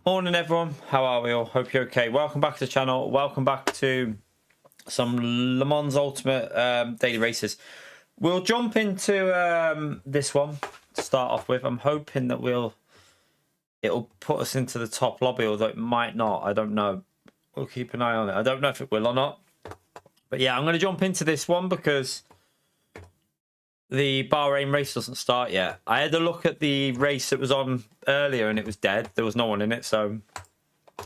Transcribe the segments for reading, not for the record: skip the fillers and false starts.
Morning everyone, how are we all? Hope you're okay. Welcome back to the channel. Welcome back to some Le Mans Ultimate daily races. We'll jump into this one to start off with. I'm hoping that it'll put us into the top lobby, although it might not. I don't know. We'll keep an eye on it. I don't know if it will or not. But yeah, I'm going to jump into this one because the Bahrain race doesn't start yet. I had a look at the race that was on earlier and it was dead. There was no one in it, so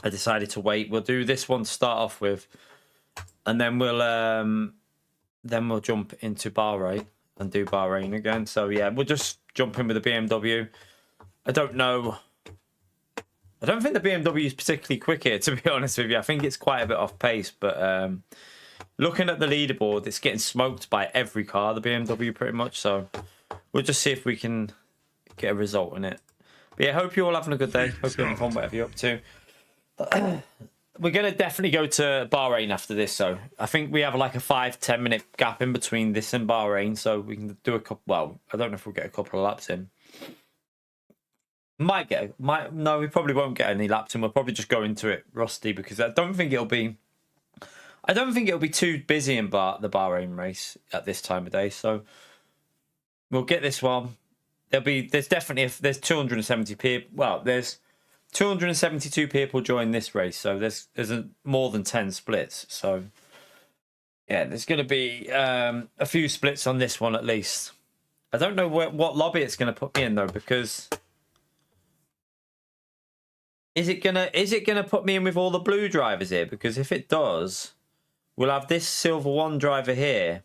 I decided to wait. We'll do this one to start off with, and then we'll jump into Bahrain and do Bahrain again. So yeah, we'll just jump in with the BMW. I don't know. I don't think the BMW is particularly quick here, to be honest with you. I think it's quite a bit off pace, but looking at the leaderboard, it's getting smoked by every car, the BMW, pretty much. So we'll just see if we can get a result in it. But yeah, hope you're all having a good day. Hope you're having fun, whatever you're up to. We're going to definitely go to Bahrain after this. So I think we have like a 5-10 minute gap in between this and Bahrain. So we can do a couple. Well, I don't know if we'll get a couple of laps in. No, we probably won't get any laps in. We'll probably just go into it rusty because I don't think it'll be too busy in the Bahrain race at this time of day. So we'll get this one. There's 270 people. Well, there's 272 people join this race. So there's more than 10 splits. So yeah, there's going to be a few splits on this one at least. I don't know what lobby it's going to put me in though, because is it gonna put me in with all the blue drivers here? Because if it does, we'll have this silver one driver here,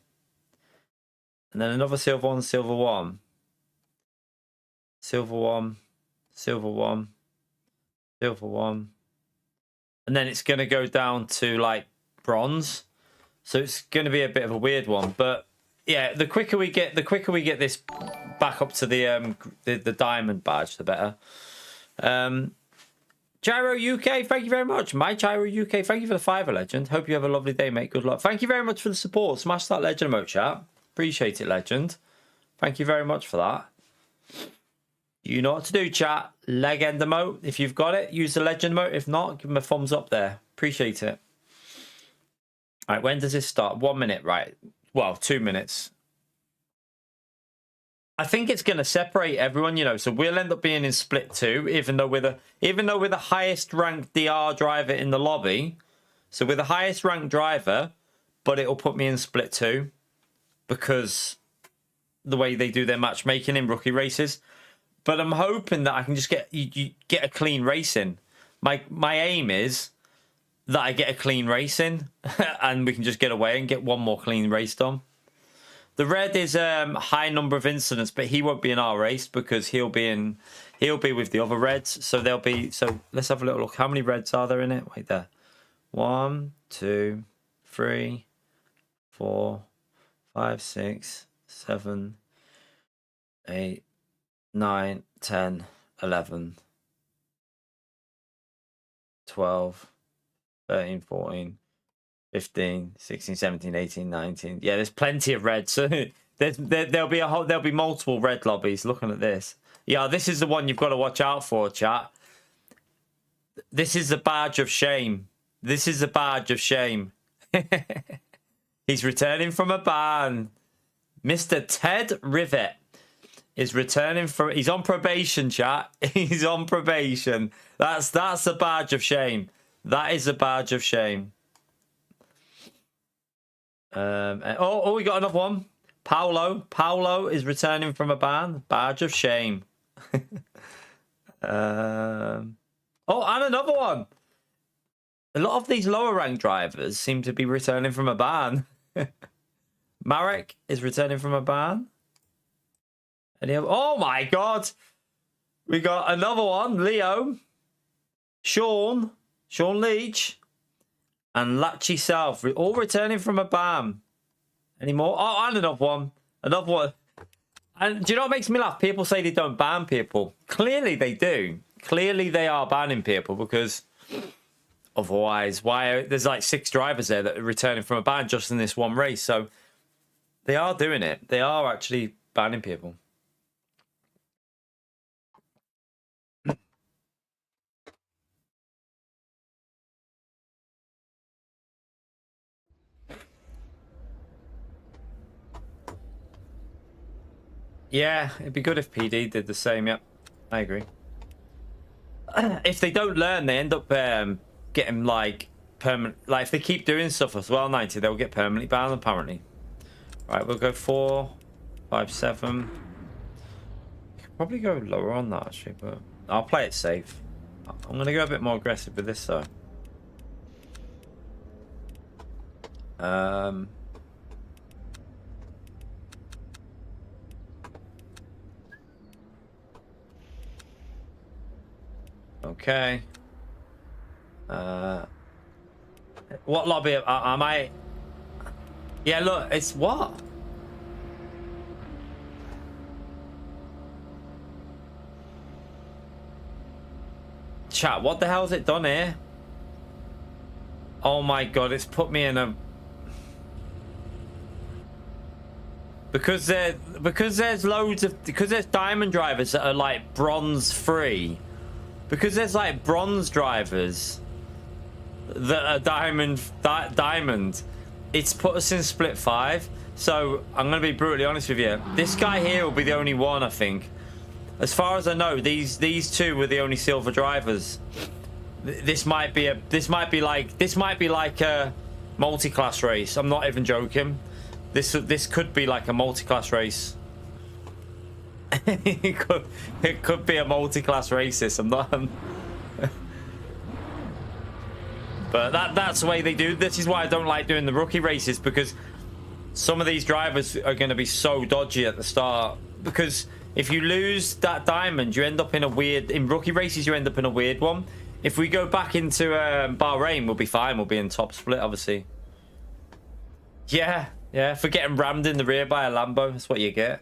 and then another silver one, silver one, silver one, silver one, silver one, and then it's gonna go down to like bronze. So it's gonna be a bit of a weird one. But yeah, the quicker we get this back up to the diamond badge, the better. Gyro UK, thank you very much. My Gyro UK, thank you for the $5 legend. Hope you have a lovely day, mate. Good luck. Thank you very much for the support. Smash that legend emote, chat. Appreciate it, legend. Thank you very much for that. You know what to do, chat. Legend emote. If you've got it, use the legend emote. If not, give them a thumbs up there. Appreciate it. All right, when does this start? 1 minute, right? Well, 2 minutes. I think it's going to separate everyone, you know. So we'll end up being in split 2, even though we're the highest ranked DR driver in the lobby. So we're the highest ranked driver, but it'll put me in split 2 because the way they do their matchmaking in rookie races. But I'm hoping that I can just get a clean race in. My aim is that I get a clean race in, and we can just get away and get one more clean race done. The red is high number of incidents, but he won't be in our race because he'll be with the other reds. So let's have a little look. How many reds are there in it? Wait there. 1, 2, 3, 4, 5, 6, 7, 8, 9, 10, 11, 12, 13, 14. 15, 16, 17, 18, 19. Yeah, there's plenty of reds. there'll be multiple red lobbies. Looking at this. Yeah, this is the one you've got to watch out for, chat. This is the badge of shame. This is the badge of shame. He's returning from a ban. Mr. Ted Rivet is returning from... He's on probation, chat. He's on probation. That's the badge of shame. That is the badge of shame. We got another one. Paolo is returning from a ban. Badge of shame. And another one. A lot of these lower ranked drivers seem to be returning from a ban. Marek is returning from a ban. Oh my god. We got another one. Leo. Sean Leach. And Lachi South, all returning from a ban. Any more? Oh, and another one. Another one. And do you know what makes me laugh? People say they don't ban people. Clearly they do. Clearly they are banning people because otherwise, there's like 6 drivers there that are returning from a ban just in this one race. So they are doing it. They are actually banning people. Yeah, it'd be good if PD did the same. Yep, I agree. If they don't learn, they end up getting like permanent. Like if they keep doing stuff as well, 90, they'll get permanently banned apparently. Right, we'll go 4, 5, 7. Could probably go lower on that actually, but I'll play it safe. I'm gonna go a bit more aggressive with this though. Okay. What lobby am I? Yeah, look, it's what? Chat, what the hell's it done here? Oh my god, it's put me in a... Because there's loads of... Because there's diamond drivers that are like bronze free. Because there's like bronze drivers that are diamond. It's put us in split 5. So I'm going to be brutally honest with you. This guy here will be the only one, I think. As far as I know, these two were the only silver drivers. This might be like a multi-class race. I'm not even joking. This could be like a multi-class race. it could be a multi-class race. I'm not. But that's the way they do. This is why I don't like doing the rookie races, because some of these drivers are going to be so dodgy at the start. Because if you lose that diamond, you end up in a weird... In rookie races, you end up in a weird one. If we go back into Bahrain, we'll be fine. We'll be in top split, obviously. Yeah, for getting rammed in the rear by a Lambo. That's what you get.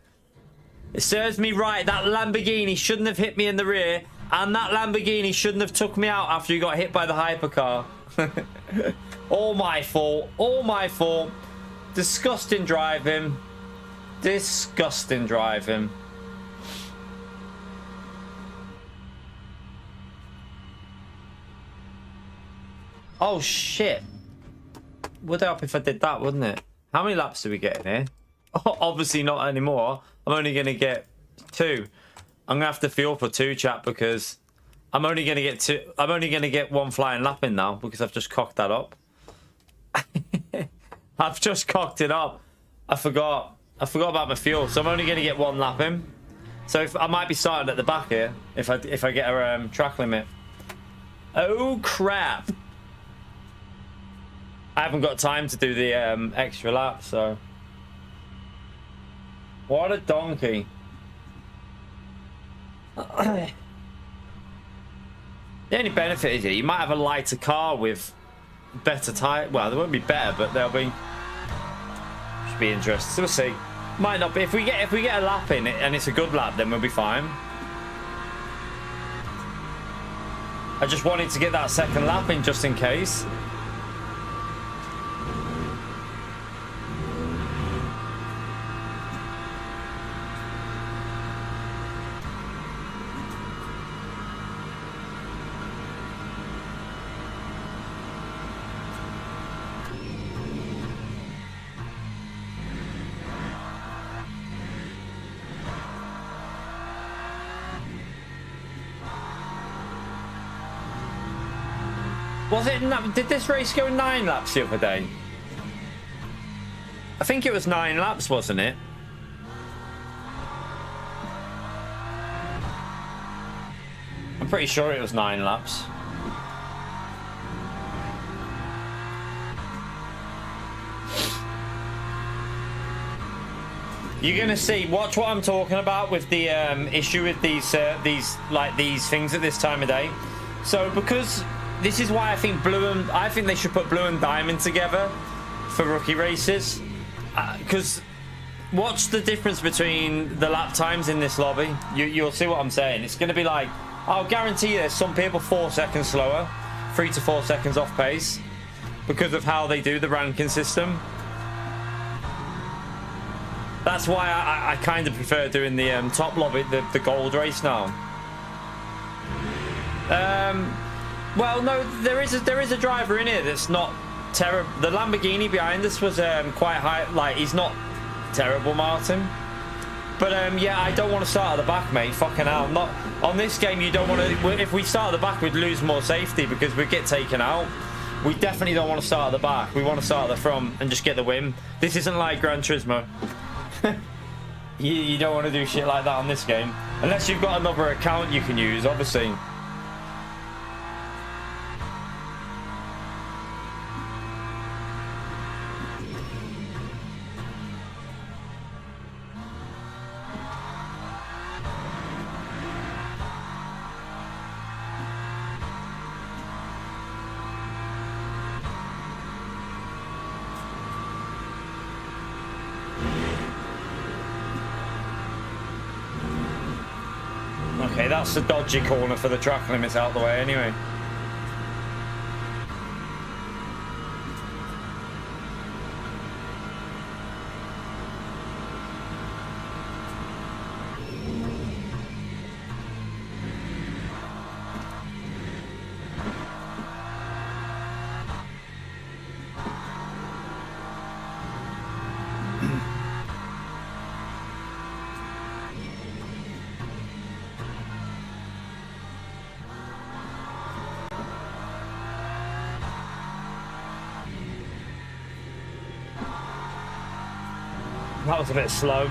It serves me right. That Lamborghini shouldn't have hit me in the rear. And that Lamborghini shouldn't have took me out after you got hit by the hypercar. All my fault. All my fault. Disgusting driving. Disgusting driving. Oh, shit. Would help if I did that, wouldn't it? How many laps do we get in here? Oh, obviously not anymore. I'm only going to get 2. I'm going to have to feel for 2, chat, because I'm only going to get 2. I'm only going to get 1 flying lap in now because I've just cocked that up. I've just cocked it up. I forgot about my fuel, so I'm only going to get 1 lap in. So if I might be starting at the back here if I get a track limit. Oh crap! I haven't got time to do the extra lap, so... What a donkey. The only benefit is you might have a lighter car with better tyre. Well, they won't be better, but they'll be... Should be interesting. We'll see. Might not be. If we get a lap in it and it's a good lap, then we'll be fine. I just wanted to get that second lap in just in case. Was it? Did this race go 9 laps the other day? I think it was 9 laps, wasn't it? I'm pretty sure it was 9 laps. You're gonna see. Watch what I'm talking about with the issue with these things at this time of day. So because. This is why I think I think they should put blue and diamond together for rookie races. Because watch the difference between the lap times in this lobby. You'll see what I'm saying. It's going to be like, I'll guarantee you there's some people 4 seconds slower, 3 to 4 seconds off pace, because of how they do the ranking system. That's why I kind of prefer doing the top lobby, the gold race now. Well, no, there is a driver in here that's not terrible. The Lamborghini behind us was quite high. Like, he's not terrible, Martin. But yeah, I don't want to start at the back, mate. Fucking hell. Not on this game. You don't want to. If we start at the back, we'd lose more safety because we'd get taken out. We definitely don't want to start at the back. We want to start at the front and just get the win. This isn't like Gran Turismo. You don't want to do shit like that on this game unless you've got another account you can use, obviously. Okay, that's the dodgy corner for the track limits out the way anyway. That was a bit slow.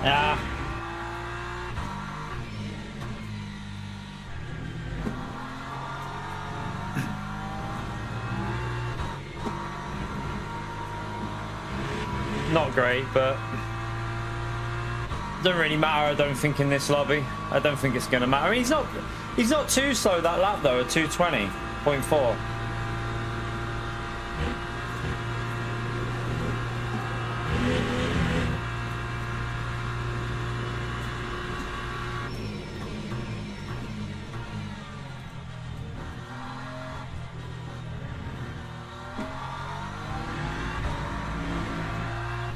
Yeah. Not great, but doesn't really matter. I don't think in this lobby. I don't think it's going to matter. I mean, he's not too slow that lap though. At 220.4.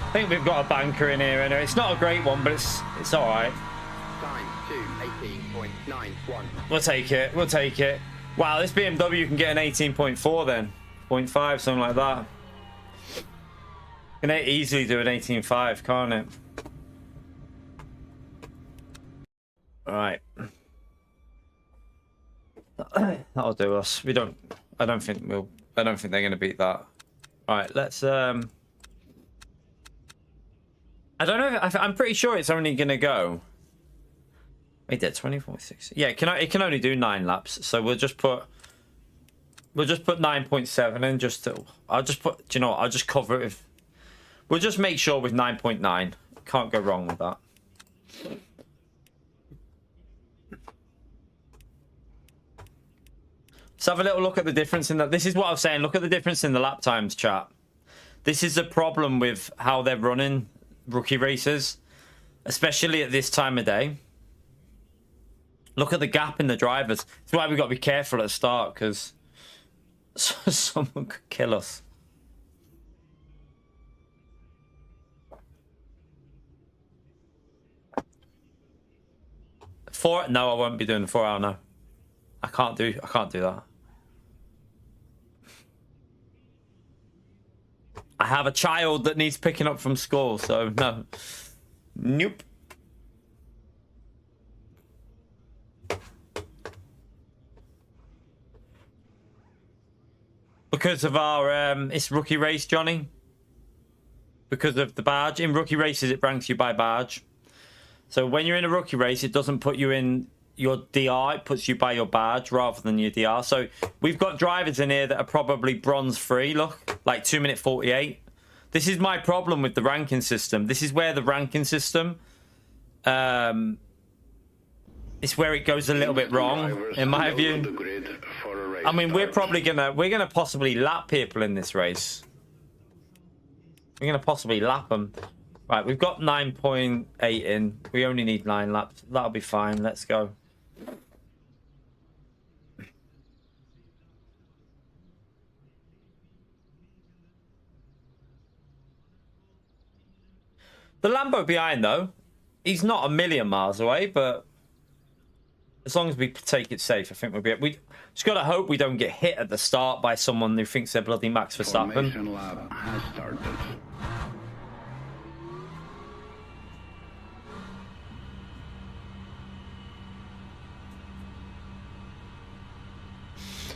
I think we've got a banker in here anyway. It's not a great one, but it's all right. Time to 18.91. We'll take it. We'll take it. Wow, this BMW can get an 18.4 then. 0.5, something like that. Can easily do an 18.5, can't it? All right. That'll do us. I don't think they're going to beat that. All right, let's I don't know. I'm pretty sure it's only gonna go. Wait, there 24.6. Yeah, it can only do 9 laps. So we'll just put 9.7 in just to. I'll just put. Do you know what? I'll just cover it with. We'll just make sure with 9.9. Can't go wrong with that. Let's have a little look at the difference in that. This is what I was saying. Look at the difference in the lap times, chat. This is the problem with how they're running rookie races, especially at this time of day. Look at the gap in the drivers. That's why we've got to be careful at the start, because someone could kill us. No, I won't be doing the 4 hour. No, I can't do that. I have a child that needs picking up from school, so no. Nope. Because of our it's rookie race, Johnny. Because of the badge. In rookie races, it ranks you by badge. So when you're in a rookie race, it doesn't put you in your DR, it puts you by your badge rather than your DR. So we've got drivers in here that are probably bronze 3, look, like 2:48. This is my problem with the ranking system. This is where the ranking system, it's where it goes a little bit wrong, in my view. I mean, we're gonna possibly lap people in this race. We're gonna possibly lap them. Right, we've got 9.8 in. We only need 9 laps. That'll be fine. Let's go. The Lambo behind, though, he's not a million miles away, but as long as we take it safe, I think we'll be... We just got to hope we don't get hit at the start by someone who thinks they're bloody Max Verstappen. Formation lab has started.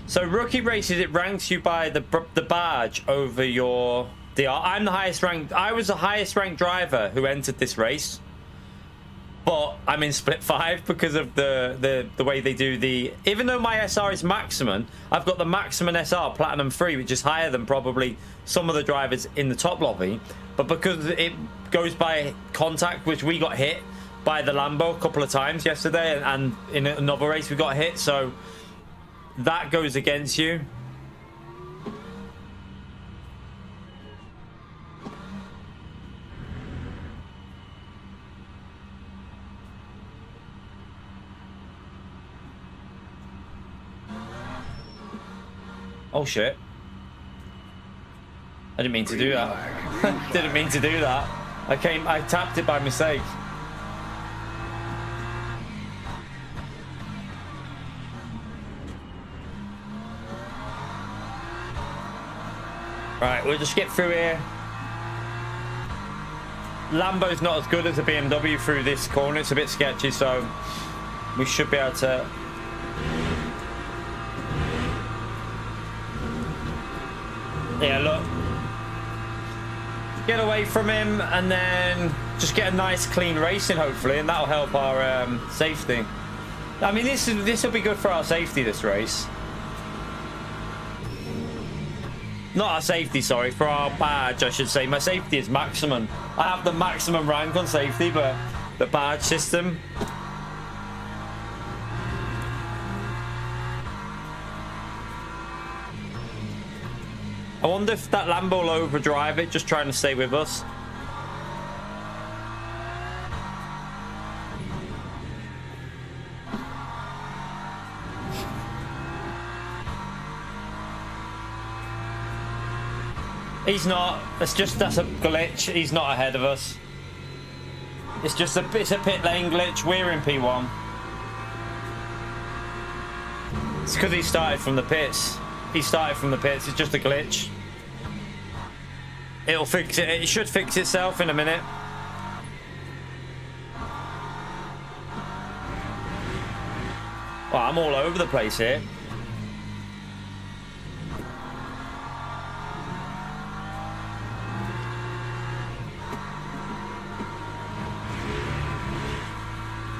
So rookie races, it ranks you by the badge over your DR. I'm the highest ranked. I was the highest ranked driver who entered this race, but I'm in split 5 because of the way they do the. Even though my SR is maximum, I've got the maximum SR Platinum 3, which is higher than probably some of the drivers in the top lobby. But because it goes by contact, which we got hit by the Lambo a couple of times yesterday, and in another race we got hit, so. That goes against you. Oh shit. I didn't mean to do that. Didn't mean to do that. I tapped it by mistake. Right, we'll just get through here. Lambo's not as good as a BMW through this corner. It's a bit sketchy, so we should be able to... Yeah, look. Get away from him and then just get a nice clean racing, hopefully, and that'll help our safety. I mean, this will be good for our safety, this race. Not our safety, sorry, for our badge, I should say. My safety is maximum. I have the maximum rank on safety, but the badge system. I wonder if that Lambo will overdrive it, just trying to stay with us. He's not. That's a glitch. He's not ahead of us. It's just a pit lane glitch. We're in P1. It's because he started from the pits. He started from the pits. It's just a glitch. It'll fix it. It should fix itself in a minute. Well, I'm all over the place here.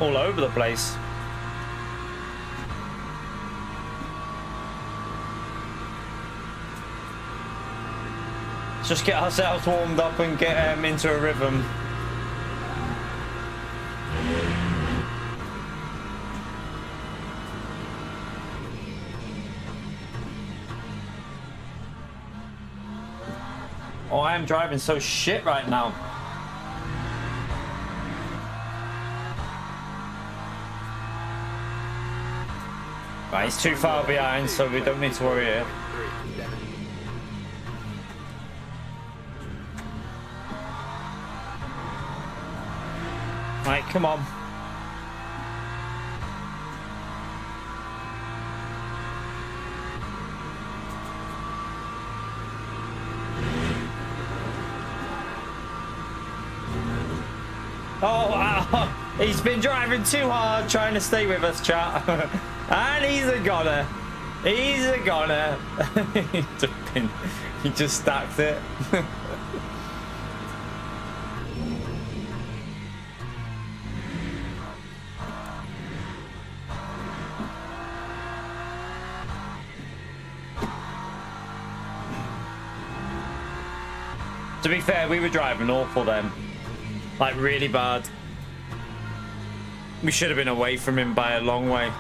All over the place. Let's just get ourselves warmed up and get into a rhythm. Oh, I am driving so shit right now. Right, he's too far behind, so we don't need to worry here. Right, come on. Oh, he's been driving too hard, trying to stay with us, chat. And he's a goner. He's a goner. He just stacked it. To be fair, we were driving awful then. Like, really bad. We should have been away from him by a long way.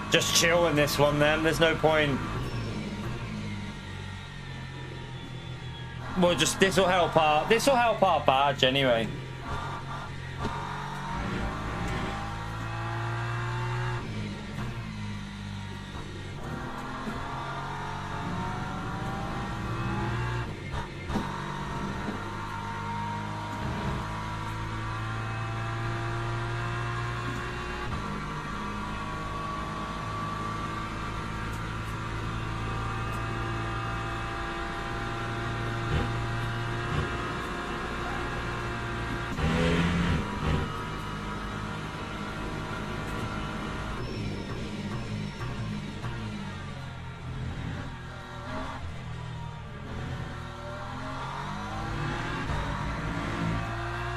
Just chill in this one then. There's no point. We'll just, this will help our badge anyway.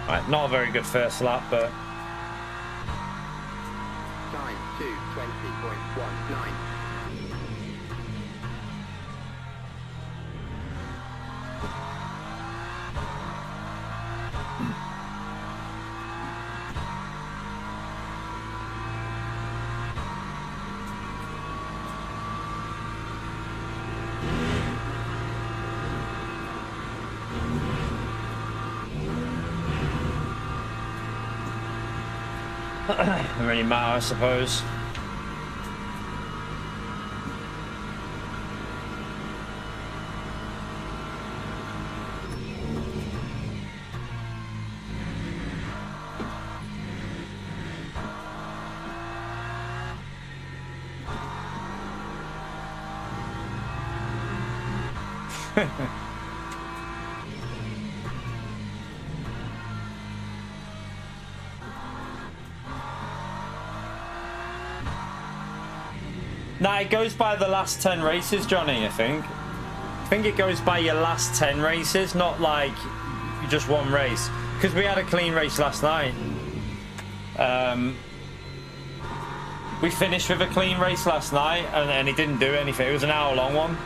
Right, not a very good first lap, but Time 2:20.19. doesn't really matter, I suppose. Nah, it goes by the last 10 races, Johnny, I think. I think it goes by your last 10 races, not like just one race. Because we had a clean race last night. We finished with a clean race last night, and he didn't do anything. It was an hour-long one.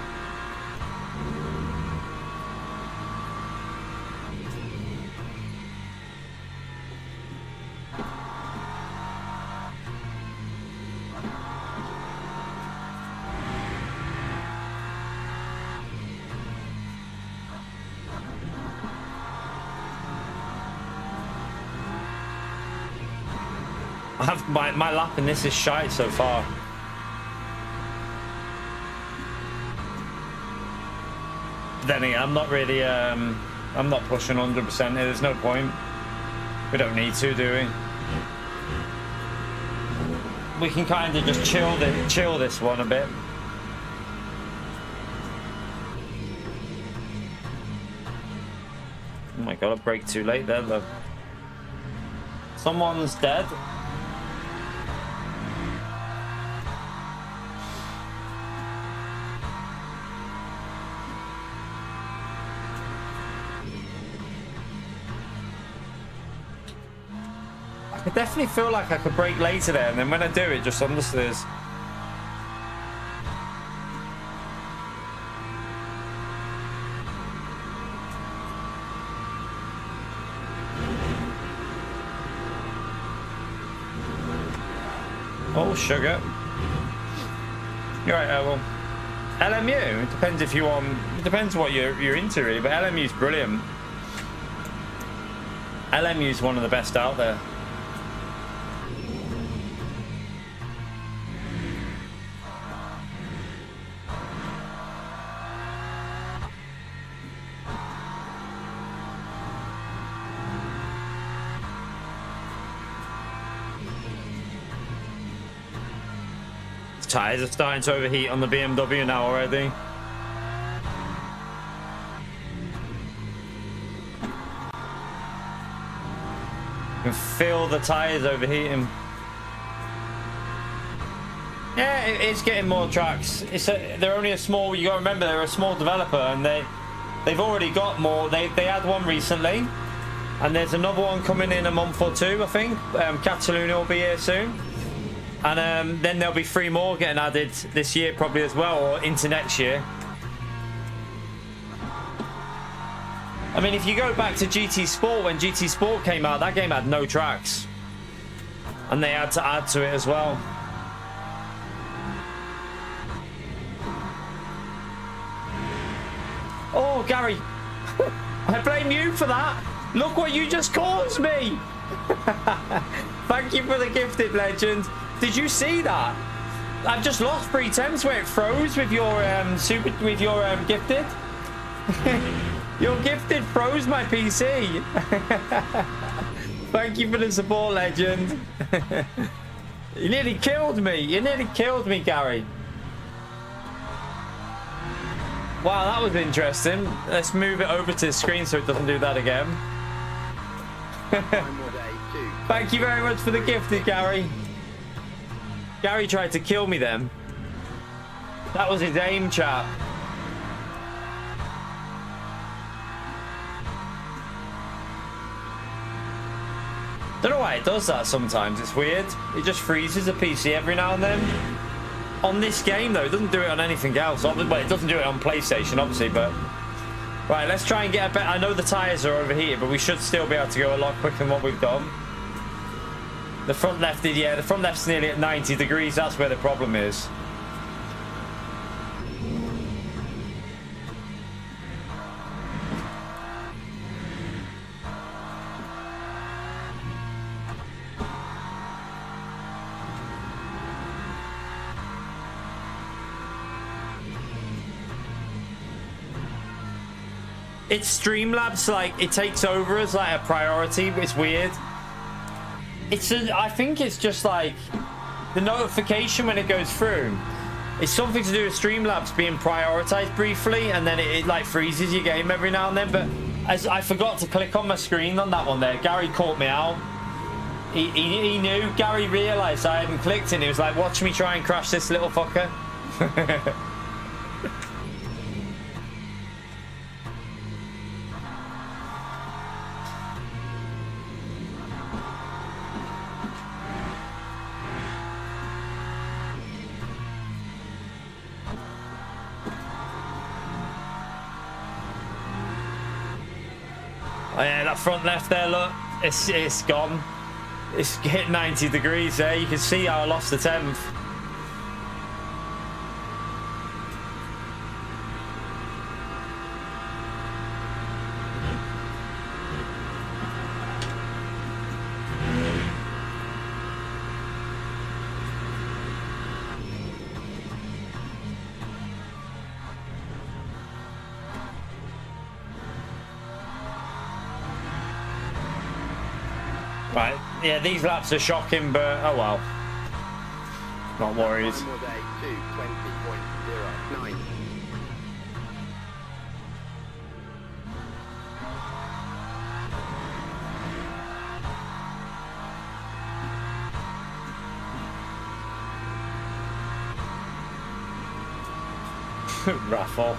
My lap in this is shite so far. Then again, I'm not really, I'm not pushing 100% here. There's no point. We don't need to, do we? We can kind of just chill this one a bit. Oh my god, I braked too late there, though. Someone's dead. I definitely feel like I could brake later there, and then when I do, it just understeers. Oh, sugar. You're right, well, LMU, it depends if you want, it depends what you're into really, but LMU's brilliant. LMU's one of the best out there. Tires are starting to overheat on the BMW now already. You can feel the tires overheating. Yeah, it's getting more tracks. They're only a small. You got to remember they're a small developer, and they've already got more. They had one recently, and there's another one coming in a month or two, I think. Catalunya will be here soon. And then there'll be 3 more getting added this year probably as well, or into next year. I mean, if you go back to GT Sport, when GT Sport came out, that game had no tracks. And they had to add to it as well. Oh, Gary. I blame you for that. Look what you just caused me. Thank you for the gifted, legend. Did you see that? I've just lost 3 attempts where it froze with your gifted. Your gifted froze my PC. Thank you for the support, legend. You nearly killed me. You nearly killed me, Gary. Wow, that was interesting. Let's move it over to the screen so it doesn't do that again. Thank you very much for the gifted, Gary. Gary tried to kill me then. That was his aim, chat. Don't know why it does that sometimes. It's weird. It just freezes the PC every now and then. On this game, though, it doesn't do it on anything else. Well, it doesn't do it on PlayStation, obviously, but... Right, let's try and get a bit... I know the tyres are overheated, but we should still be able to go a lot quicker than what we've done. The front left is... Yeah, the front left's nearly at 90 degrees. That's where the problem is. It's Streamlabs, like, it takes over as, like, a priority. It's weird. I think it's just, like, the notification when it goes through. It's something to do with Streamlabs being prioritized briefly, and then it like, freezes your game every now and then. But as I forgot to click on my screen on that one there. Gary caught me out. He knew. Gary realized I hadn't clicked, and he was like, watch me try and crash this little fucker. Oh yeah, that front left there, look, it's gone. It's hit 90 degrees there. You can see how I lost the 10th. Right, yeah, these laps are shocking, but oh well. Not worried. One more day, 2:20.09. Raffle.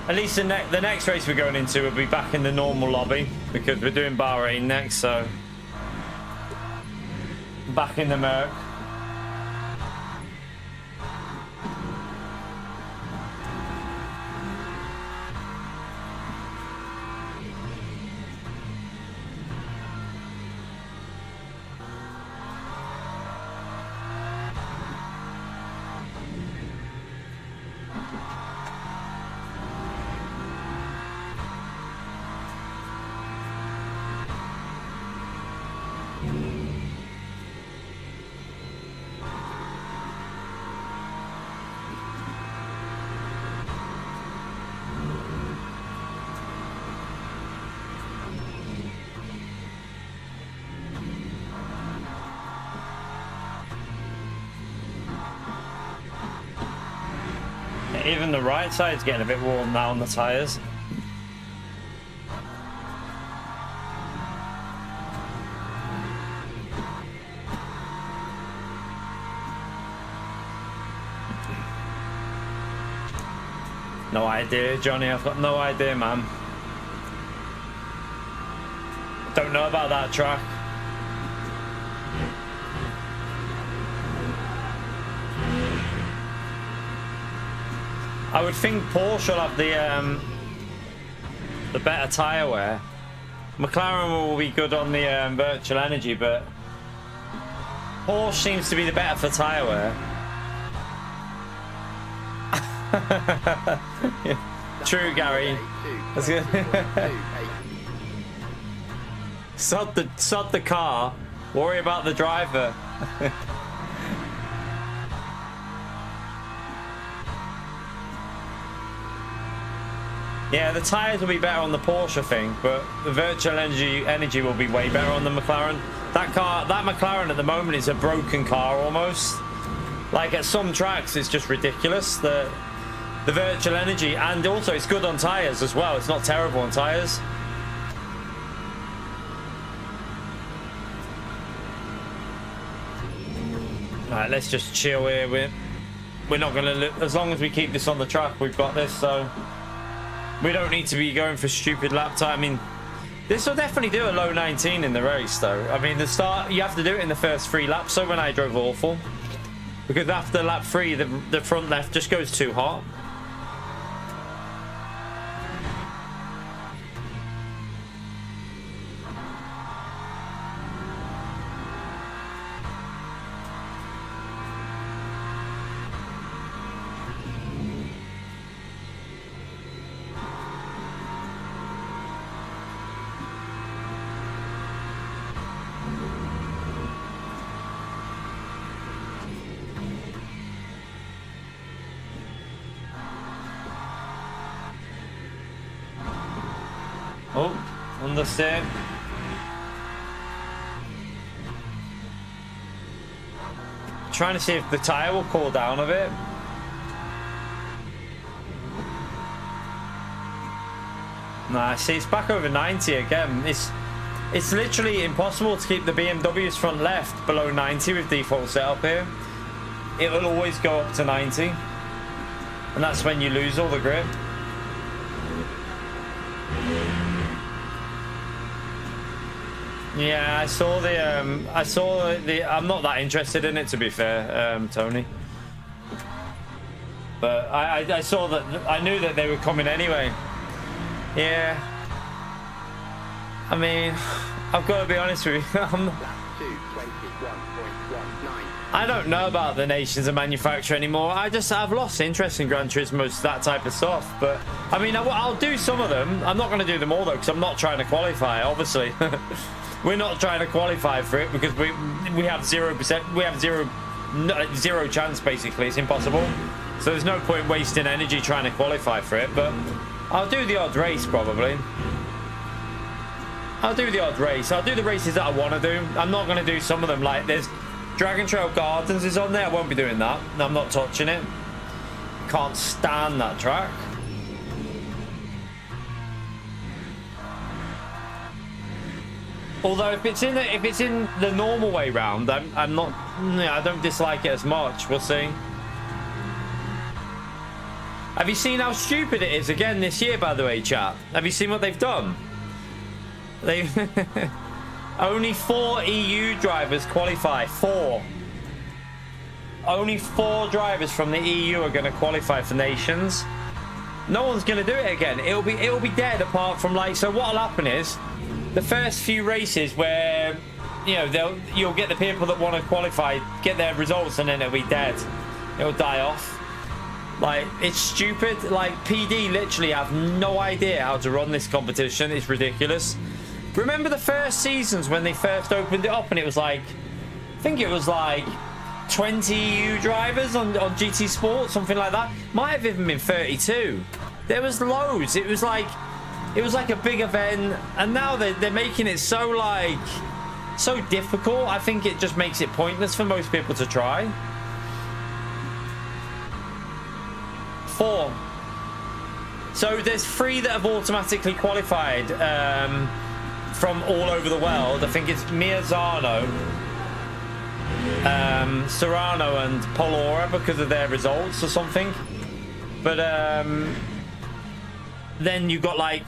At least the next race we're going into will be back in the normal lobby because we're doing Bahrain next, so back in the Merc. Even the right side's getting a bit warm now on the tyres. No idea, Johnny. I've got no idea, man. Don't know about that track. I would think Porsche will have the better tyre wear. McLaren will be good on the virtual energy, but Porsche seems to be the better for tyre wear. True, Gary. That's good. Sod the car. Worry about the driver. Yeah, the tyres will be better on the Porsche thing, but the virtual energy will be way better on the McLaren. That McLaren at the moment is a broken car almost. Like at some tracks, it's just ridiculous. The virtual energy, and also it's good on tyres as well. It's not terrible on tyres. Alright, let's just chill here. We're not gonna look, as long as we keep this on the track, we've got this, so we don't need to be going for stupid lap time. I mean, this will definitely do a low 19 in the race, though. I mean, the start, you have to do it in the first 3 laps. So when I drove awful, because after lap 3, the front left just goes too hot. Oh, understand. Trying to see if the tyre will cool down a bit. Nah, see, it's back over 90 again. It's literally impossible to keep the BMW's front left below 90 with default setup here. It will always go up to 90, and that's when you lose all the grip. Yeah, I saw the I'm not that interested in it, to be fair, Tony. But I saw that, I knew that they were coming anyway. Yeah. I mean, I've got to be honest with you. I don't know about the nations of manufacture anymore. I've lost interest in Gran Turismo, that type of stuff. But I mean, I'll do some of them. I'm not going to do them all though, because I'm not trying to qualify, obviously. We're not trying to qualify for it because we have 0%. We have zero chance, basically. It's impossible. So there's no point wasting energy trying to qualify for it. But I'll do the odd race probably. I'll do the odd race. I'll do the races that I want to do. I'm not going to do some of them. Like there's Dragon Trail Gardens is on there. I won't be doing that. I'm not touching it. Can't stand that track. Although if it's in the normal way round, I'm not. I don't dislike it as much. We'll see. Have you seen how stupid it is again this year? By the way, chat. Have you seen what they've done? They only 4 EU drivers qualify. 4. Only 4 drivers from the EU are going to qualify for nations. No one's going to do it again. It'll be dead apart from like. So what'll happen is, the first few races where, you know, you'll get the people that want to qualify, get their results, and then it'll be dead. It'll die off. Like, it's stupid. Like, PD literally have no idea how to run this competition. It's ridiculous. Remember the first seasons when they first opened it up and it was like, I think it was like 20 EU drivers on GT Sport, something like that. Might have even been 32. There was loads. It was like a big event, and now they're making it so difficult. I think it just makes it pointless for most people to try. 4. So there's 3 that have automatically qualified from all over the world. I think it's Miazano, Serrano, and Polora because of their results or something. But then you've got like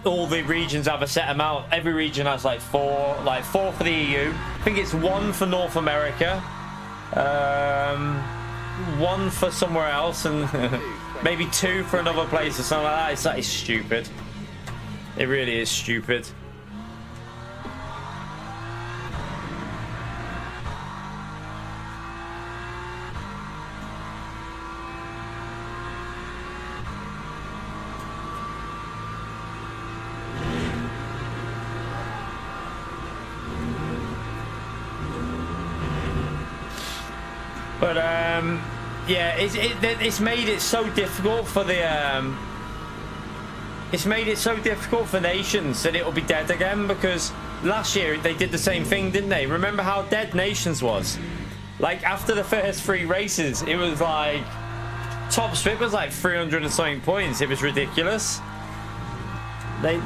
all the regions have a set amount. Every region has like 4, like 4 for the EU. I think it's 1 for North America. one for somewhere else and maybe 2 for another place or something like that. That is stupid. It really is stupid. But yeah, it's made it so difficult for the it's made it so difficult for nations that it'll be dead again, because last year they did the same thing, didn't they? Remember how dead nations was? Like after the first 3 races, it was like top split was like 300 and something points. It was ridiculous. They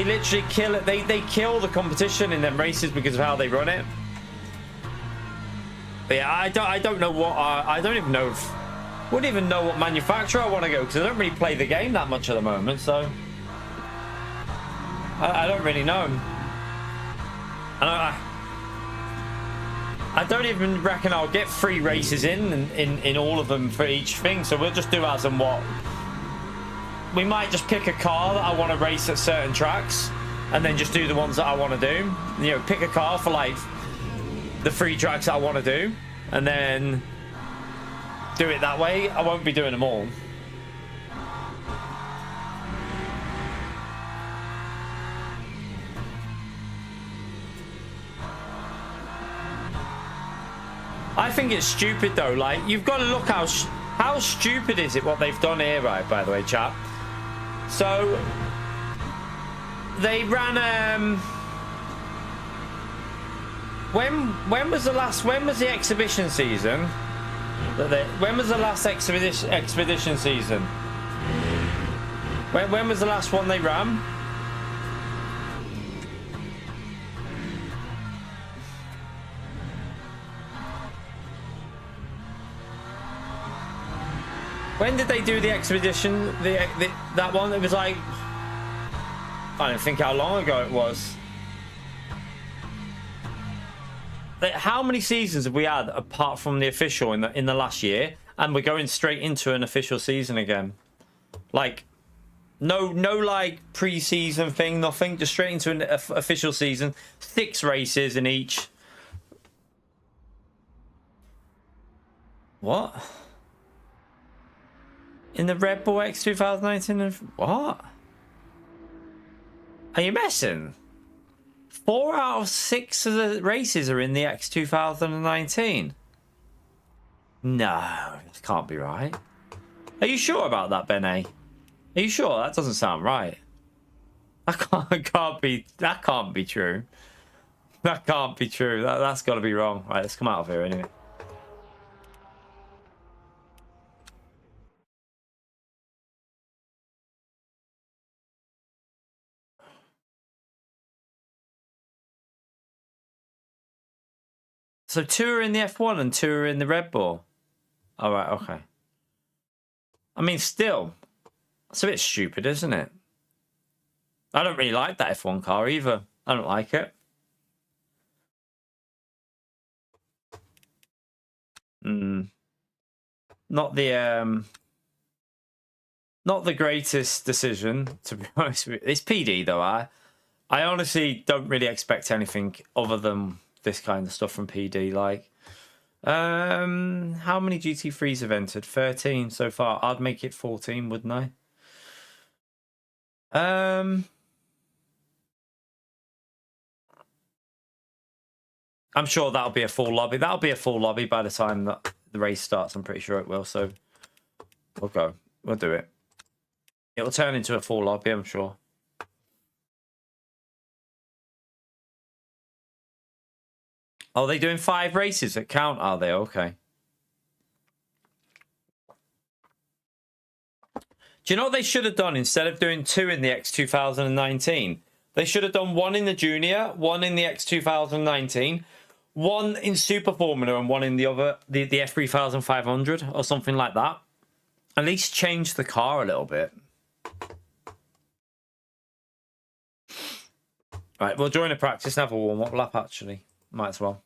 literally kill it. They kill the competition in them races because of how they run it. But yeah, I don't know what I don't even know if, wouldn't even know what manufacturer I want to go, because I don't really play the game that much at the moment, so I don't really know. And I don't even reckon I'll get 3 races in all of them for each thing, so we'll just do as and what. We might just pick a car that I want to race at certain tracks and then just do the ones that I want to do. You know, pick a car for like the 3 tracks I want to do and then do it that way. I won't be doing them all. I think it's stupid though. Like, you've got to look how stupid is it what they've done here, right? By the way, chat. So they ran when was the exhibition season? When was the last expedition season? When was the last one they ran? When did they do the expedition? That one? It was like, I don't think how long ago it was. How many seasons have we had apart from the official in the last year? And we're going straight into an official season again. Like, no like pre-season thing, nothing. Just straight into an official season. 6 races in each. What? In the Red Bull X 2019? What? Are you messing? 4 out of 6 of the races are in the X 2019. No, this can't be right. Are you sure about that, Bene? Are you sure? That doesn't sound right. That can't be true. That can't be true. That's got to be wrong. Right, let's come out of here anyway. So 2 are in the F1 and 2 are in the Red Bull. All right, okay. I mean, still, it's a bit stupid, isn't it? I don't really like that F1 car either. I don't like it. Not the greatest decision, to be honest with you. It's PD though. I honestly don't really expect anything other than this kind of stuff from PD. Like, how many GT3s have entered? 13 so far. I'd make it 14, wouldn't I? I'm sure that'll be a full lobby. That'll be a full lobby by the time that the race starts. I'm pretty sure it will. So we'll go. We'll do it. It'll turn into a full lobby, I'm sure. Oh, they're doing 5 races that count, are they? Okay. Do you know what they should have done instead of doing 2 in the X 2019? They should have done 1 in the Junior, 1 in the X 2019, 1 in Super Formula, and 1 in the other, the F3500 or something like that. At least change the car a little bit. Right, we'll join a practice and have a warm-up lap, actually. Might as well.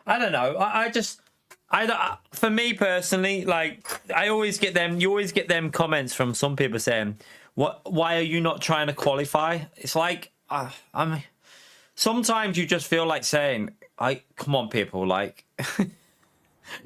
I don't know. For me personally, like I always get them. You always get them comments from some people saying, Why are you not trying to qualify?" It's like sometimes you just feel like saying, come on, people, like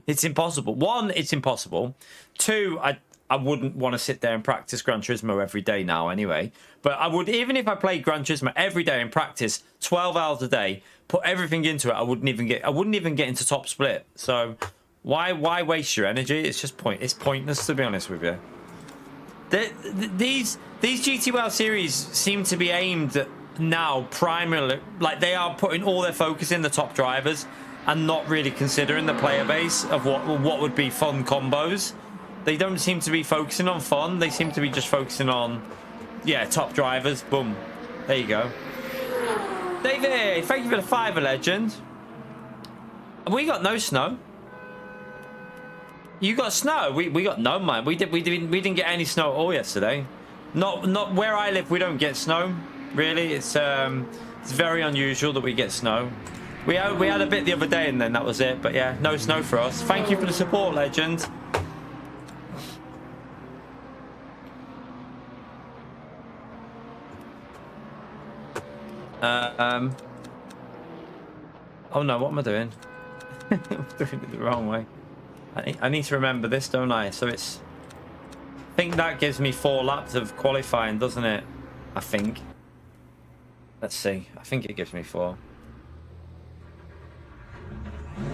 it's impossible. One, it's impossible. Two, I wouldn't want to sit there and practice Gran Turismo every day now anyway. But I would, even if I played Gran Turismo every day and practice 12 hours a day, put everything into it, I wouldn't even get into top split. So why waste your energy? It's just it's pointless, to be honest with you. These GT World Series seem to be aimed at now primarily, like they are putting all their focus in the top drivers and not really considering the player base of what would be fun combos. They don't seem to be focusing on fun. They seem to be just focusing on, yeah, top drivers. Boom. There you go. David, thank you for the $5 legend. We got no snow. You got snow? We got no, man. We didn't get any snow at all yesterday. Not where I live. We don't get snow. Really, it's very unusual that we get snow. We had a bit the other day and then that was it. But yeah, no snow for us. Thank you for the support, legend. Oh no, what am I doing? I'm doing it the wrong way. I need to remember this, don't I? So it's, I think that gives me 4 laps of qualifying, doesn't it? I think. Let's see. I think it gives me 4.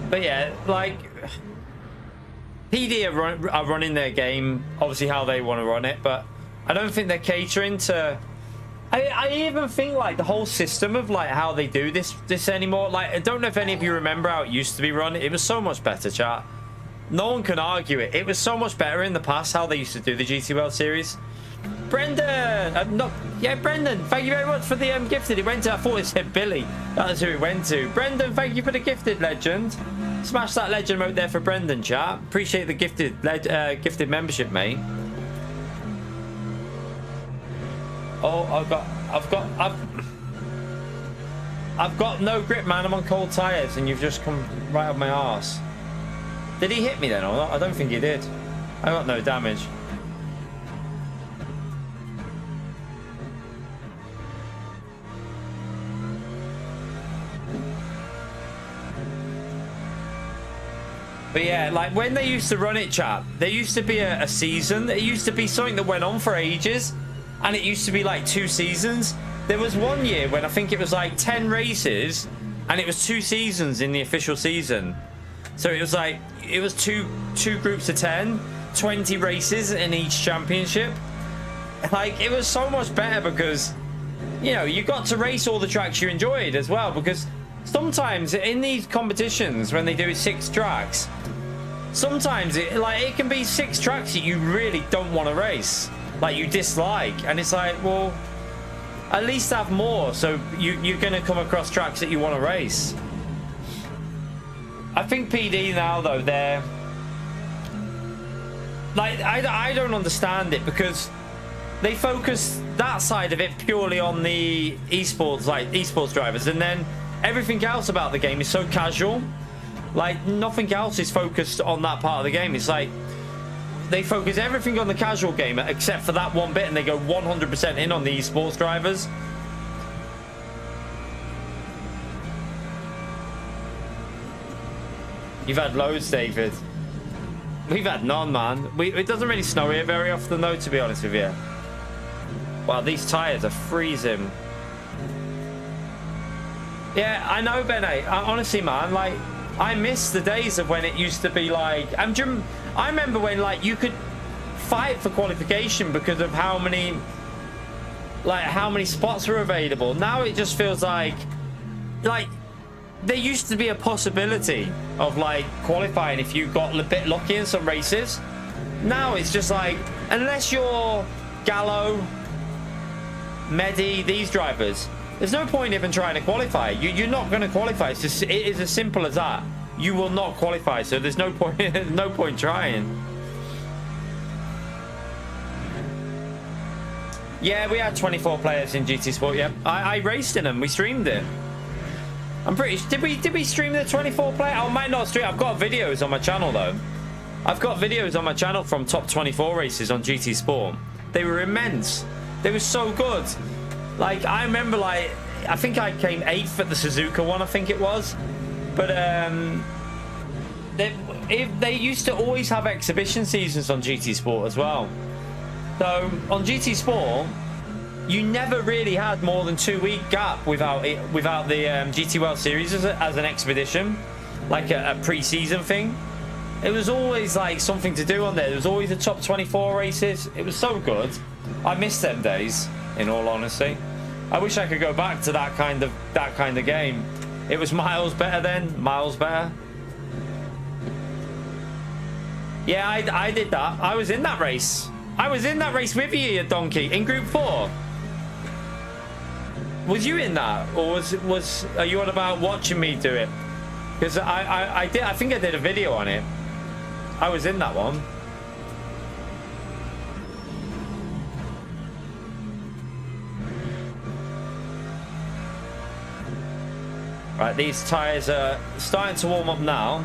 But yeah, like PD are running their game, obviously how they want to run it, but I don't think they're catering to. I even think like the whole system of like how they do this anymore. Like I don't know if any of you remember how it used to be run. It was so much better, chat. No one can argue it. It was so much better in the past how they used to do the GT World Series. Brendan, Brendan, thank you very much for the gifted. It went to, I thought it said Billy. That's who it went to. Brendan, thank you for the gifted, legend. Smash that legend out there for Brendan, chat. Appreciate the gifted membership, mate. Oh, I've got no grip, man. I'm on cold tires, and you've just come right up my arse. Did he hit me then or not? I don't think he did. I got no damage. But yeah, like when they used to run it, chat, there used to be a season. It used to be something that went on for ages. And it used to be like 2 seasons. There was one year when I think it was like 10 races. And it was 2 seasons in the official season. So it was like, it was two groups of 10. 20 races in each championship. Like, it was so much better because, you know, you got to race all the tracks you enjoyed as well. Because sometimes in these competitions, when they do 6 tracks, sometimes it can be 6 tracks that you really don't want to race, like you dislike, and it's like, well, at least have more, so you're going to come across tracks that you want to race. I think PD now though, they're like, I don't understand it because they focus that side of it purely on the esports, like esports drivers, and then everything else about the game is so casual. Like nothing else is focused on that part of the game. It's like they focus everything on the casual gamer except for that one bit, and they go 100% in on the esports drivers. You've had loads, David. We've had none, man. It doesn't really snow here very often though, to be honest with you. Wow, these tires are freezing. Yeah, I know, Bene. Honestly, man, like, I miss the days of when it used to be like, I remember when like you could fight for qualification because of how many spots were available. Now it just feels like there used to be a possibility of like qualifying if you got a bit lucky in some races. Now it's just like, unless you're Gallo, Medi, these drivers, there's no point even trying to qualify. You're not going to qualify. It is as simple as that. You will not qualify, so there's no point. No point trying. Yeah, we had 24 players in GT Sport. Yeah, I raced in them. We streamed it. I'm pretty. Did we stream the 24 player? I might not stream. I've got videos on my channel though. I've got videos on my channel from top 24 races on GT Sport. They were immense. They were so good. Like I remember, like I think I came 8th at the Suzuka one. I think it was. But they used to always have exhibition seasons on GT Sport as well. So on GT Sport, you never really had more than 2-week gap without the GT World Series as an expedition, like a pre-season thing. It was always like something to do on there. There was always the top 24 races. It was so good. I miss them days, in all honesty. I wish I could go back to that kind of game. It was miles better then, miles better. Yeah, I did that. I was in that race. I was in that race with you, you donkey, in Group 4. Was you in that, or are you on about watching me do it? Because I think I did a video on it. I was in that one. Right, these tyres are starting to warm up now.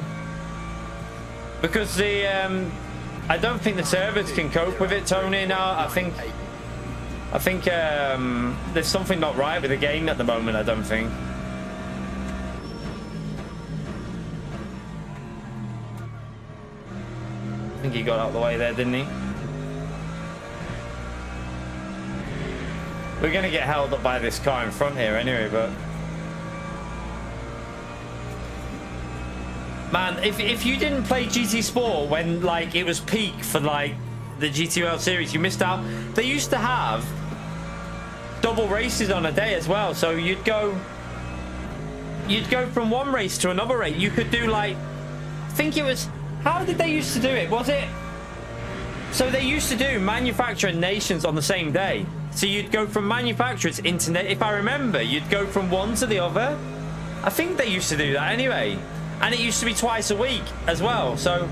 Because I don't think the servers can cope with it, Tony, now. I think there's something not right with the game at the moment, I don't think. I think he got out of the way there, didn't he? We're going to get held up by this car in front here anyway, but... Man, if you didn't play GT Sport when like it was peak for like the GT World Series, you missed out. They used to have double races on a day as well, so you'd go from one race to another race. You could do like, I think it was, how did they used to do it? Was it, so they used to do manufacturer and nations on the same day. So you'd go from manufacturers into, if I remember, you'd go from one to the other. I think they used to do that anyway. And it used to be twice a week as well. So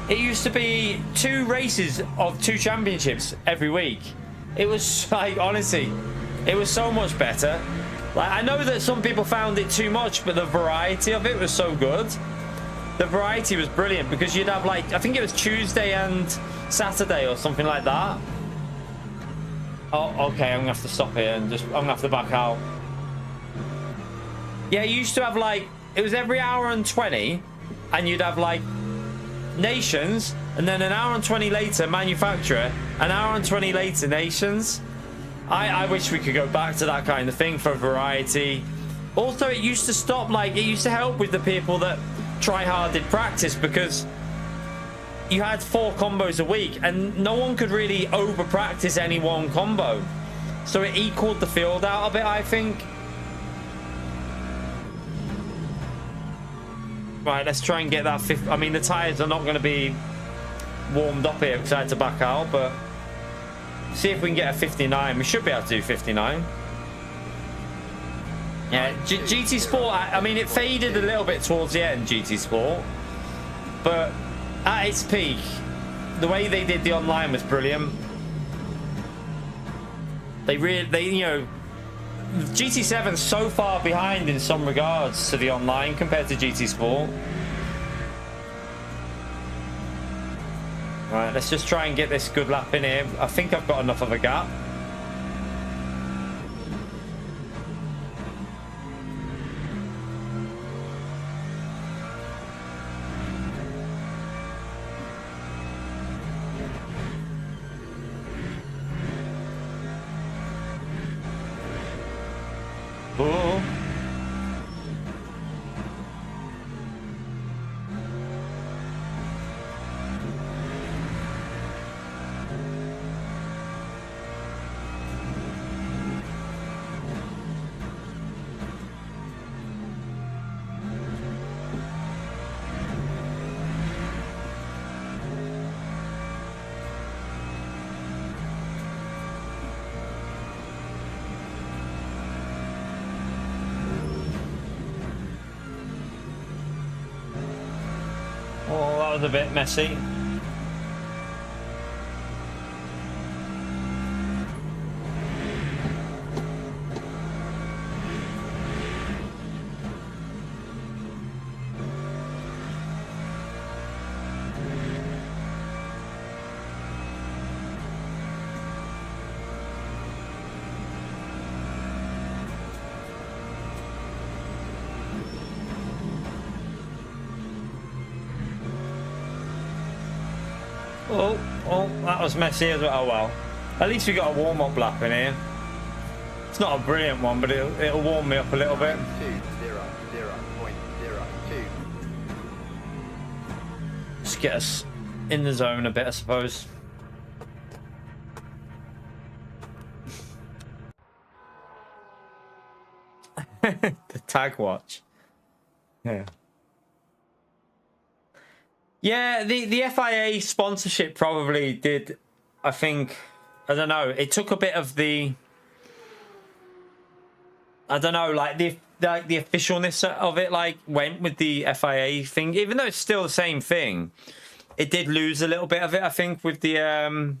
it used to be 2 races of 2 championships every week. It was like, honestly, it was so much better. Like, I know that some people found it too much, but the variety of it was so good. The variety was brilliant because you'd have like, I think it was Tuesday and Saturday or something like that. Oh, okay, I'm gonna have to stop here and I'm gonna have to back out. Yeah, you used to have like, it was every hour and 20, and you'd have like nations, and then an hour and 20 later manufacturer, an hour and 20 later nations. I wish we could go back to that kind of thing for variety. Also, it used to stop, like, it used to help with the people that try hard in practice, because you had 4 combos a week and no one could really over practice any one combo, so it equaled the field out a bit, I think. Right, let's try and get that 50. I mean, the tyres are not going to be warmed up here because I had to back out, but see if we can get a 59. We should be able to do 59. Yeah, GT Sport, I mean, it faded a little bit towards the end, GT Sport, but at its peak, the way they did the online was brilliant. They you know, GT7's so far behind in some regards to the online compared to GT Sport. Right, let's just try and get this good lap in here. I think I've got enough of a gap. Oh. Oh, that was a bit messy. Oh, oh, that was messy as well. Oh well. At least we got a warm-up lap in here. It's not a brilliant one, but it'll warm me up a little bit. 2:00.02. Just get us in the zone a bit, I suppose. The tag watch. Yeah. Yeah, the FIA sponsorship probably did, I think, I don't know, it took a bit of the, I don't know, like the officialness of it, like, went with the FIA thing, even though it's still the same thing. It did lose a little bit of it, I think, with the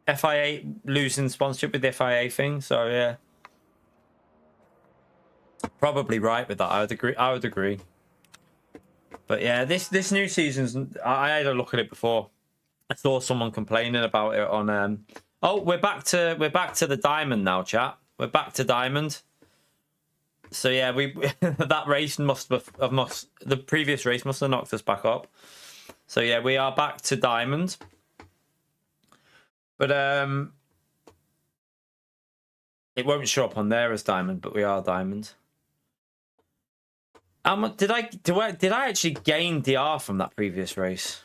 FIA losing sponsorship with the FIA thing. So yeah, probably right with that. I would agree. I would agree. But yeah, this new season's. I had a look at it before. I saw someone complaining about it on. Oh, we're back to the diamond now, chat. We're back to diamond. So yeah, we that race the previous race must have knocked us back up. So yeah, we are back to diamond. But it won't show up on there as diamond, but we are diamond. Did I actually gain DR from that previous race?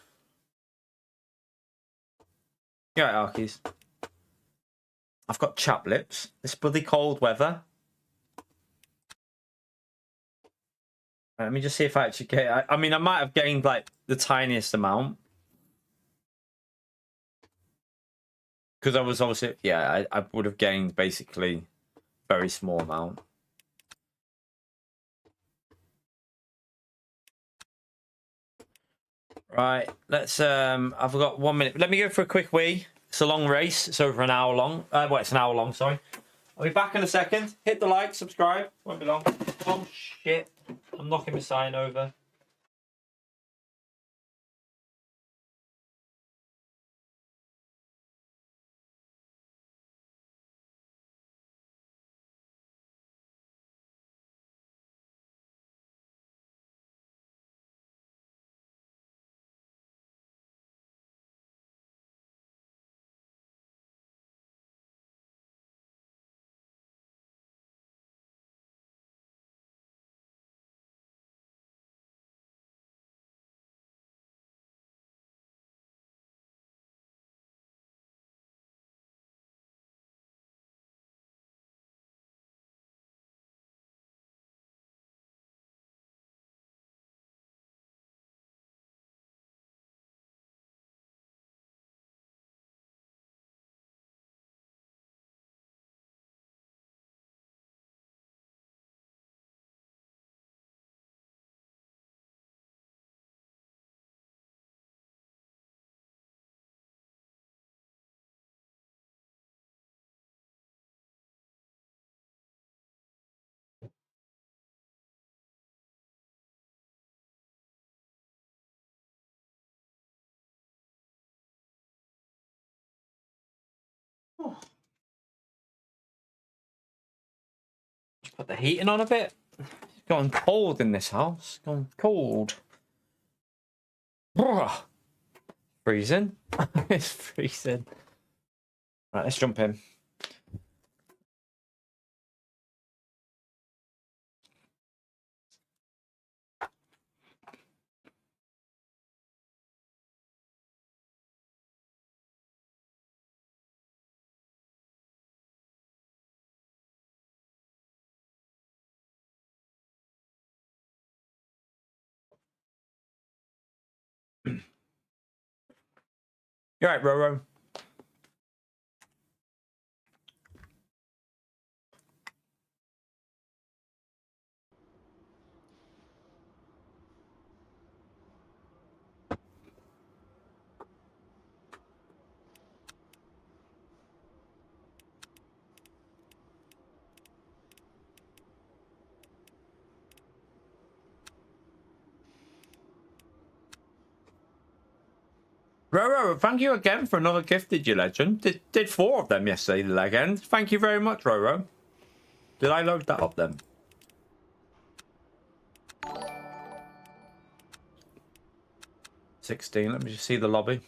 You're right, Arkies. I've got chap lips. This bloody cold weather. Let me just see if I actually get. I mean, I might have gained like the tiniest amount. Because I was obviously, yeah, I would have gained basically very small amount. Right, let's, I've got 1 minute. Let me go for a quick wee. It's a long race. It's over an hour long. Well, it's an hour long, sorry. I'll be back in a second. Hit the like, subscribe. Won't be long. Oh, shit. I'm knocking my sign over. Just put the heating on a bit. It's gone cold in this house. It's gone cold. Freezing. It's freezing. Right, let's jump in. You're right, Roro. Roro, thank you again for another gifted, you legend. Did 4 of them yesterday, the legend. Thank you very much, Roro. Did I load that up then? $16. Let me just see the lobby.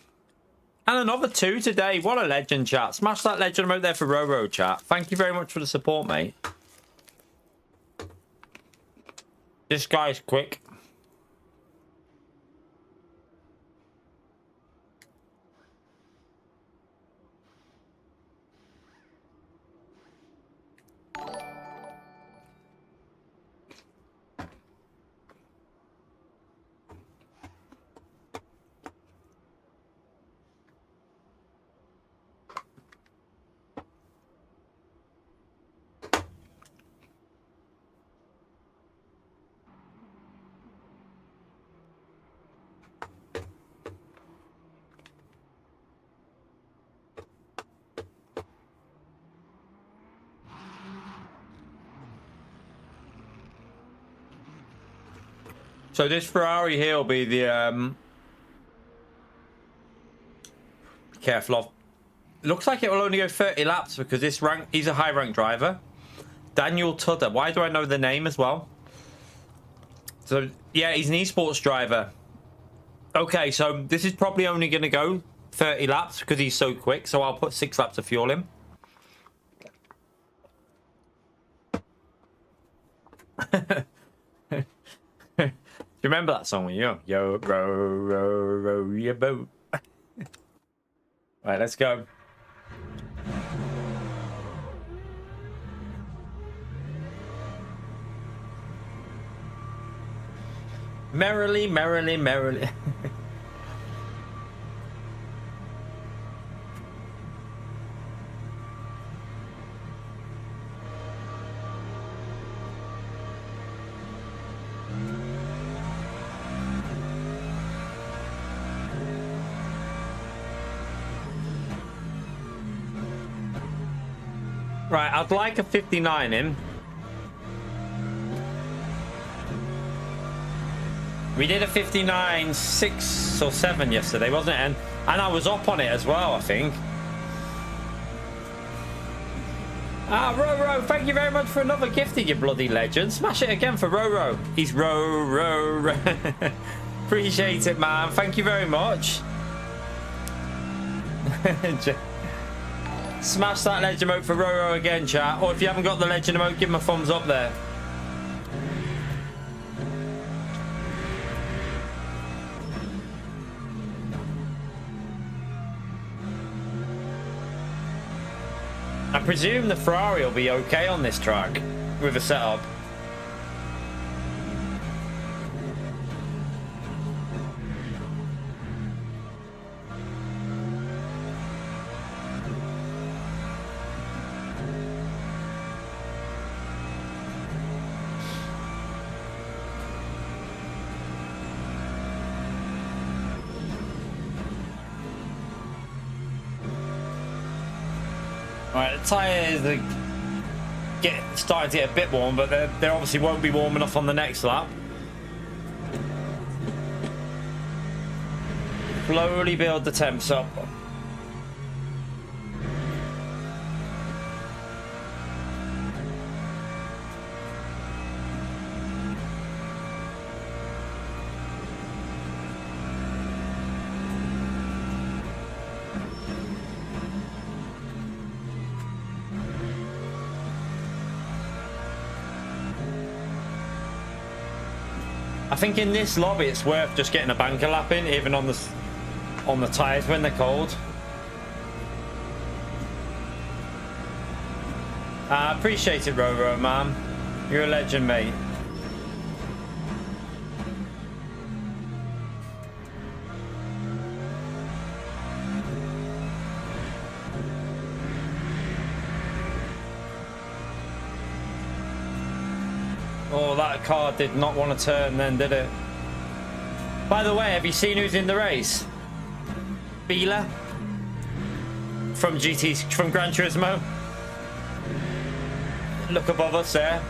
And another 2 today. What a legend, chat. Smash that legend emote there for Roro, chat. Thank you very much for the support, mate. This guy's quick. So this Ferrari here will be the be careful of. Looks like it will only go 30 laps because this rank, he's a high rank driver. Daniel Tudor. Why do I know the name as well? So yeah, he's an esports driver. Okay, so this is probably only going to go 30 laps because he's so quick. So I'll put 6 laps of fuel in. Do you remember that song when you're yo row row row your boat? Right, let's go. Merrily, merrily, merrily. Right, I'd like a 59 in. We did a 59, 6 or 7 yesterday, wasn't it? And I was up on it as well, I think. Ah, Roro, thank you very much for another gifting, you bloody legend. Smash it again for Roro. He's Roro. Appreciate it, man. Thank you very much. Smash that legend emote for Roro again, chat. Or if you haven't got the legend emote, give him a thumbs up there. I presume the Ferrari will be okay on this track with the setup. Right, the tyres are starting to get a bit warm, but they obviously won't be warm enough on the next lap. Slowly build the temps up. I think in this lobby it's worth just getting a banker lap in, even on the tyres when they're cold. I appreciate it, Roro, man. You're a legend, mate. Oh, that car did not want to turn then, did it? By the way, have you seen who's in the race? Bila from Gran Turismo. Look above us there.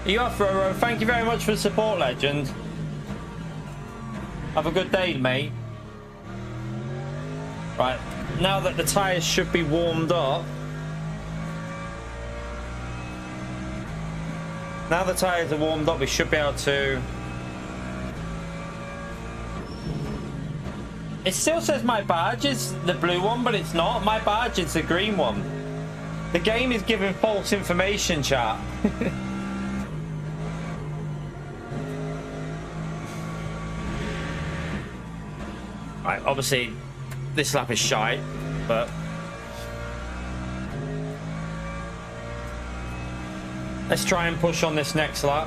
You are Roro. Thank you very much for the support, legend. Have a good day, mate. Right, now that the tyres should be warmed up. Now the tyres are warmed up, we should be able to... It still says my badge is the blue one, but it's not. My badge is the green one. The game is giving false information, chat. Right, obviously, this lap is shite, but... Let's try and push on this next lap.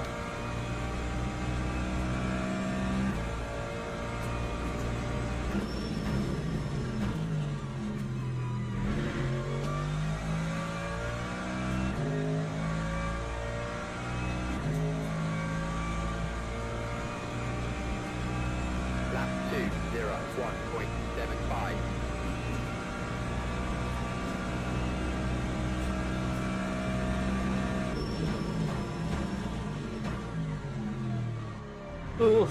Lap 2:01.75. Oof.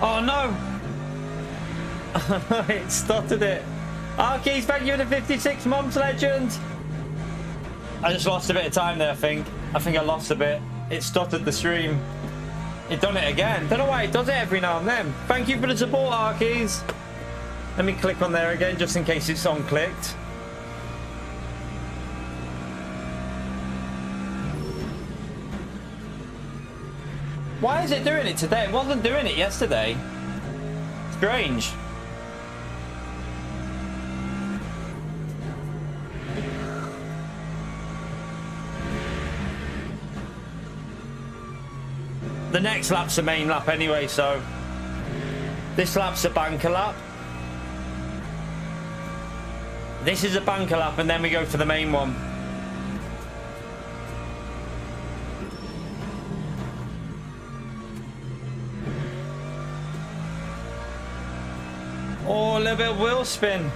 Oh no! It stuttered it. Arkeys, thank you for the 56 months, legend. I just lost a bit of time there, I think. I lost a bit. It stuttered the stream. It done it again. Don't know why it does it every now and then. Thank you for the support, Arkeys. Let me click on there again, just in case it's unclicked. Why is it doing it today? It wasn't doing it yesterday. Strange. The next lap's the main lap anyway, so this lap's a banker lap. This is a banker lap, and then we go for the main one. Oh, a little bit of wheel spin.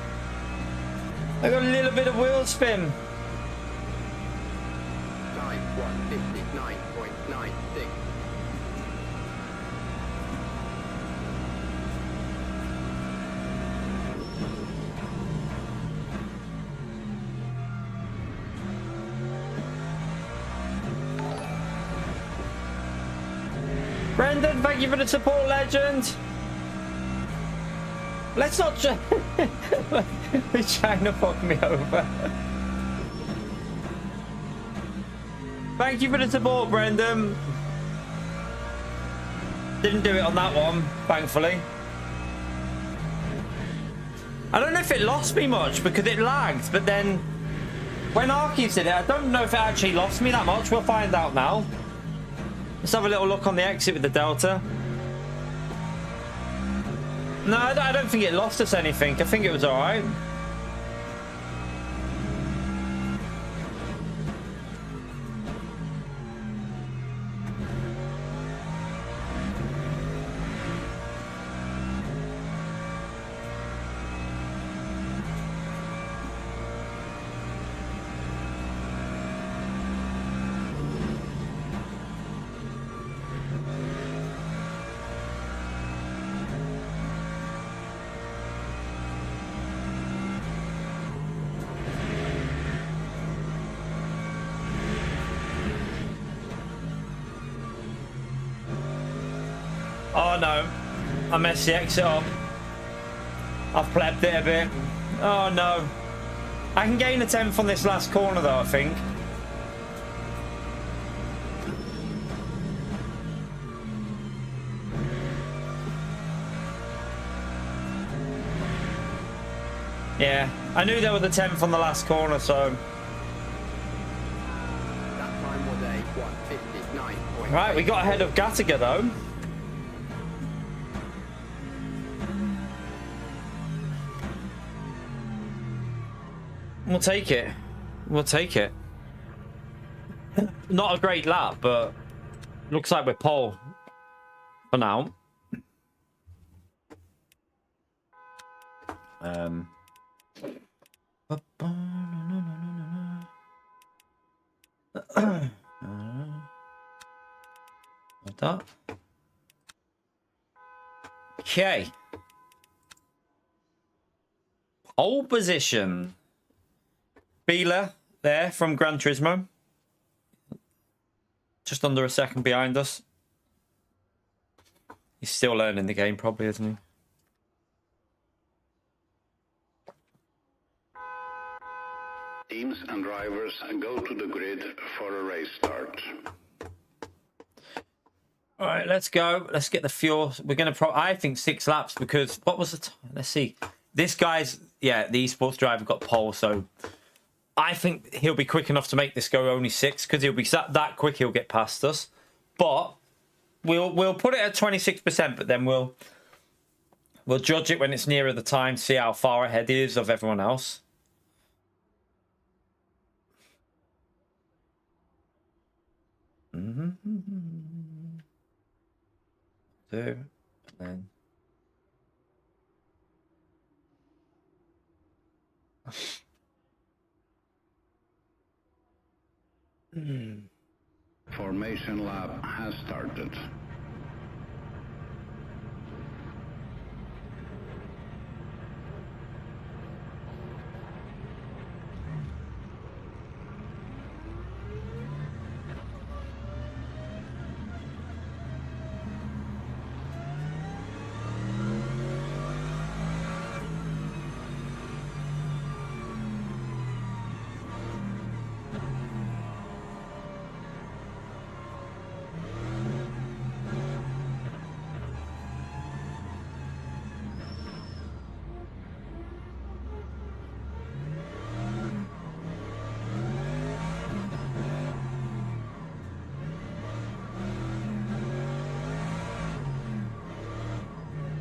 I got a little bit of wheel spin. Time 1:59.96. Brendan, thank you for the support, legend. Let's not try. They're trying to fuck me over. Thank you for the support, Brendan. Didn't do it on that one, thankfully. I don't know if it lost me much because it lagged, but then when Arkeys did it, I don't know if it actually lost me that much. We'll find out now. Let's have a little look on the exit with the Delta. No, I don't think it lost us anything. I think it was all right. Oh no, I messed the exit up. I've plebbed it a bit. Oh no. I can gain a 10th on this last corner though, I think. Yeah, I knew there was a 10th on the last corner, so... Lap Right, we got ahead of Gattaca though. We'll take it. We'll take it. Not a great lap, but looks like we're pole for now. That. Okay. Pole position. Beeler there from Gran Turismo. Just under a second behind us. He's still learning the game, probably, isn't he? Teams and drivers go to the grid for a race start. All right, let's go. Let's get the fuel. We're going to I think 6 laps because what was the time? Let's see. This guy's, yeah, the esports driver got pole, so I think he'll be quick enough to make this go only 6 because he'll be that quick he'll get past us. But we'll put it at 26%, but then we'll judge it when it's nearer the time, see how far ahead he is of everyone else. Two, and then Formation lap has started.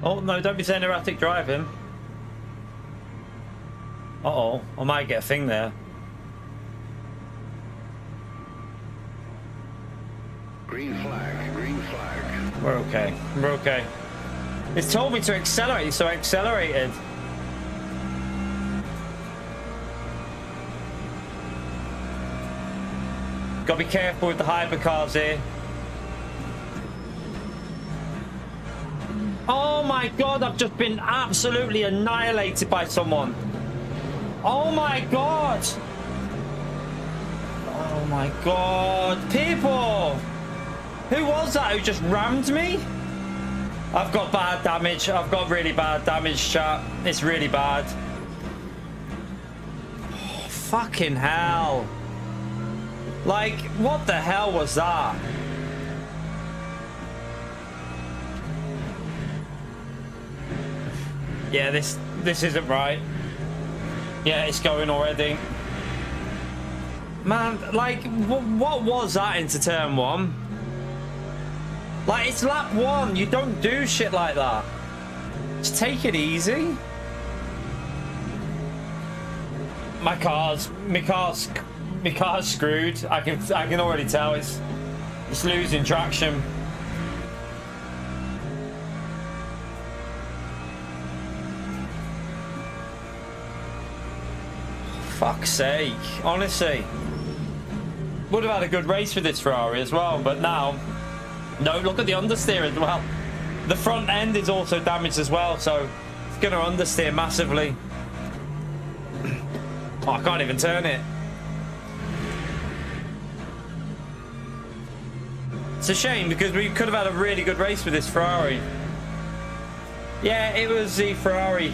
Oh, no, don't be saying erratic driving. Uh-oh, I might get a thing there. Green flag, green flag. We're okay. We're okay. It's told me to accelerate, so I accelerated. Gotta be careful with the hypercars here. Oh my god, I've just been absolutely annihilated by someone. Oh my god. Oh my god. People! Who was that who just rammed me? I've got bad damage. I've got really bad damage, chat. It's really bad. Oh, fucking hell. Like, what the hell was that? Yeah, this isn't right. Yeah, it's going already. Man, like, what was that into turn 1? Like, it's lap 1. You don't do shit like that. Just take it easy. My car's screwed. I can already tell it's losing traction. Fuck's sake, honestly. Would have had a good race with this Ferrari as well, but now, no, look at the understeer as well. The front end is also damaged as well, so it's going to understeer massively. Oh, I can't even turn it. It's a shame because we could have had a really good race with this Ferrari. Yeah, it was the Ferrari,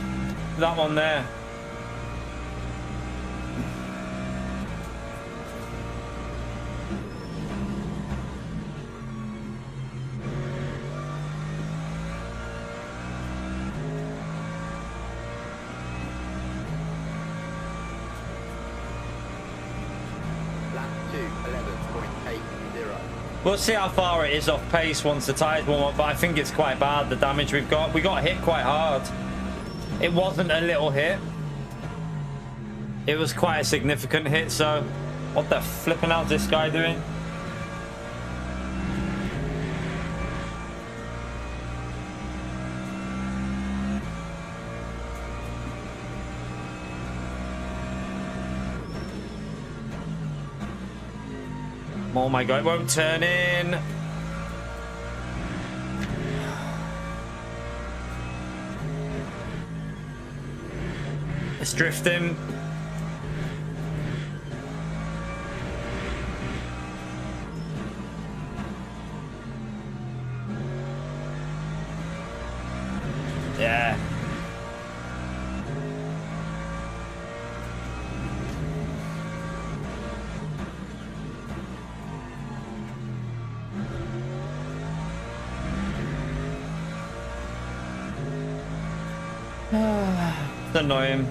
that one there. We'll see how far it is off pace once the tyres warm up, but I think it's quite bad, the damage we've got. We got hit quite hard. It wasn't a little hit. It was quite a significant hit, so... What the flipping hell's this guy doing? Oh my god, it won't turn in. It's drifting. Yeah. It's annoying.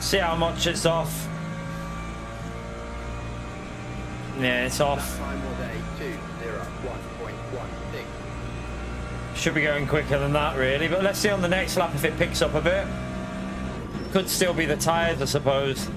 See how much it's off. Yeah, it's off. Time was a 2:01.16. Should be going quicker than that, really. But let's see on the next lap if it picks up a bit. Could still be the tyres, I suppose.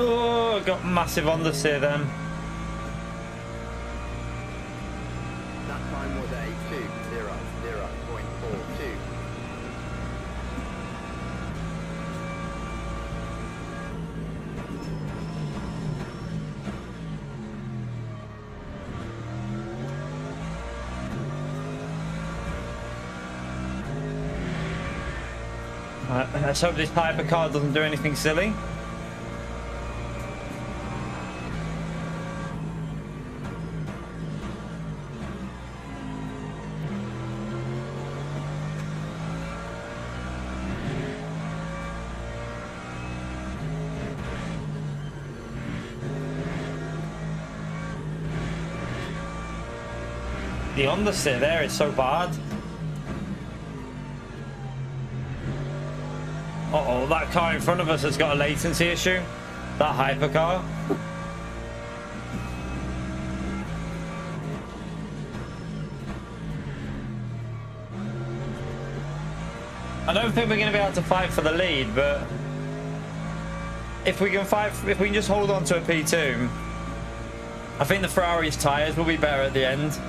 Oh, got massive understeer then. That time was a 2:00.42. Let's hope this hypercar doesn't do anything silly. The understeer there is so bad. Uh-oh, that car in front of us has got a latency issue. That hypercar. I don't think we're going to be able to fight for the lead, but if we can fight, if we can just hold on to a P2, I think the Ferrari's tyres will be better at the end.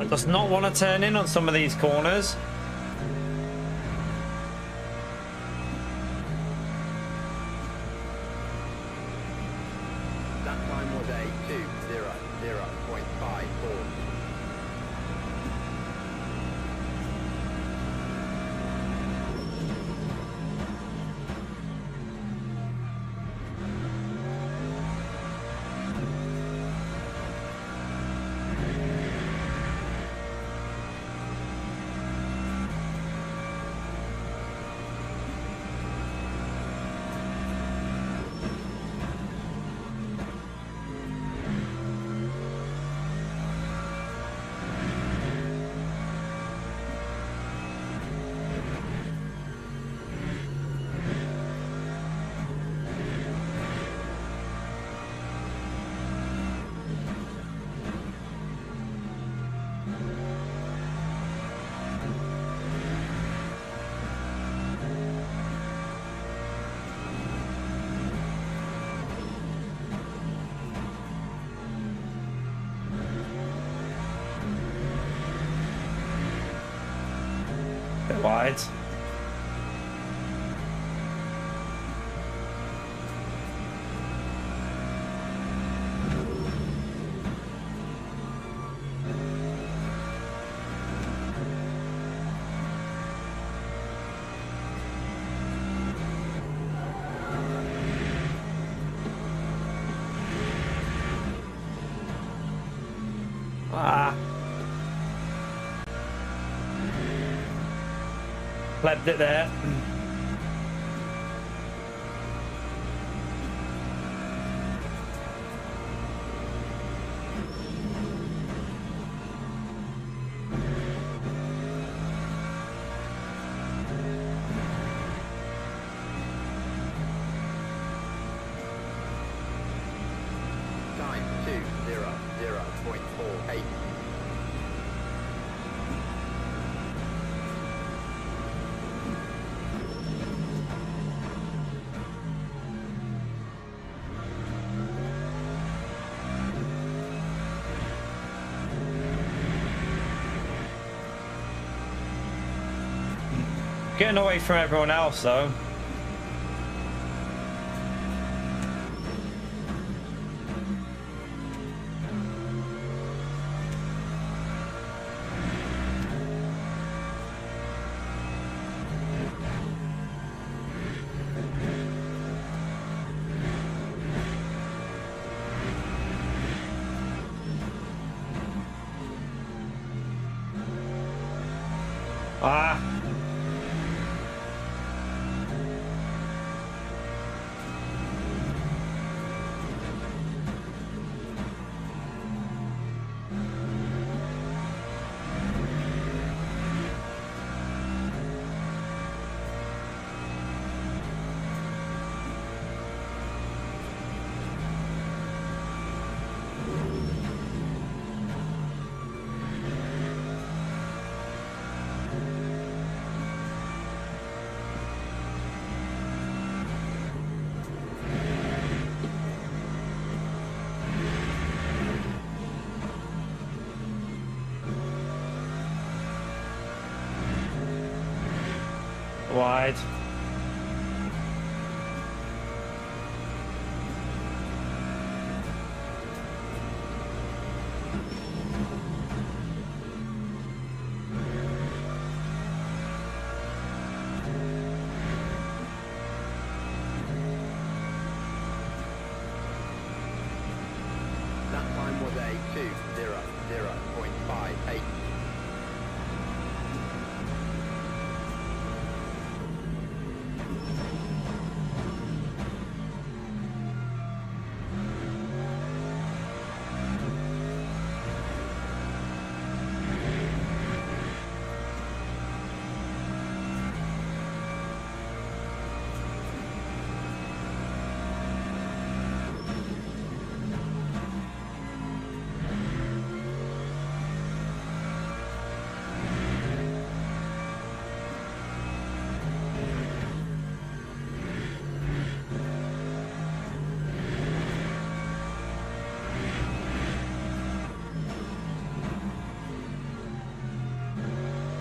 It does not want to turn in on some of these corners. That time was a 2:00.54. Bit wide. Ah. Left it there. Time 2:00.48. Getting away from everyone else though. Ah. Wide. That time was a 2:00.5.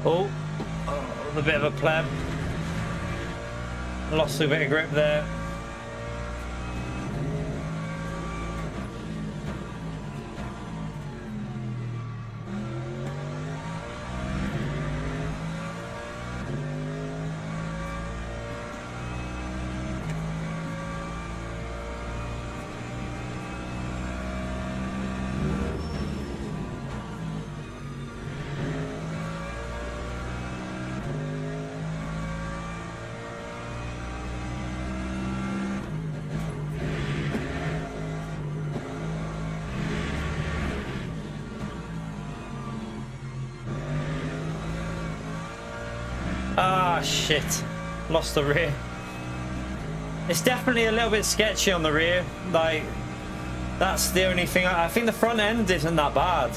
Oh, a bit of a pleb. Lost a bit of grip there. Ah, shit. Lost the rear. It's definitely a little bit sketchy on the rear. Like, that's the only thing. I think the front end isn't that bad.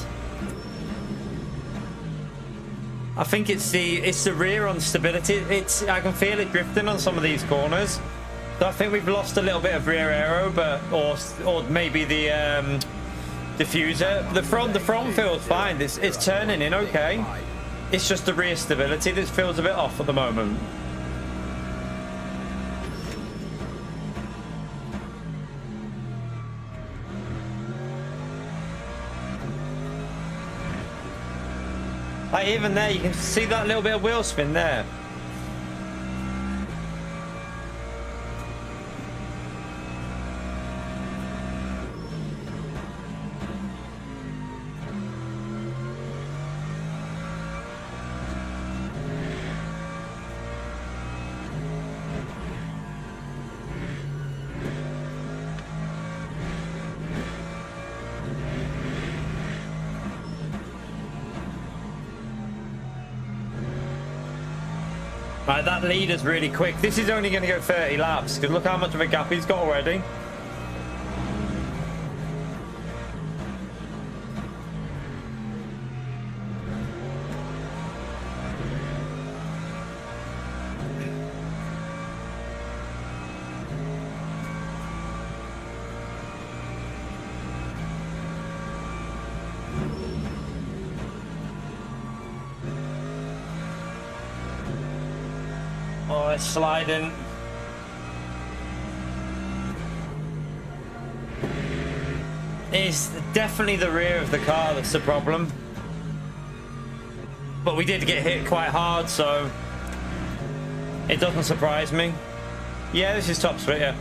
I think it's the rear on stability. I can feel it drifting on some of these corners. So I think we've lost a little bit of rear aero, but or maybe the diffuser. The front feels fine. It's turning in okay. It's just the rear stability that feels a bit off at the moment. Like even there, you can see that little bit of wheel spin there. Right, that leader's really quick. This is only going to go 30 laps because look how much of a gap he's got already. Oh, it's sliding. It's definitely the rear of the car that's the problem. But we did get hit quite hard, so it doesn't surprise me. Yeah, this is top split, yeah.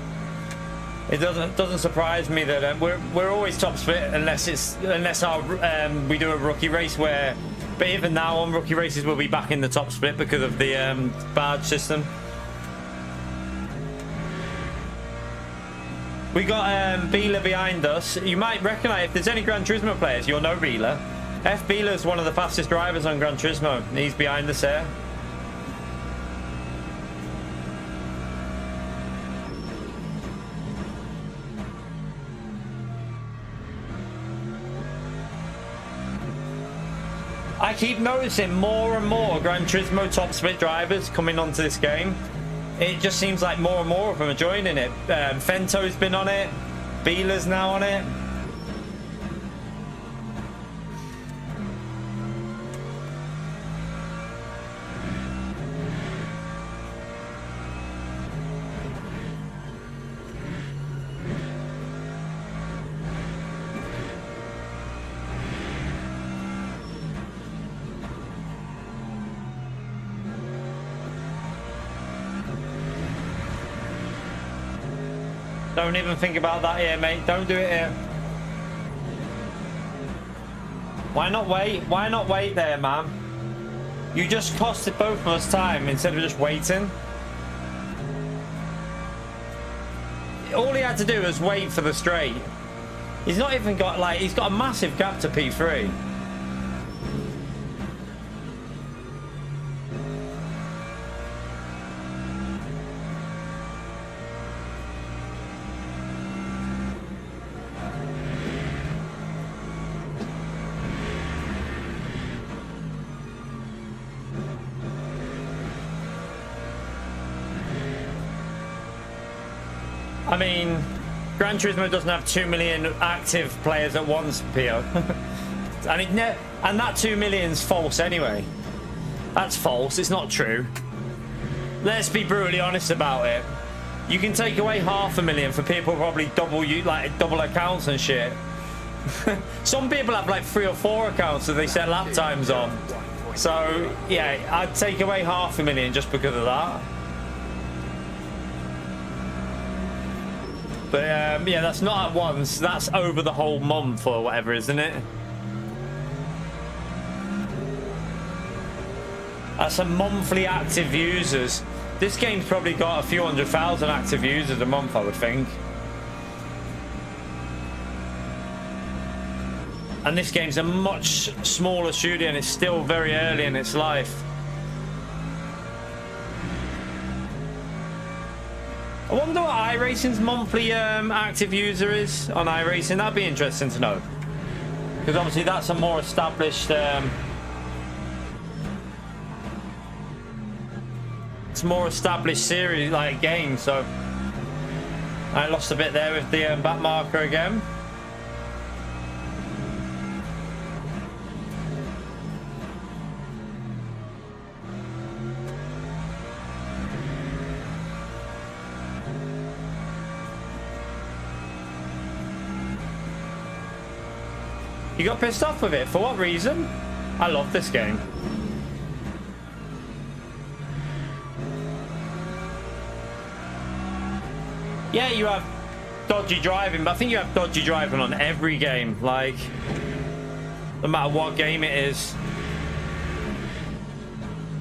It doesn't surprise me that we're always top split unless we do a rookie race where. But even now on rookie races we'll be back in the top split because of the badge system. We got Beeler behind us. You might recognise, if there's any Gran Turismo players, you'll know Beeler. F. Beeler's one of the fastest drivers on Gran Turismo. He's behind us there. I keep noticing more and more Gran Turismo top split drivers coming onto this game. It just seems like more and more of them are joining it. Fento's been on it. Beeler's now on it. Don't even think about that here, mate. Don't do it here. Why not wait? Why not wait there, man? You just costed both of us time instead of just waiting. All he had to do was wait for the straight. He's not even got, like, he's got a massive gap to P3. I mean, Gran Turismo doesn't have 2 million active players at once, Pio. And that 2 million's false anyway. That's false. It's not true. Let's be brutally honest about it. You can take away 500,000 for people probably double accounts and shit. Some people have like 3 or 4 accounts that they set lap times on. So yeah, I'd take away 500,000 just because of that. But yeah, that's not at once. That's over the whole month or whatever, isn't it? That's a monthly active users. This game's probably got a few 100,000 active users a month, I would think. And this game's a much smaller studio and it's still very early in its life. I wonder what iRacing's monthly active user is on iRacing. That'd be interesting to know. Because obviously that's a more established... it's a more established series, like game, so... I lost a bit there with the back marker again. You got pissed off with it. For what reason? I love this game. Yeah, you have dodgy driving, but I think you have dodgy driving on every game. Like, no matter what game it is.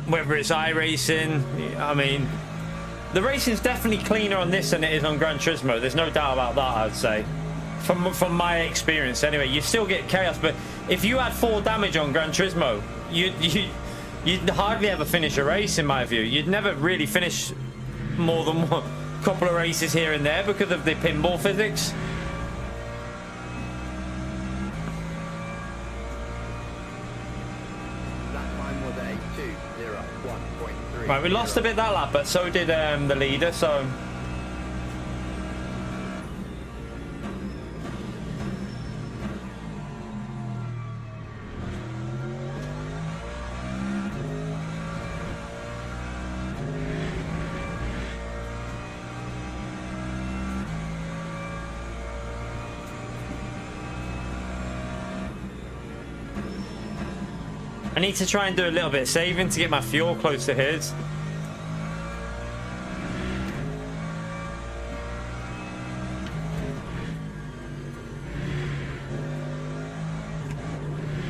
Whether it's iRacing, I mean, the racing's definitely cleaner on this than it is on Gran Turismo. There's no doubt about that, I'd say. From my experience, anyway. You still get chaos, but if you had 4 damage on Gran Turismo, you'd hardly ever finish a race, in my view. You'd never really finish more than one couple of races here and there because of the pinball physics. That time was a 2:01.3. Right, we lost a bit that lap, but so did the leader, so... I need to try and do a little bit of saving to get my fuel close to his.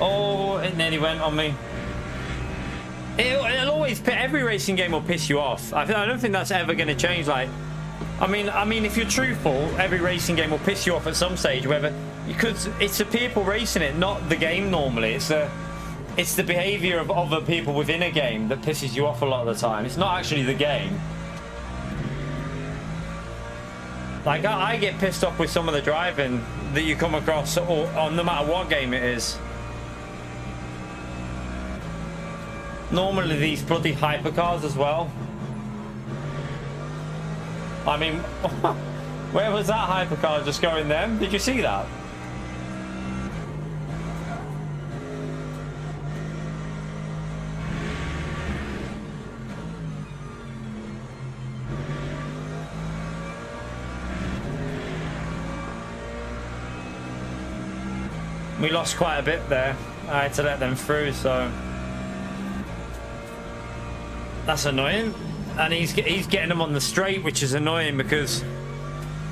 Oh, it nearly went on me. It'll always, every racing game will piss you off. I don't think that's ever going to change. Like, I mean, if you're truthful, every racing game will piss you off at some stage. Whether because it's the people racing it, not the game. Normally, it's the behavior of other people within a game that pisses you off a lot of the time. It's not actually the game. Like, I get pissed off with some of the driving that you come across, or no matter what game it is. Normally these bloody hypercars as well. I mean, where was that hypercar just going then? Did you see that? We lost quite a bit there. I had to let them through, so that's annoying. And he's getting them on the straight, which is annoying because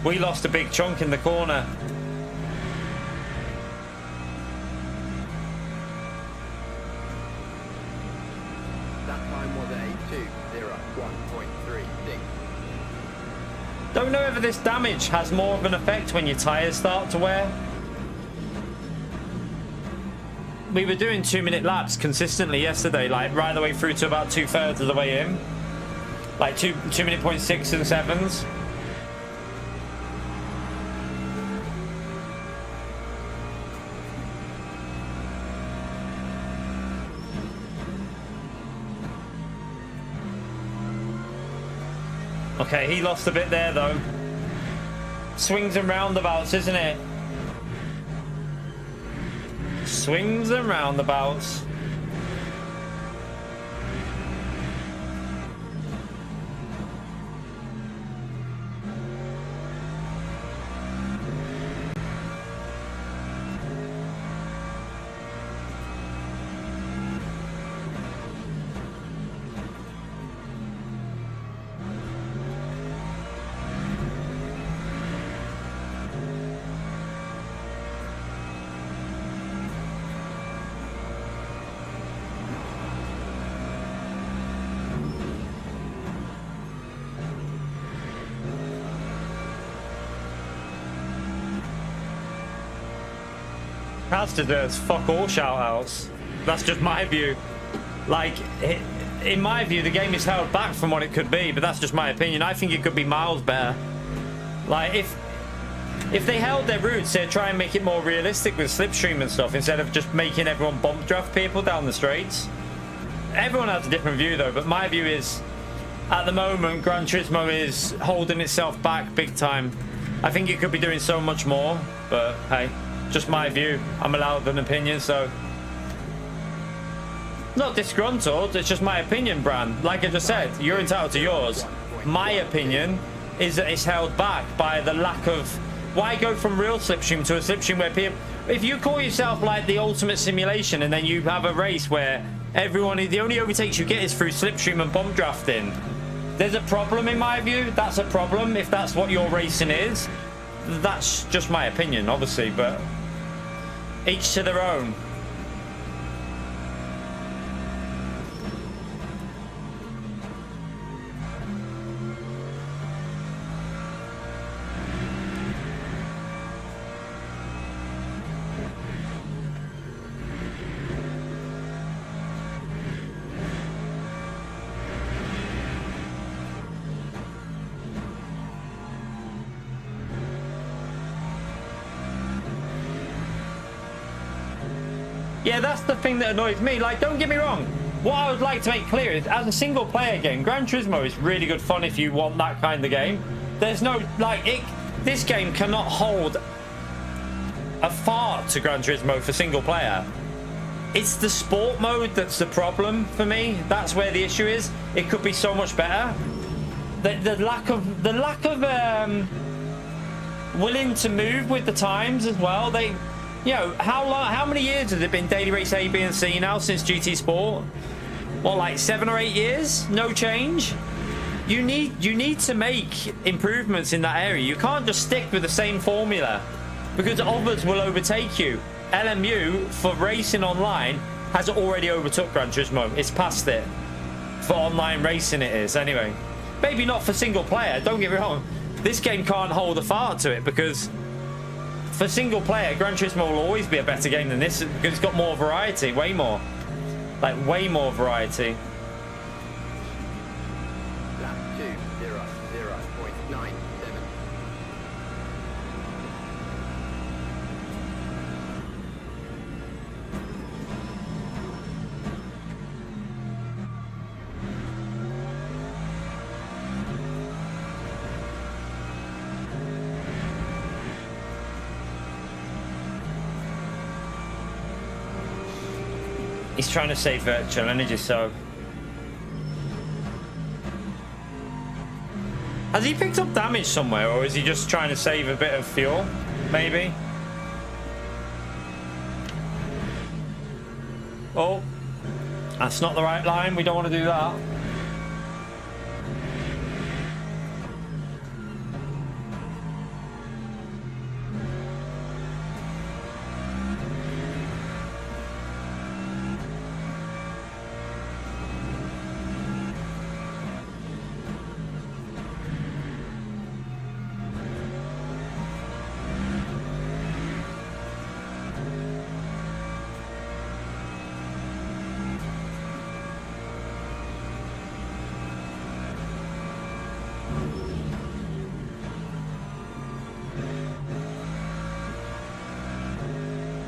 we lost a big chunk in the corner. That time was a 2:01.36. Don't know if this damage has more of an effect when your tyres start to wear. We were doing 2-minute laps consistently yesterday, like right the way through to about 2/3 of the way in. Like 2-minute point 6 and 7s. Okay, he lost a bit there though. Swings and roundabouts, isn't it? Swings and roundabouts. House deserves fuck all shout-outs. That's just my view. Like, in my view, the game is held back from what it could be, but that's just my opinion. I think it could be miles better. Like, if they held their roots, they'd try and make it more realistic with slipstream and stuff, instead of just making everyone bump draft people down the straights. Everyone has a different view, though, but my view is, at the moment, Gran Turismo is holding itself back big time. I think it could be doing so much more, but hey, just my view. I'm allowed an opinion, so... Not disgruntled, it's just my opinion, Bran. Like I just said, you're entitled to yours. My opinion is that it's held back by the lack of... Why go from real slipstream to a slipstream where people... If you call yourself like the ultimate simulation and then you have a race where everyone... The only overtakes you get is through slipstream and bump drafting. There's a problem in my view. That's a problem if that's what your racing is. That's just my opinion, obviously, but... Each to their own. Yeah, that's the thing that annoys me. Like, don't get me wrong. What I would like to make clear is, as a single player game, Gran Turismo is really good fun if you want that kind of game. There's no, like, this game cannot hold a fart to Gran Turismo for single player. It's the sport mode that's the problem for me. That's where the issue is. It could be so much better. The lack of willing to move with the times as well. You know, how many years has it been Daily Race A, B, and C now since GT Sport? What, like 7 or 8 years? No change? You need to make improvements in that area. You can't just stick with the same formula because others will overtake you. LMU for racing online has already overtook Gran Turismo. It's past it. For online racing it is. Anyway, maybe not for single player. Don't get me wrong. This game can't hold a fart to it because for single player, Gran Turismo will always be a better game than this because it's got more variety, way more. Like, way more variety. Lap 2:00.97. He's trying to save virtual energy, so... Has he picked up damage somewhere, or is he just trying to save a bit of fuel? Maybe? Oh. That's not the right line. We don't want to do that.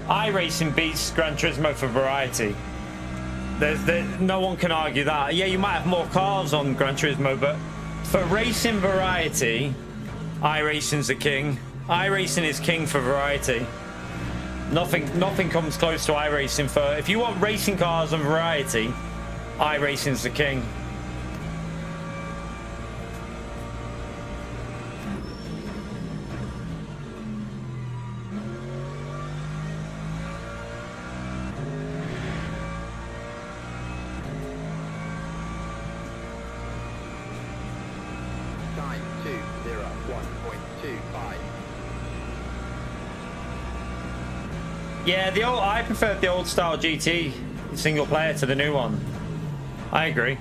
iRacing beats Gran Turismo for variety. No one can argue that. Yeah, you might have more cars on Gran Turismo, but for racing variety, iRacing's the king. iRacing is king for variety. Nothing comes close to iRacing for... If you want racing cars and variety, iRacing's the king. Time 2:01.25. Yeah, I prefer the old style GT single player to the new one. I agree.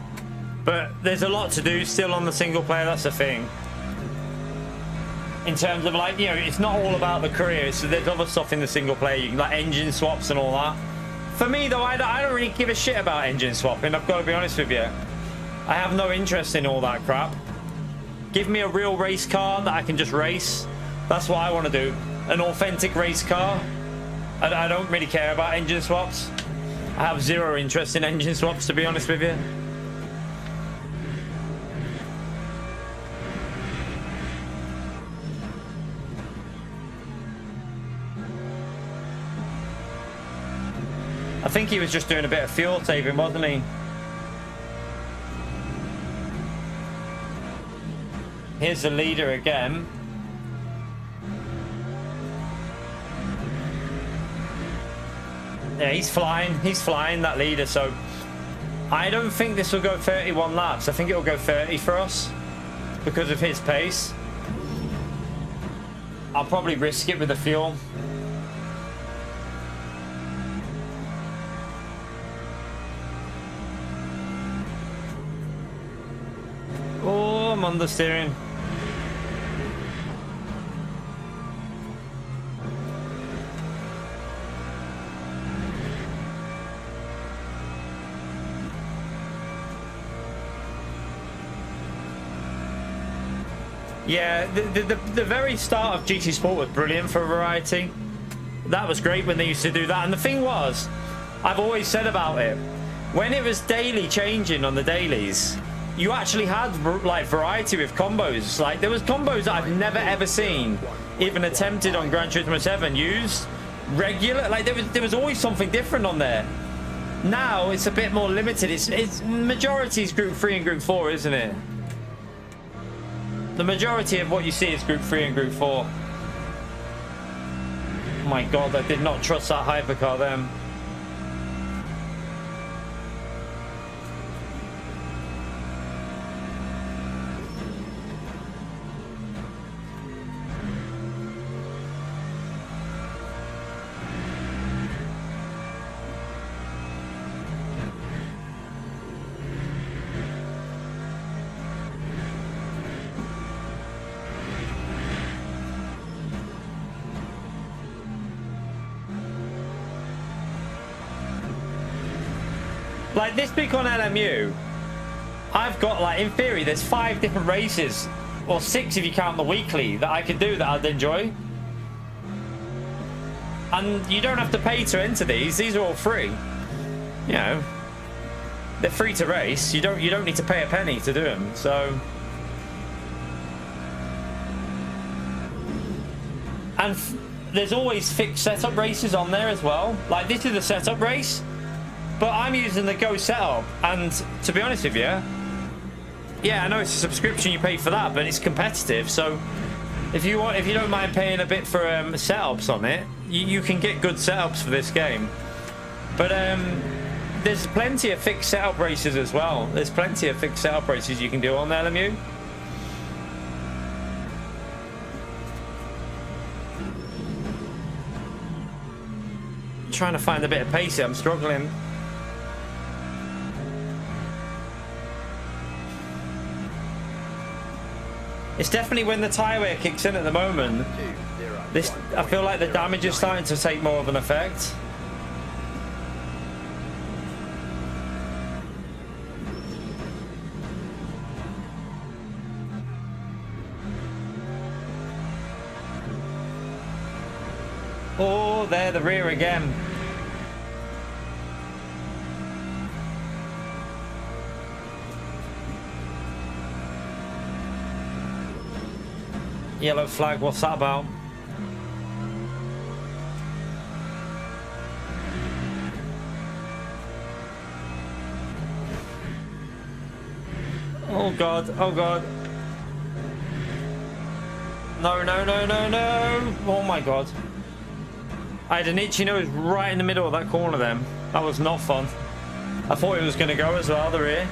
But there's a lot to do still on the single player, that's the thing. In terms of like, you know, it's not all about the career. So there's other stuff in the single player. You can like engine swaps and all that. For me though, I don't really give a shit about engine swapping. I've got to be honest with you. I have no interest in all that crap. Give me a real race car that I can just race. That's what I want to do. An authentic race car. I don't really care about engine swaps. I have zero interest in engine swaps, to be honest with you. I think he was just doing a bit of fuel saving, wasn't he? Here's the leader again. Yeah, he's flying that leader, so I don't think this will go 31 laps. I think it will go 30 for us because of his pace. I'll probably risk it with the fuel. Oh, I'm on the steering. Yeah, the very start of GT Sport was brilliant for variety. That was great when they used to do that. And the thing was, I've always said about it, when it was daily changing on the dailies, you actually had like variety with combos. Like there was combos that I've never ever seen even attempted on Gran Turismo 7 used regular. Like there was always something different on there. Now it's a bit more limited. It's majority is Group 3 and Group 4, isn't it? The majority of what you see is Group 3 and Group 4. Oh my god, I did not trust that hypercar then. Like this week on LMU, I've got like, in theory, there's 5 different races, or 6 if you count the weekly, that I could do that I'd enjoy. And you don't have to pay to enter these. These are all free. You know, they're free to race. You don't need to pay a penny to do them. So, and there's always fixed setup races on there as well. Like this is a setup race. But I'm using the Go setup, and to be honest with you, yeah, I know it's a subscription, you pay for that, but it's competitive. So if you don't mind paying a bit for setups on it, you can get good setups for this game. But there's plenty of fixed setup races as well. There's plenty of fixed setup races you can do on the LMU. Trying to find a bit of pace here, I'm struggling. It's definitely when the tyre wear kicks in at the moment. I feel like the damage is starting to take more of an effect. Oh, there, the rear again. Yellow flag, what's that about? Oh god, oh god. No, no, no, no, no. Oh my god. I had an itchy nose right in the middle of that corner then. That was not fun. I thought it was going to go as well, the rear.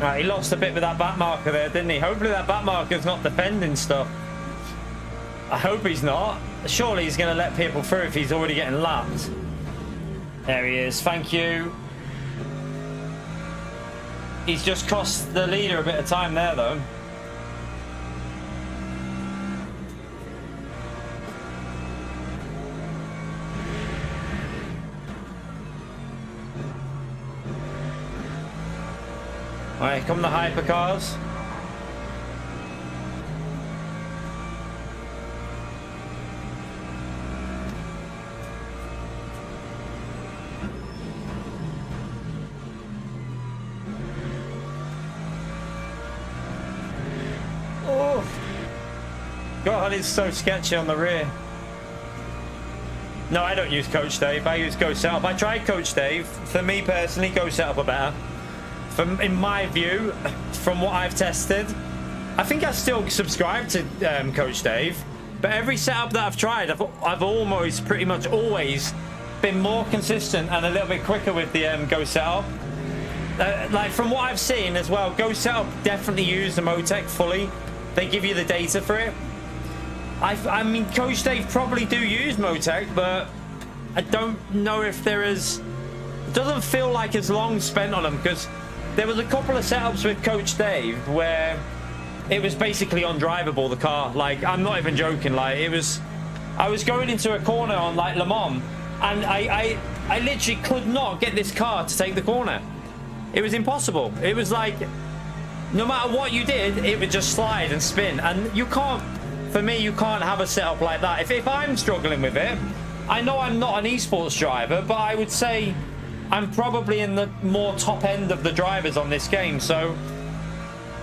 Right, he lost a bit with that back marker there, didn't he? Hopefully that back marker's not defending stuff. I hope he's not. surely he's going to let people through if he's already getting lapped. There he is. Thank you. He's just cost the leader a bit of time there, though. All right, here come the hypercars. Oh, God, it's so sketchy on the rear. No, I don't use Coach Dave. I use Go Setup. I tried Coach Dave. For me personally, Go Setup are better. In my view, from what I've tested, I think I still subscribe to Coach Dave, but every setup that I've tried, I've almost pretty much always been more consistent and a little bit quicker with the Go Setup. Like from what I've seen as well, Go Setup definitely use the Motec fully. They give you the data for it. I mean, Coach Dave probably do use Motec, but I don't know if there is. It doesn't feel like it's long spent on them, because there was a couple of setups with Coach Dave where it was basically undrivable, the car. Like, I'm not even joking. Like, I was going into a corner on like Le Mans, and I literally could not get this car to take the corner. It was impossible. It was like, no matter what you did, it would just slide and spin. And you can't, for me, you can't have a setup like that. If I'm struggling with it, I know I'm not an esports driver, but I would say I'm probably in the more top end of the drivers on this game. So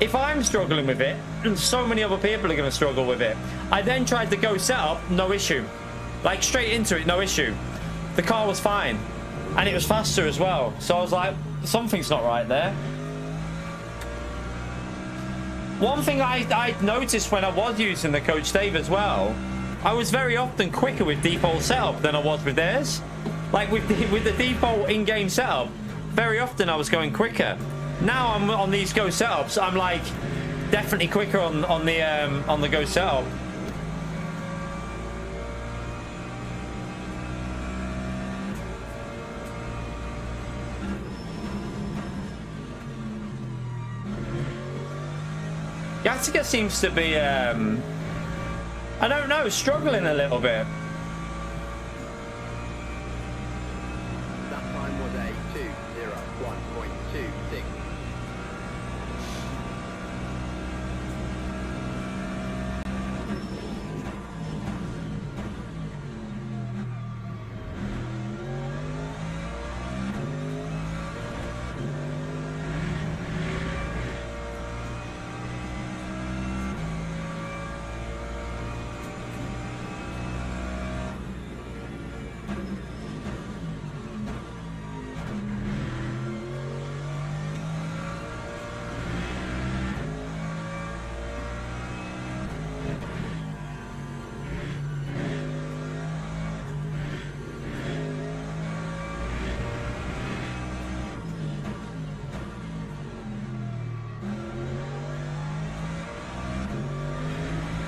if I'm struggling with it, so many other people are going to struggle with it. I then tried to Go Setup, no issue. Like straight into it, no issue. The car was fine. And it was faster as well. So I was like, something's not right there. One thing I noticed when I was using the Coach Dave as well, I was very often quicker with default setup than I was with theirs. Like with the default in-game setup, very often I was going quicker. Now I'm on these Go setups, I'm like definitely quicker on the Go setup. Gattaca seems to be I don't know, struggling a little bit. That time was a 2:01.26.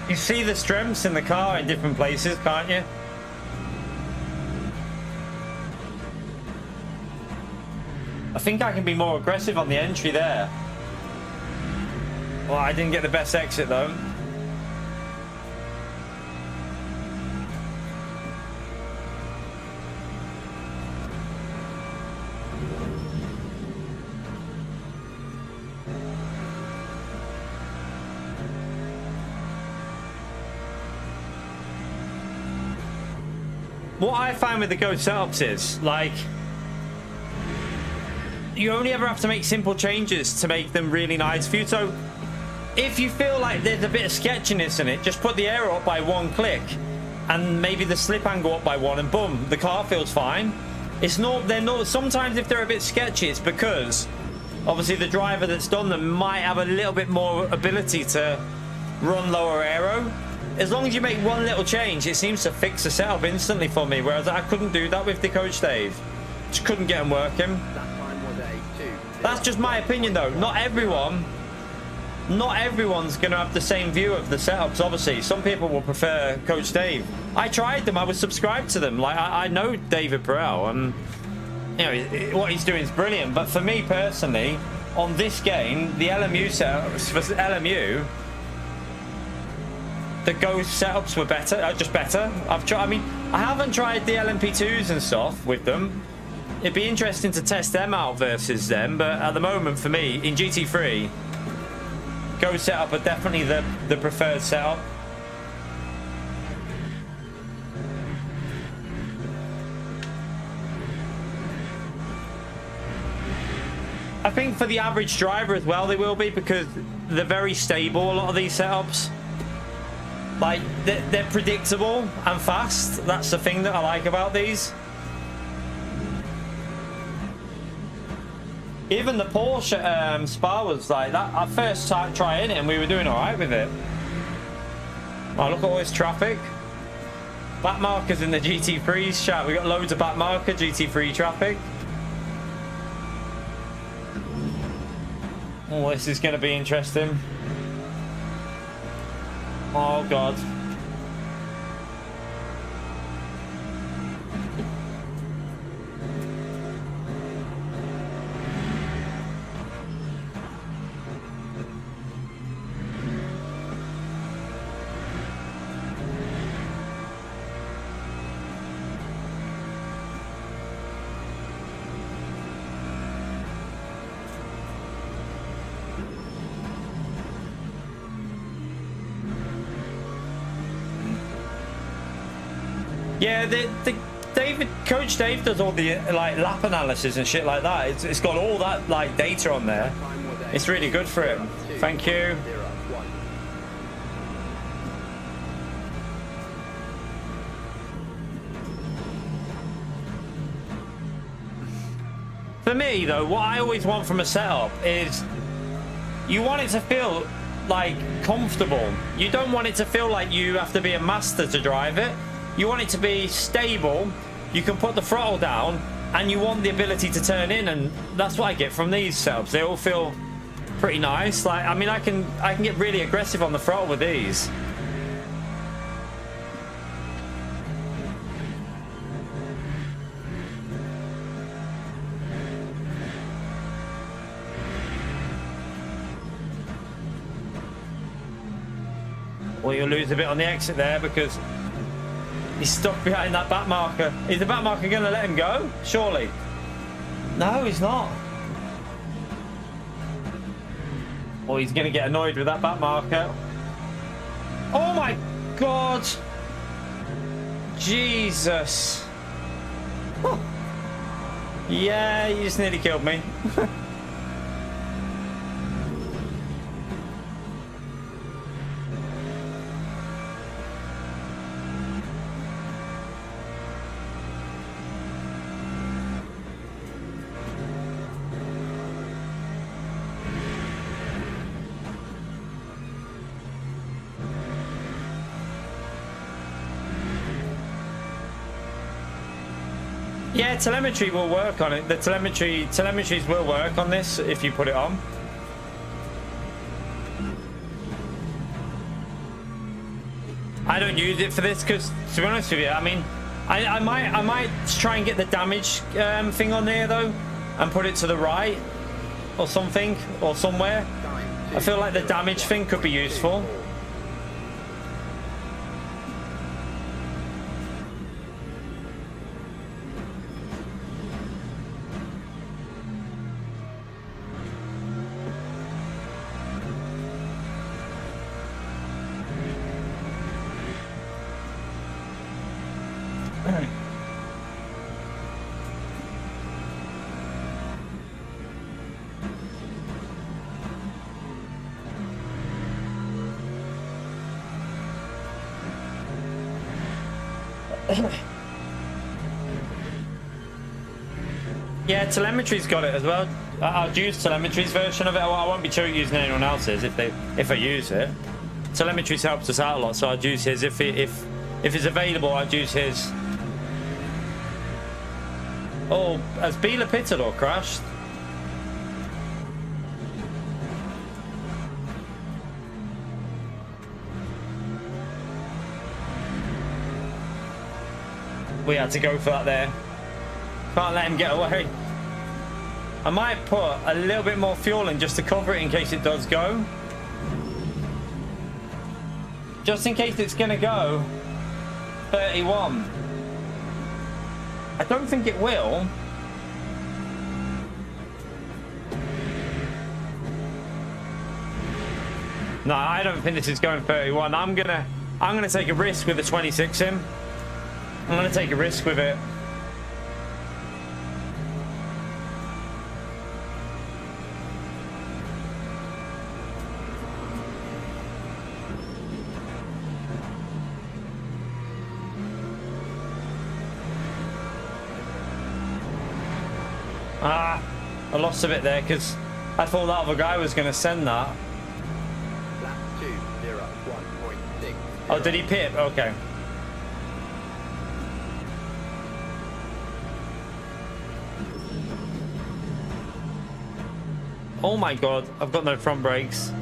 You see the strengths in the car in different places, can't you? I think I can be more aggressive on the entry there. Well, I didn't get the best exit though. What I find with the Go setups is, like, you only ever have to make simple changes to make them really nice for you. So if you feel like there's a bit of sketchiness in it, just put the aero up by one click and maybe the slip angle up by one, and boom, the car feels fine. It's not, they're not, sometimes if they're a bit sketchy, it's because obviously the driver that's done them might have a little bit more ability to run lower aero. As long as you make one little change, it seems to fix the setup instantly for me, whereas I couldn't do that with the Coach Dave. Just couldn't get them working. That time was a 2:01. That's just my opinion though. Not everyone not everyone's going to have the same view of the setups. Obviously, some people will prefer Coach Dave. I tried them. I was subscribed to them. Like, I know David Burrell, and you know what he's doing is brilliant. But for me personally, on this game, the LMU setups for LMU, the Ghost setups were better. Just better. I've tried. I mean, I haven't tried the LMP2s and stuff with them. It'd be interesting to test them out versus them. But at the moment, for me, in GT3. Go setup are definitely the preferred setup. I think for the average driver as well, they will be, because they're very stable, a lot of these setups. Like, they're predictable and fast. That's the thing that I like about these. Even the Porsche Spa was like that. Our first time trying it, and we were doing all right with it. Oh, look at all this traffic. Back markers in the GT3's chat. We got loads of back marker GT3 traffic. Oh, this is going to be interesting. Oh, God. Yeah, Coach Dave does all the like lap analysis and shit like that. It's got all that like data on there. It's really good for him. Thank you. For me though, what I always want from a setup is you want it to feel like comfortable. You don't want it to feel like you have to be a master to drive it. You want it to be stable. You can put the throttle down, and you want the ability to turn in, and that's what I get from these setups. They all feel pretty nice. Like, I mean, I can get really aggressive on the throttle with these. Well, you'll lose a bit on the exit there because he's stuck behind that back marker. Is the back marker going to let him go? Surely. No, he's not. Oh, he's going to get annoyed with that back marker. Oh my God. Jesus. Huh. Yeah, you just nearly killed me. Yeah, telemetry will work on it. The telemetries will work on this if you put it on. I don't use it for this because, to be honest with you, I mean, I might try and get the damage thing on there though, and put it to the right or something or somewhere. I feel like the damage thing could be useful. Yeah, telemetry's got it as well. I'll use telemetry's version of it. I won't be using anyone else's if I use it. Telemetry's helped us out a lot, so I'd use his if it's available. I'd use his. Oh, has Beeler pitted or crashed? We had to go for that there. Can't let him get away. I might put a little bit more fuel in just to cover it in case it does go. Just in case it's going to go 31. I don't think it will. No, I don't think this is going 31. I'm gonna take a risk with the 26 in. I'm gonna take a risk with it. Ah, I lost a bit there because I thought that other guy was gonna send that. Lap 201.6. Oh, did he pit? Okay. Oh my god, I've got no front brakes.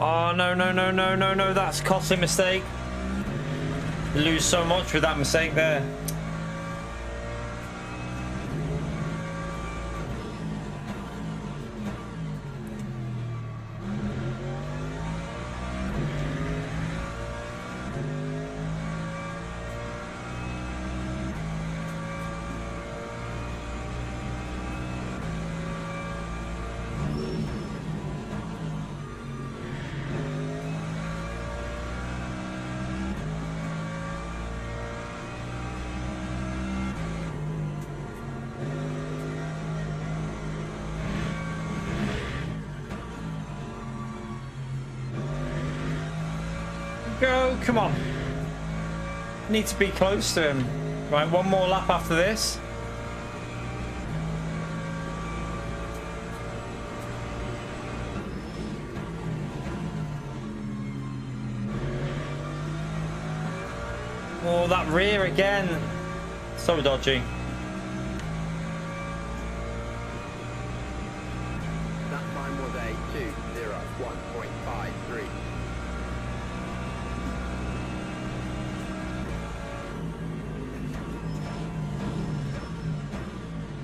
Oh, no, no, no, no, no, no. That's a costly mistake. Lose so much with that mistake there. Go, come on. Need to be close to him. Right, one more lap after this. Oh, that rear again. So dodgy. That time was a 201.53.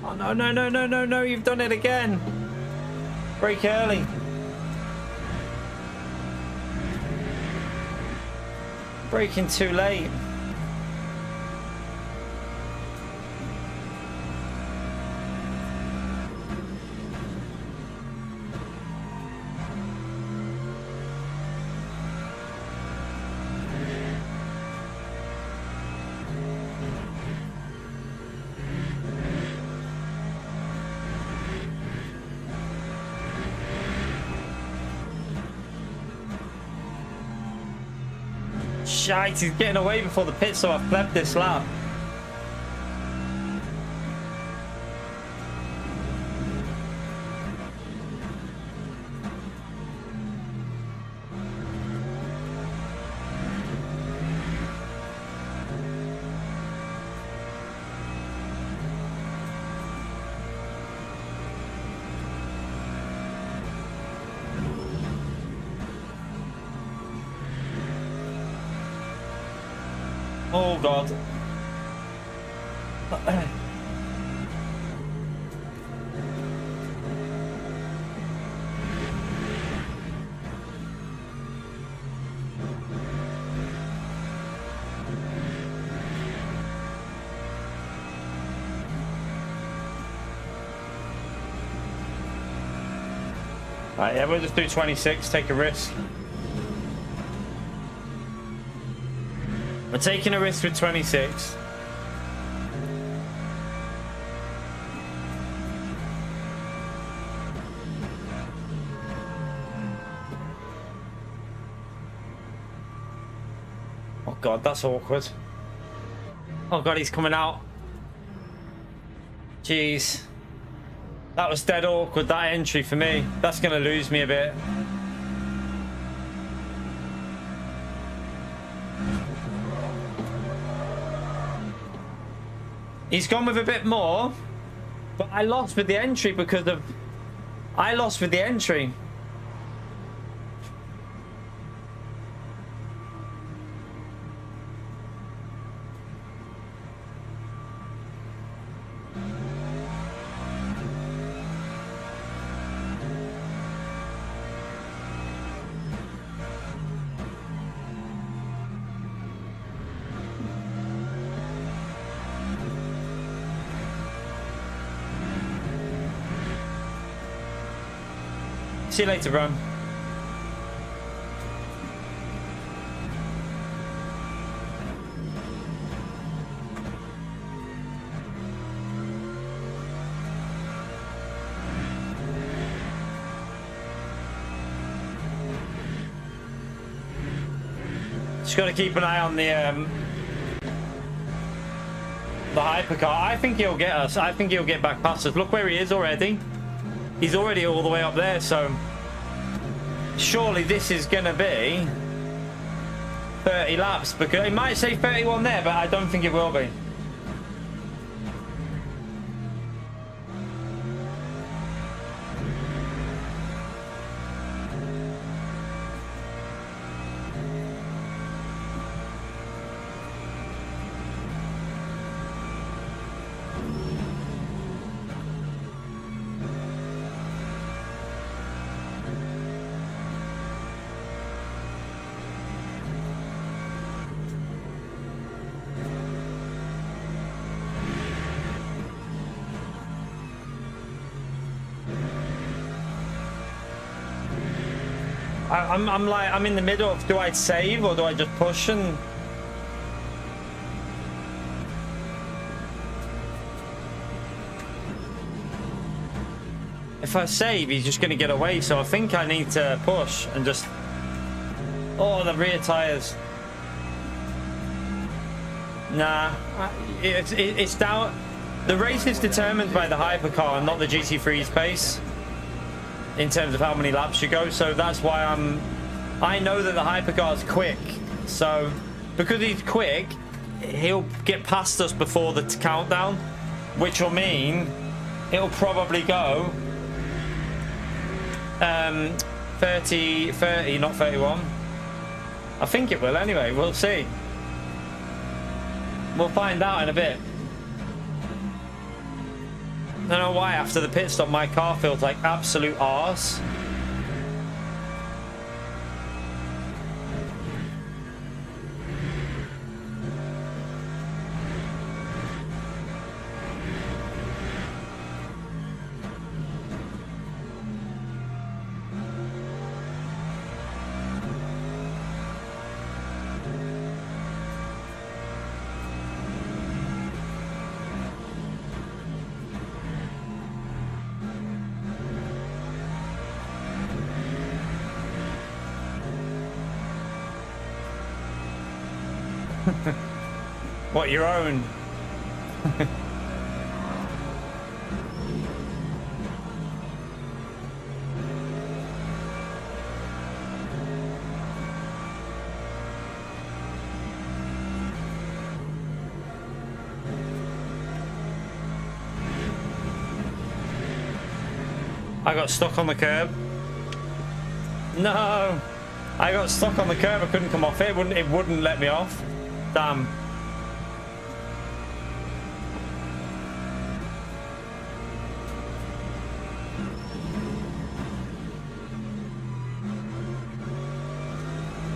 Oh, no, no, no, no, no, no. You've done it again. Brake early. Braking too late. Shite, he's getting away before the pit, so I've plebed this lap. Oh god. Right, yeah, we'll just do 26, take a risk. We're taking a risk with 26. God, that's awkward. Oh God, he's coming out. Jeez. That was dead awkward, that entry for me. That's going to lose me a bit. He's gone with a bit more, but I lost with the entry because of... I lost with the entry. See you later, bro. Just got to keep an eye on the hypercar. I think he'll get us. I think he'll get back past us. Look where he is already. He's already all the way up there, so surely this is going to be 30 laps, because it might say 31 there, but I don't think it will be. I'm in the middle of, do I save or do I just push? And if I save, he's just going to get away, so I think I need to push and just... Oh, the rear tires. Nah, it's down. The race is determined by the hypercar and not the GT3's pace in terms of how many laps you go, so that's why I know that the hypercar is quick, so because he's quick, he'll get past us before the countdown, which will mean it'll probably go 30, not 31. I think it will anyway. We'll see. We'll find out in a bit. I don't know why after the pit stop my car feels like absolute arse. What, your own? I got stuck on the curb. No, I got stuck on the curb. I couldn't come off it. It wouldn't let me off. Damn.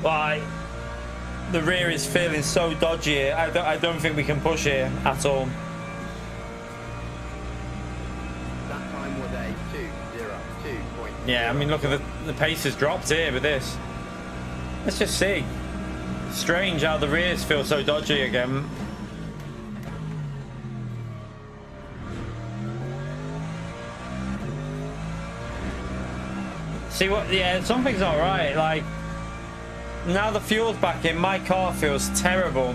Why? The rear is feeling so dodgy here. I don't think we can push here at all. That time was a 2:02.0. Yeah, I mean, look at the pace has dropped here with this. Let's just see. Strange how the rears feel so dodgy again. See what? Yeah, something's not right. Like, Now the fuel's back in, my car feels terrible.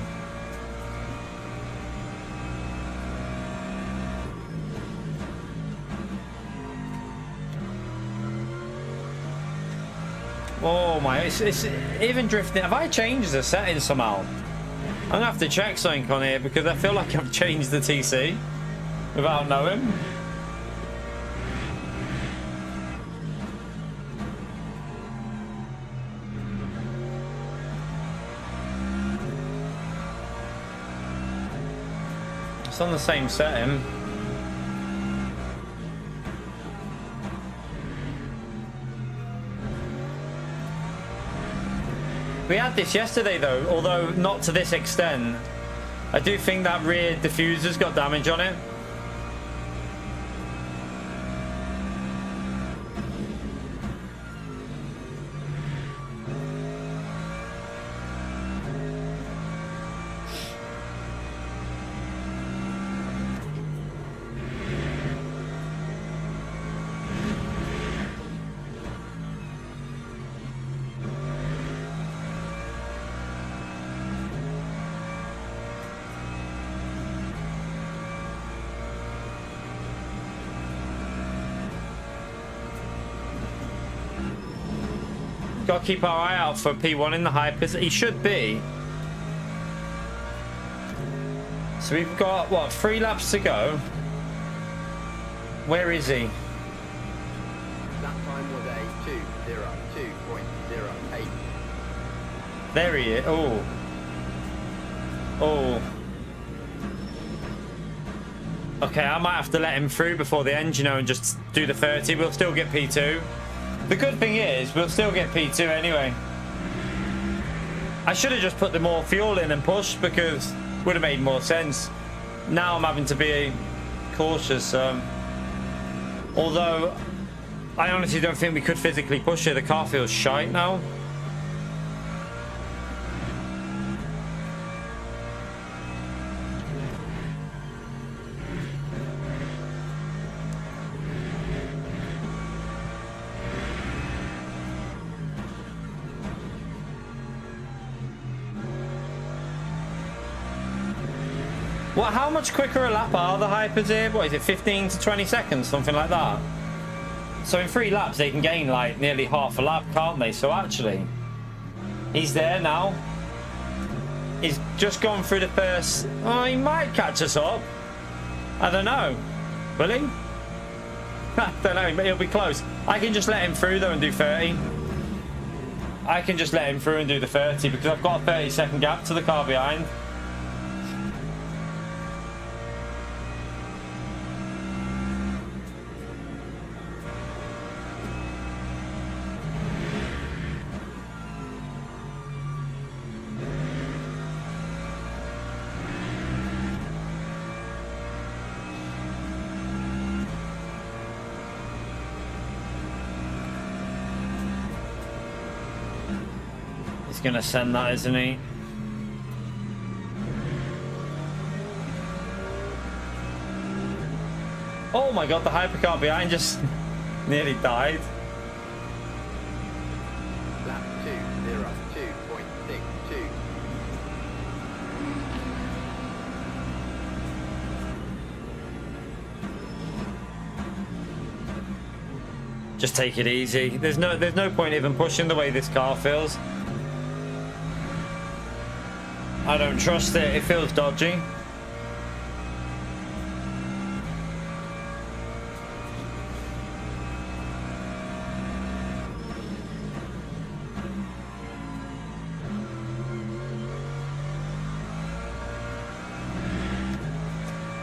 Oh my, it's even drifting. Have I changed the settings somehow? I'm gonna have to check something on here because I feel like I've changed the TC without knowing. It's on the same setting. We had this yesterday though, although not to this extent. I do think that rear diffuser's got damage on it. Got to keep our eye out for P1 in the hypers. He should be. So we've got, what, 3 laps to go. Where is he? That time was a 2:02.08. There he is. Oh. Oh. Okay, I might have to let him through before the end, you know, and just do the 30. We'll still get P2. The good thing is, we'll still get P2 anyway. I should have just put the more fuel in and pushed because it would have made more sense. Now I'm having to be cautious. Although, I honestly don't think we could physically push it. The car feels shite now. What? How much quicker a lap are the hypers here? What is it, 15 to 20 seconds, something like that? So in 3 laps they can gain like nearly half a lap, can't they? So actually, he's there now. He's just gone through the first. Oh, he might catch us up. I don't know. Will he? I don't know, but he'll be close. I can just let him through though and do 30. I can just let him through and do the 30 because I've got a 30-second gap to the car behind. He's gonna send that, isn't he? Oh my god, the hypercar behind just nearly died. Lap 2:02.62. Just take it easy. There's no point even pushing the way this car feels. I don't trust it. It feels dodgy.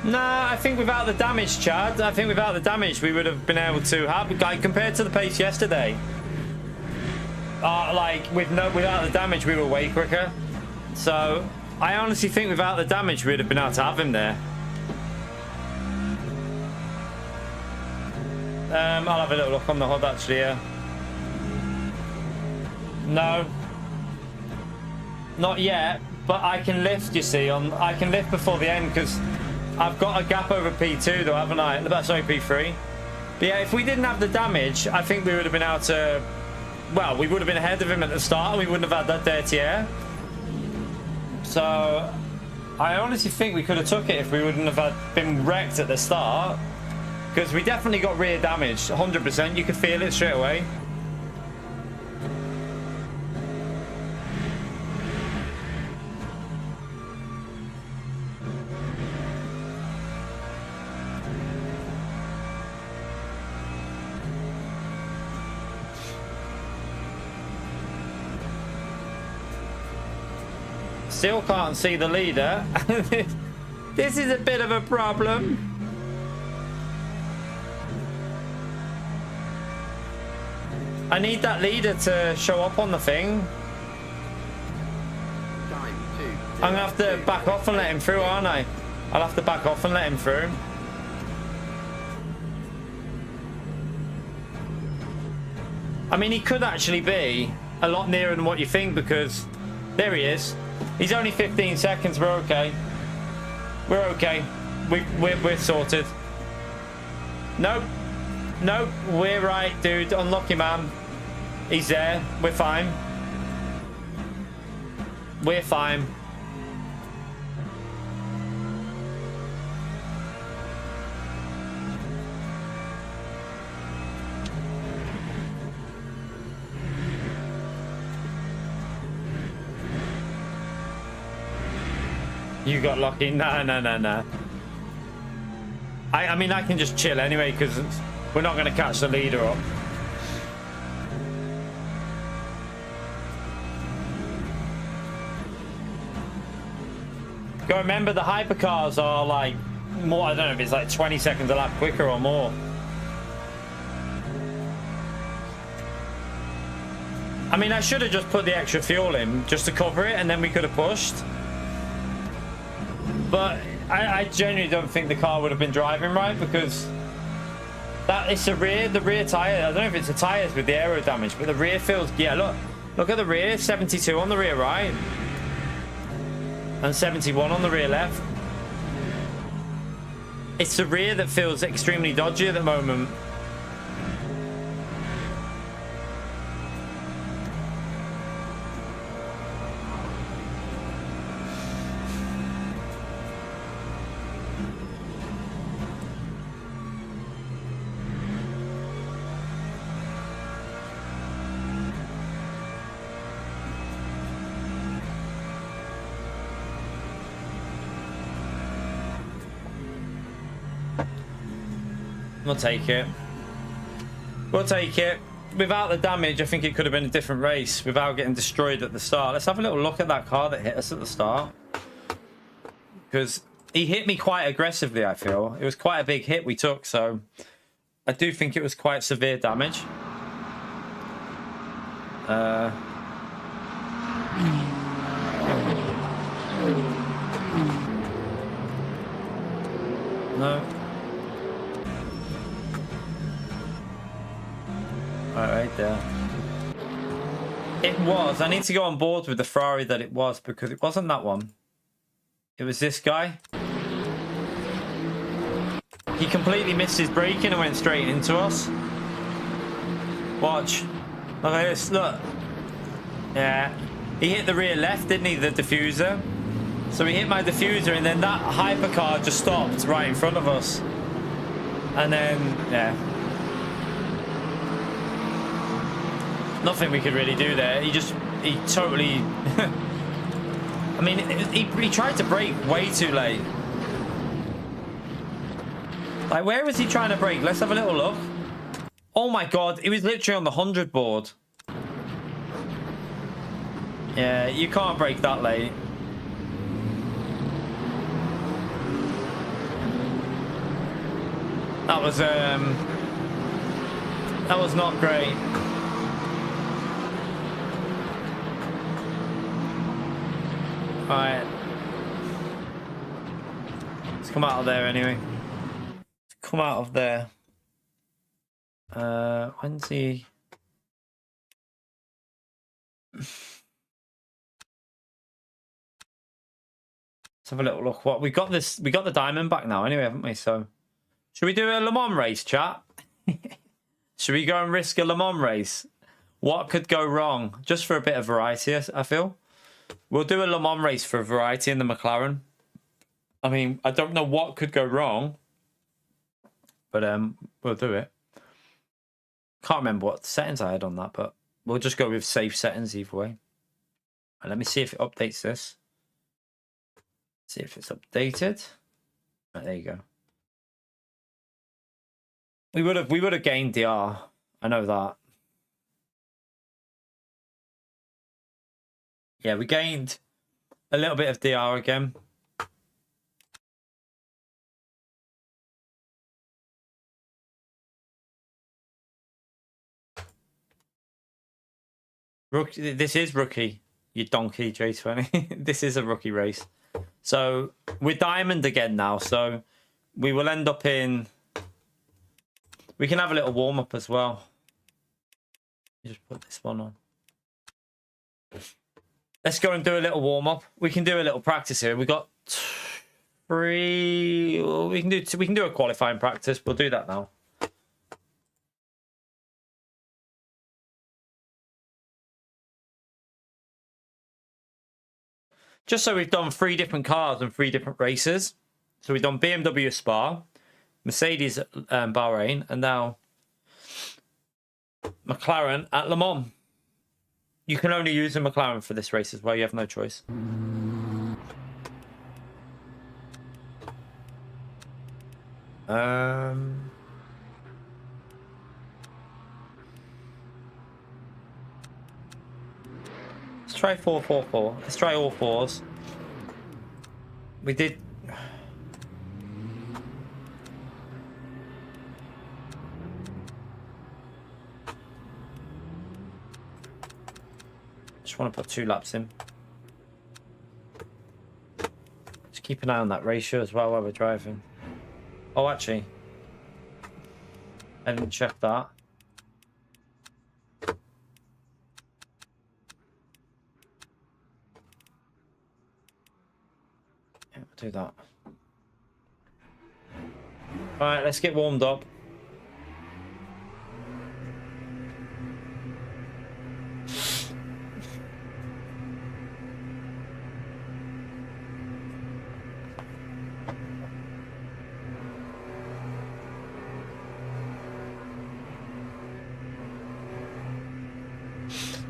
Nah, I think without the damage, Chad, I think without the damage we would have been able to have, like, compared to the pace yesterday. Like without the damage we were way quicker. So I honestly think without the damage we'd have been able to have him there. I'll have a little look on the HUD actually, yeah. No. Not yet, but I can lift, you see, I can lift before the end because I've got a gap over P2 though, haven't I? Sorry, P3. But yeah, if we didn't have the damage, I think we would have been able to well, we would have been ahead of him at the start. We wouldn't have had that dirty air. So I honestly think we could have took it if we wouldn't have been wrecked at the start. Because we definitely got rear damage, 100%. You could feel it straight away. Still can't see the leader. This is a bit of a problem. I need that leader to show up on the thing. I'm gonna have to back off and let him through, aren't I? I'll have to back off and let him through. I mean, he could actually be a lot nearer than what you think, because there he is. He's only 15 seconds. We're okay. We're okay. We're sorted. Nope. Nope. We're right, dude. Unlucky man. He's there. We're fine. We're fine. You got lucky. Nah. I mean, I can just chill anyway, because we're not going to catch the leader up. Go remember, the hypercars are like more, I don't know if it's like 20 seconds a lap quicker or more. I mean, I should have just put the extra fuel in just to cover it, and then we could have pushed. But I genuinely don't think the car would have been driving right, because that it's the rear tire. I don't know if it's the tires with the aero damage, but the rear feels, yeah, look at the rear, 72 on the rear right, and 71 on the rear left. It's the rear that feels extremely dodgy at the moment. We'll take it. We'll take it. Without the damage, I think it could have been a different race without getting destroyed at the start. Let's have a little look at that car that hit us at the start. Because he hit me quite aggressively, I feel. It was quite a big hit we took, so I do think it was quite severe damage. No. Right there. It was. I need to go on board with the Ferrari that it was, because it wasn't that one. It was this guy. He completely missed his braking and went straight into us. Watch. Look at this. Look. Yeah. He hit the rear left, didn't he? The diffuser. So he hit my diffuser, and then that hypercar just stopped right in front of us. And then, yeah. Nothing we could really do there. He totally... I mean, he tried to brake way too late. Like, where was he trying to brake? Let's have a little look. Oh my god, he was literally on the 100 board. Yeah, you can't brake that late. That was not great. Alright. Let's come out of there anyway. Let's come out of there. When's he? Let's have a little look. What we got this? We got the diamond back now anyway, haven't we? So should we do a Le Mans race, chat? Should we go and risk a Le Mans race? What could go wrong? Just for a bit of variety, I feel. We'll do a Le Mans race for variety in the McLaren. I mean, I don't know what could go wrong, but we'll do it. Can't remember what settings I had on that, but we'll just go with safe settings either way. And let me see if it updates this. See if it's updated. Right, there you go. We would have gained DR. I know that. Yeah, we gained a little bit of DR again. Rookie, this is rookie, you donkey, J20. This is a rookie race. So we're diamond again now. So we will end up in... We can have a little warm-up as well. Just put this one on. Let's go and do a little warm-up. We can do a little practice here. We got 3... Well, we can do a qualifying practice. We'll do that now. Just so we've done 3 different cars and 3 different races. So we've done BMW Spa, Mercedes Bahrain, and now McLaren at Le Mans. You can only use a McLaren for this race as well. You have no choice. Let's try 4-4-4. Let's try all 4s. We did... Just want to put 2 laps in. Just keep an eye on that ratio as well while we're driving. Oh, actually, I didn't check that. Yeah, we'll do that. All right, let's get warmed up.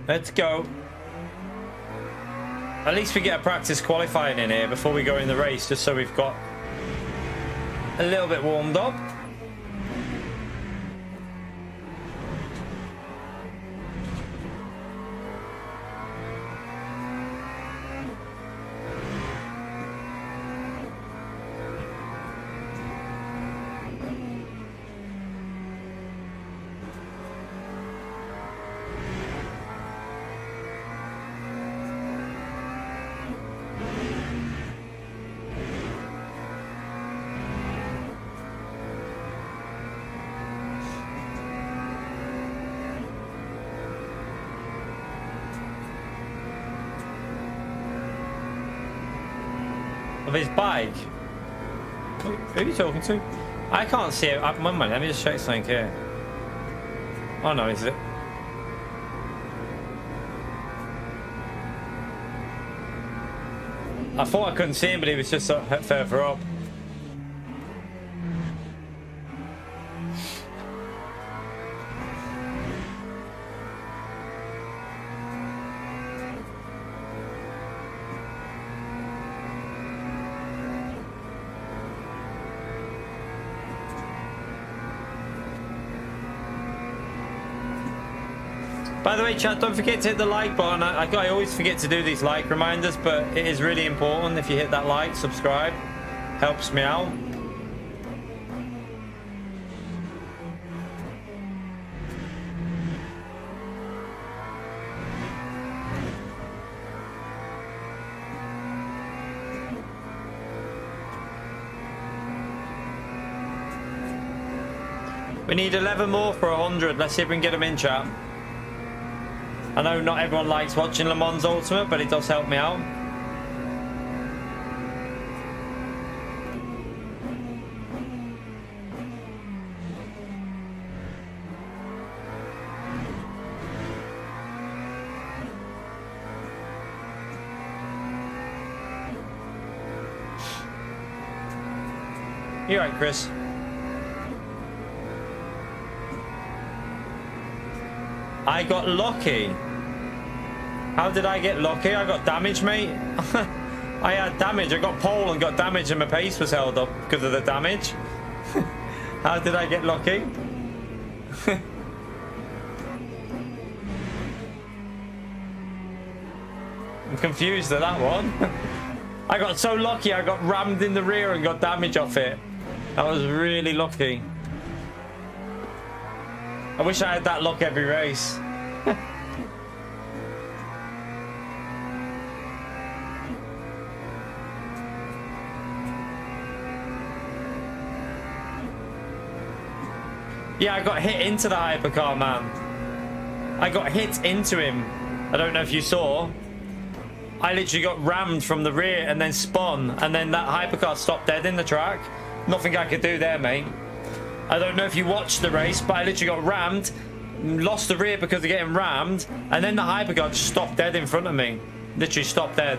Let's go. At least we get a practice qualifying in here before we go in the race, just so we've got a little bit warmed up. Of his bike? Who are you talking to? I can't see it. One minute, let me just check something here. Oh no, is it? I thought I couldn't see him, but he was just further up. By the way, chat, don't forget to hit the like button. I always forget to do these like reminders, but it is really important if you hit that like, subscribe. Helps me out. We need 11 more for 100. Let's see if we can get them in, chat. I know not everyone likes watching Le Mans Ultimate, but it does help me out. You're right, Chris. I got lucky. How did I get lucky? I got damage, mate. I had damage. I got pole and got damage and my pace was held up because of the damage. How did I get lucky? I'm confused at that one. I got so lucky I got rammed in the rear and got damage off it. I was really lucky. I wish I had that luck every race. Yeah, I got hit into the hypercar, man. I got hit into him. I don't know if you saw. I literally got rammed from the rear and then spun, and then that hypercar stopped dead in the track. Nothing I could do there, mate. I don't know if you watched the race, but I literally got rammed, lost the rear because of getting rammed, and then the hypercar just stopped dead in front of me. Literally stopped dead.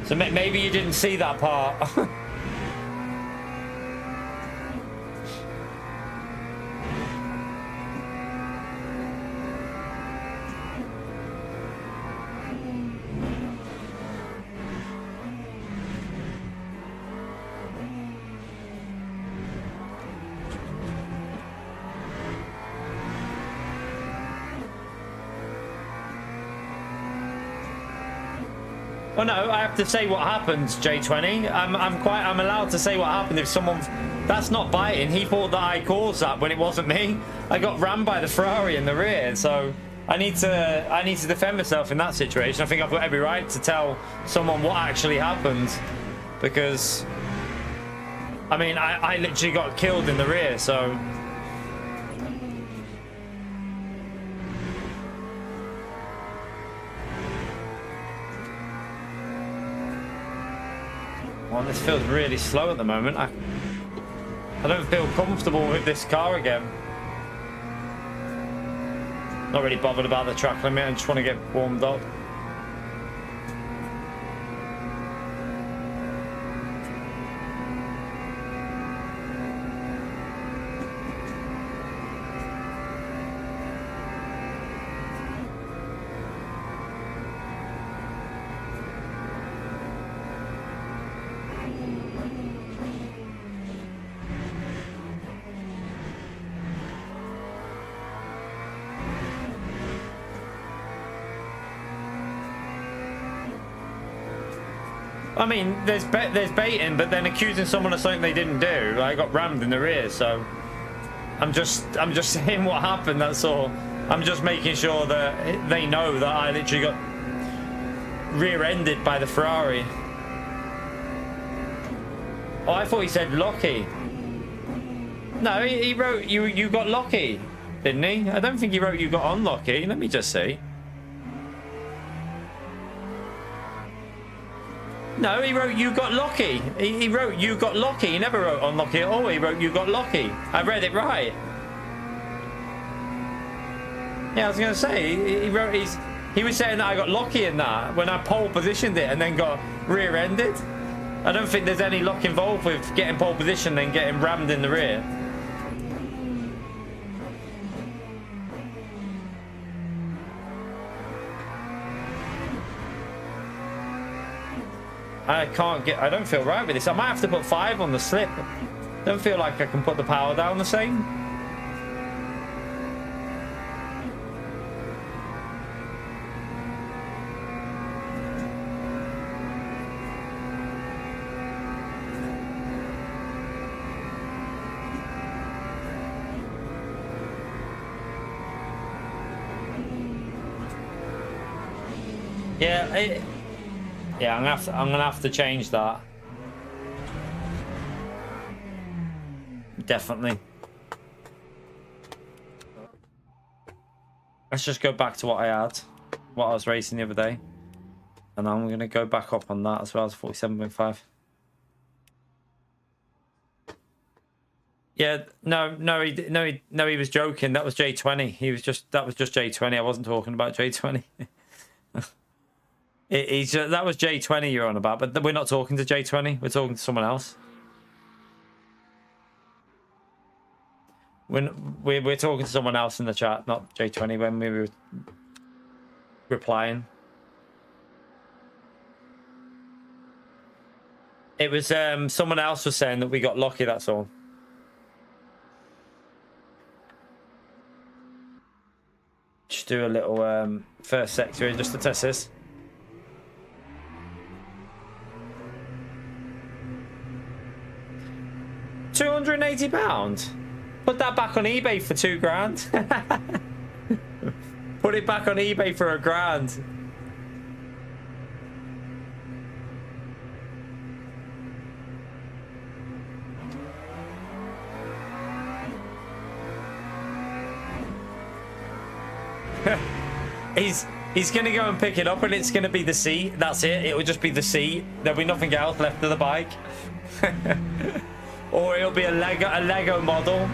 So maybe you didn't see that part. Well, no, I have to say what happens, J20. I'm allowed to say what happened if someone... That's not biting. He thought that I caused that when it wasn't me. I got rammed by the Ferrari in the rear, so I need to defend myself in that situation. I think I've got every right to tell someone what actually happened, because I mean, I literally got killed in the rear, so... Well, this feels really slow at the moment. I don't feel comfortable with this car again. Not really bothered about the track limit. I just want to get warmed up. I mean, there's baiting, but then accusing someone of something they didn't do. I got rammed in the rear, so I'm just saying what happened. That's all. I'm just making sure that they know that I literally got rear-ended by the Ferrari. Oh, I thought he said lucky. No, he wrote you got lucky, didn't he? I don't think he wrote you got unlucky. Let me just see. No, he wrote you got lucky. He wrote you got lucky. He never wrote unlucky at all. He wrote you got lucky. I read it right. Yeah, I was going to say, he was saying that I got lucky in that when I pole positioned it and then got rear-ended. I don't think there's any luck involved with getting pole position and getting rammed in the rear. I don't feel right with this. I might have to put 5 on the slip. Don't feel like I can put the power down the same. Yeah, yeah, I'm gonna have to change that. Definitely. Let's just go back to what I had, what I was racing the other day, and I'm gonna go back up on that as well as 47.5. Yeah, no, he was joking. That was J20. That was just J20. I wasn't talking about J20. That was J20 you're on about, but we're not talking to J20. We're talking to someone else. We're talking to someone else in the chat, not J20 when we were replying. It was someone else was saying that we got lucky, that's all. Just do a little first sector just to test this. £280. Put that back on eBay for £2,000. Put it back on eBay for £1,000. He's gonna go and pick it up, and it's gonna be the seat. That's it. It will just be the seat. There'll be nothing else left of the bike. Or it'll be a Lego model.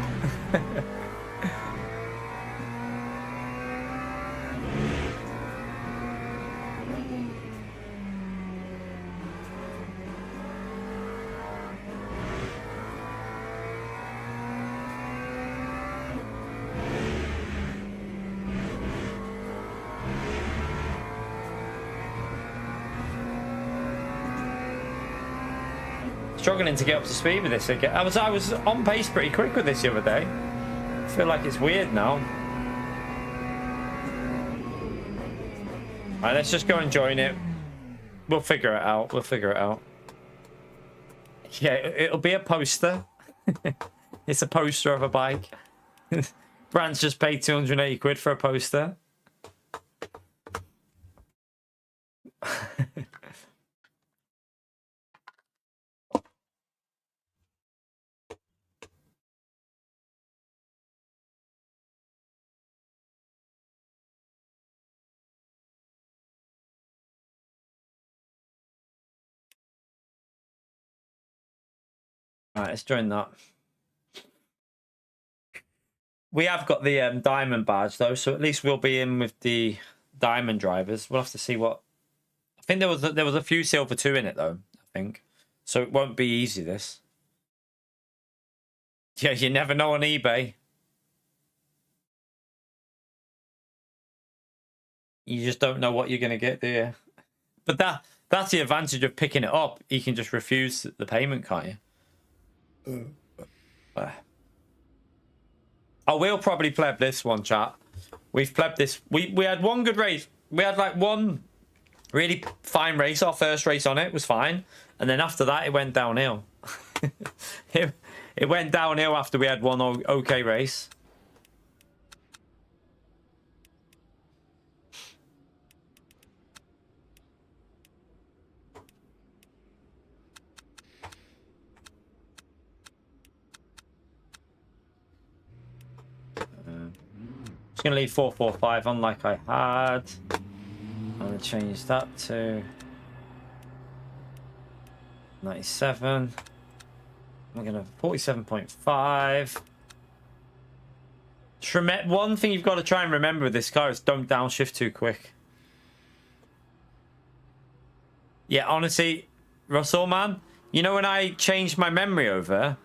Struggling to get up to speed with this again. I was on pace pretty quick with this the other day. I feel like it's weird now. Alright, let's just go and join it. We'll figure it out. We'll figure it out. Yeah, it'll be a poster. It's a poster of a bike. Brand's just paid 280 quid for a poster. All right, let's join that. We have got the diamond badge though, so at least we'll be in with the diamond drivers. We'll have to see what. I think there was a few silver 2 in it though. I think so. It won't be easy. This. Yeah, you never know on eBay. You just don't know what you're gonna get, do you? But that's the advantage of picking it up. You can just refuse the payment, can't you? I will probably pleb this one, chat. We've plebbed this. We had one good race. We had like one really fine race. Our first race on it was fine, and then after that it went downhill. it went downhill after we had one okay race. Just gonna leave 445 on like I had. I'm gonna change that to 97. I'm gonna 47.5. One thing you've got to try and remember with this car is don't downshift too quick. Yeah, honestly, Russell, man, you know when I changed my memory over,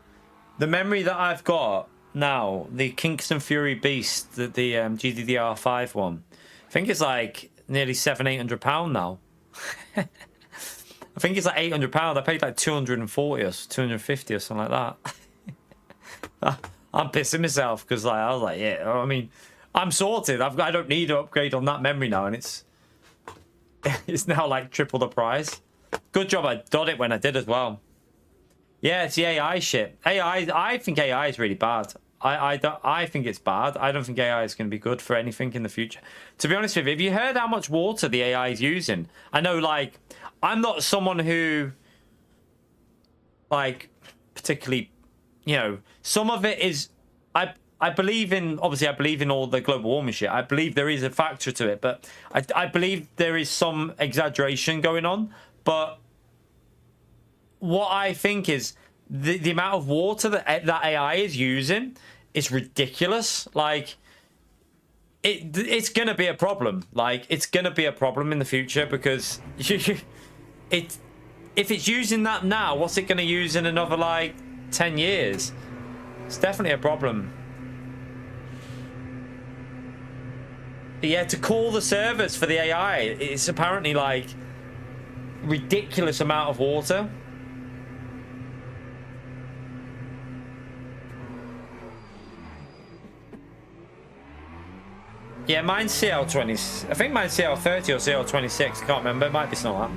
the memory that I've got now, the Kingston Fury Beast, the GDDR5 one, I think it's like nearly £700-800 now. I think it's like £800. I paid like 240 or 250 or something like that. I'm pissing myself because like I was like, yeah, I mean, I'm sorted. I don't need to upgrade on that memory now, and it's now like triple the price. Good job I got it when I did as well. Yeah, it's the AI shit. I think AI is really bad. I think it's bad. I don't think AI is going to be good for anything in the future. To be honest with you, have you heard how much water the AI is using? I know, like, I'm not someone who, like, particularly, you know, some of it is, I believe in, obviously I believe in all the global warming shit. I believe there is a factor to it, but I believe there is some exaggeration going on. But what I think is the amount of water that AI is using is ridiculous. Like, it's gonna be a problem. Like, it's gonna be a problem in the future because if it's using that now, what's it gonna use in another like 10 years? It's definitely a problem. But yeah, to call the servers for the AI, it's apparently like ridiculous amount of water. Yeah, mine's CL20. I think mine's CL30 or CL26. I can't remember. It might be something like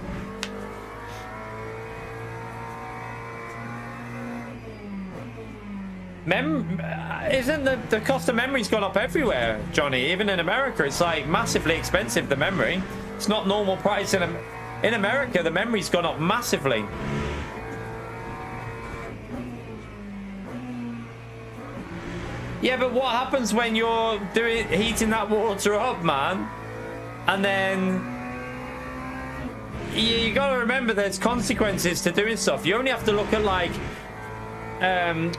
that. Isn't the cost of memory's gone up everywhere, Johnny? Even in America, it's like massively expensive, the memory. It's not normal price in America. The memory's gone up massively. Yeah, but what happens when you're heating that water up, man? And then you gotta remember there's consequences to doing stuff. You only have to look at like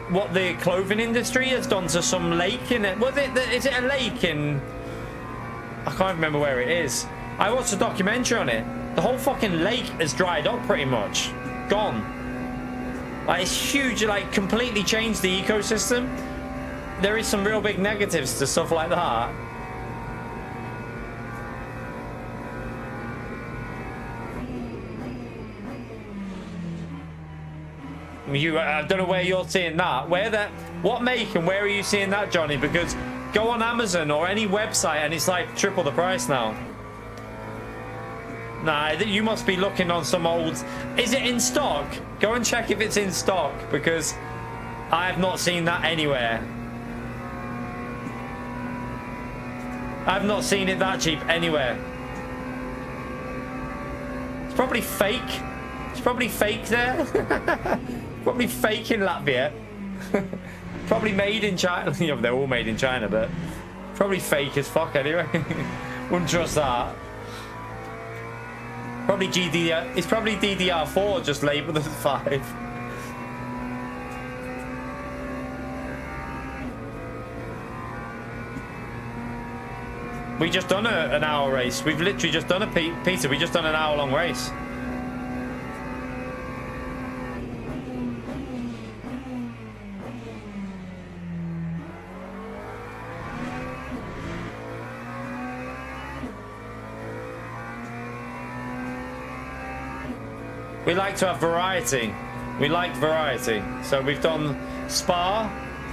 what the clothing industry has done to some lake in it. Is it a lake in? I can't remember where it is. I watched a documentary on it. The whole fucking lake has dried up pretty much, gone. Like, it's huge. Like, completely changed the ecosystem. There is some real big negatives to stuff like that. I don't know where you're seeing that. What make and where are you seeing that, Johnny? Because go on Amazon or any website and it's like triple the price now. Nah, you must be looking on some old... Is it in stock? Go and check if it's in stock, because I have not seen that anywhere. I've not seen it that cheap anywhere. It's probably fake. It's probably fake there. Probably fake in Latvia. Probably made in China. You know, they're all made in China, but probably fake as fuck anyway. Wouldn't trust that. Probably GDR. It's probably DDR4 just labeled as 5. We just done an hour race. We've literally just done Peter. We just done an hour-long race. We like to have variety. We like variety. So we've done Spa,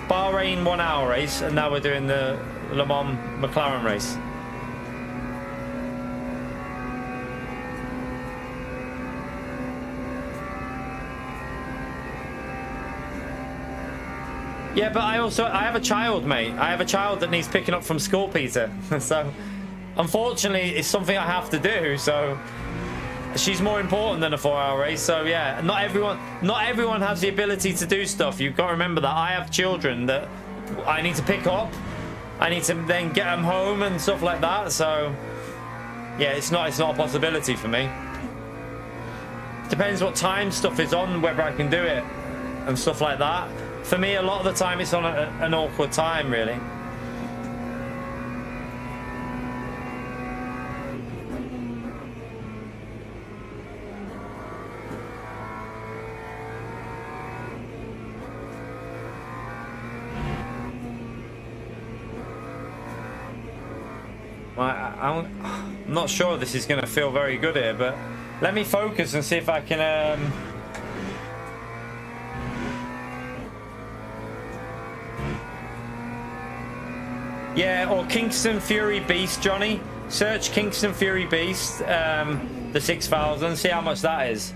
Bahrain 1 hour race, and now we're doing the Le Mans McLaren race. Yeah, but I have a child, mate. I have a child that needs picking up from school, Peter. So unfortunately, it's something I have to do. So she's more important than a 4-hour race. So yeah, not everyone has the ability to do stuff. You've got to remember that I have children that I need to pick up. I need to then get them home and stuff like that. So yeah, it's not a possibility for me. Depends what time stuff is on, whether I can do it and stuff like that. For me, a lot of the time it's on an awkward time, really. I'm not sure this is going to feel very good here, but let me focus and see if I can... Yeah, or Kingston Fury Beast, Johnny. Search Kingston Fury Beast, the 6000, see how much that is.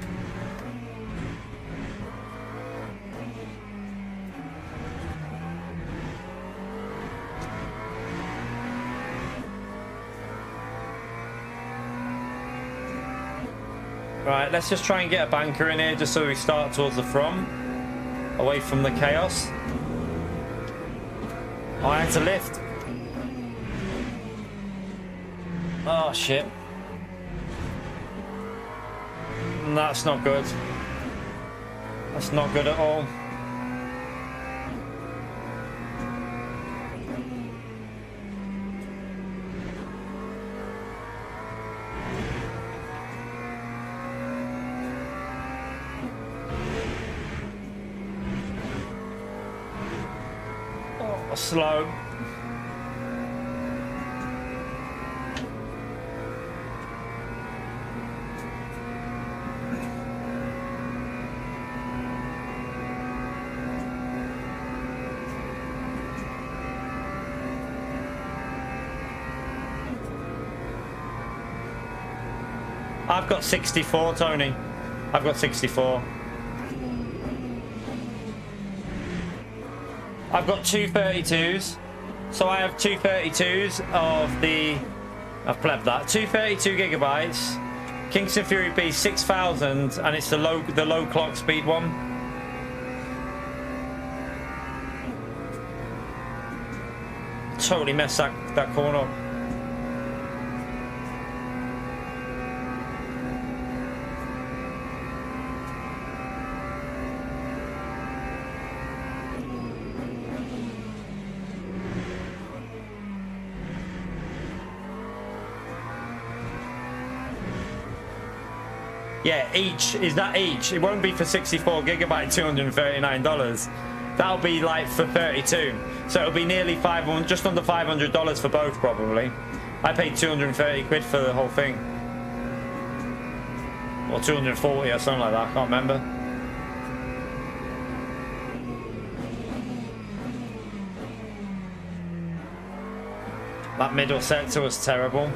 Right, let's just try and get a banker in here just so we start towards the front, away from the chaos. Oh, I had to lift. Oh shit. That's not good. That's not good at all. slow. I've got 64, Tony. I've got 64. I've got two 32s. So I have two 32s of the... I've plebbed that. Two 32 gigabytes. Kingston Fury B 6000, and it's the low clock speed one. Totally messed that corner up. Yeah, each. Is that each? It won't be for 64 gigabyte, $239. That'll be like for 32. So it'll be nearly 500, just under $500 for both probably. I paid 230 quid for the whole thing. Or 240 or something like that, I can't remember. That middle sector was terrible.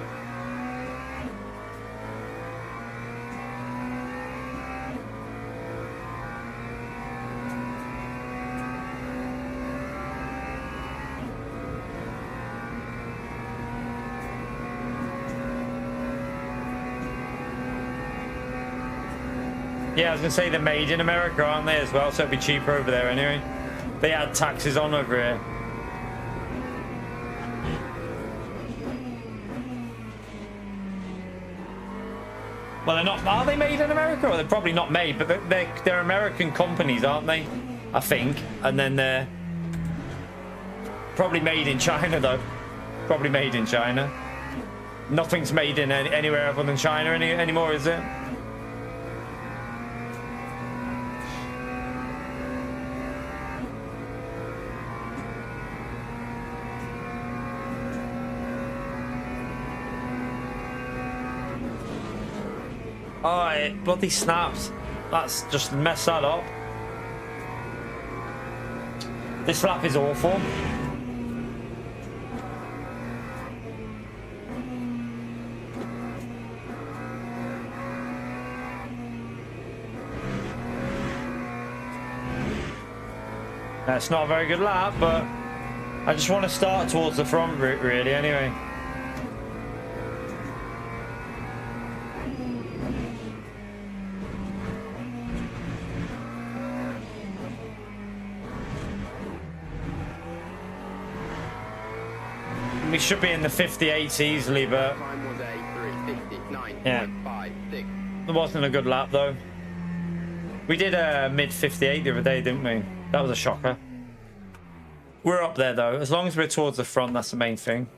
Yeah, I was going to say they're made in America, aren't they, as well? So it'd be cheaper over there anyway. They add taxes on over here. Well, they're not... Are they made in America? Or they're probably not made, but they're American companies, aren't they? I think. And then they're... probably made in China, though. Probably made in China. Nothing's made in anywhere other than China anymore, is it? Oh, it bloody snaps. That's just messed that up. This lap is awful. It's not a very good lap, but I just want to start towards the front route, really, anyway. We should be in the 58s easily, but Time was yeah, 3:59.56. it wasn't a good lap though. We did a mid 58 the other day, didn't we? That was a shocker. We're up there though. As long as we're towards the front, that's the main thing.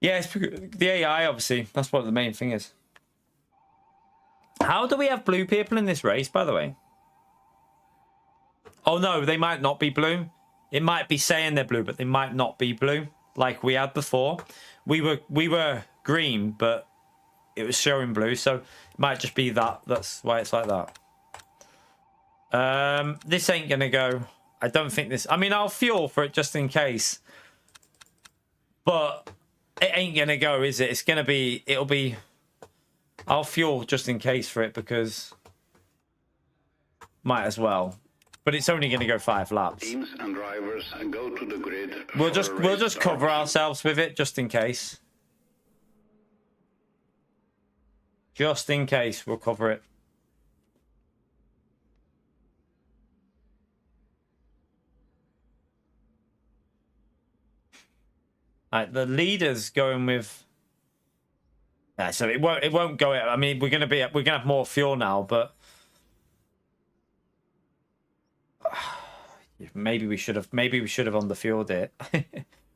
Yeah, it's the AI, obviously. That's what the main thing is. How do we have blue people in this race, by the way? Oh no, they might not be blue. It might be saying they're blue, but they might not be blue, like we had before. We were green, but it was showing blue, so it might just be that. That's why it's like that. This ain't gonna go. I don't think this. I mean, I'll fuel for it just in case, but it ain't gonna go, is it? It's gonna be. It'll be. I'll fuel just in case for it because might as well. But it's only going to go 5 laps. Teams and drivers go to the grid. We'll just cover ourselves with it just in case. Just in case, we'll cover it. Right, the leader's going with. Yeah, so it won't go. I mean, we're gonna have more fuel now, but. Maybe we should have underfueled it.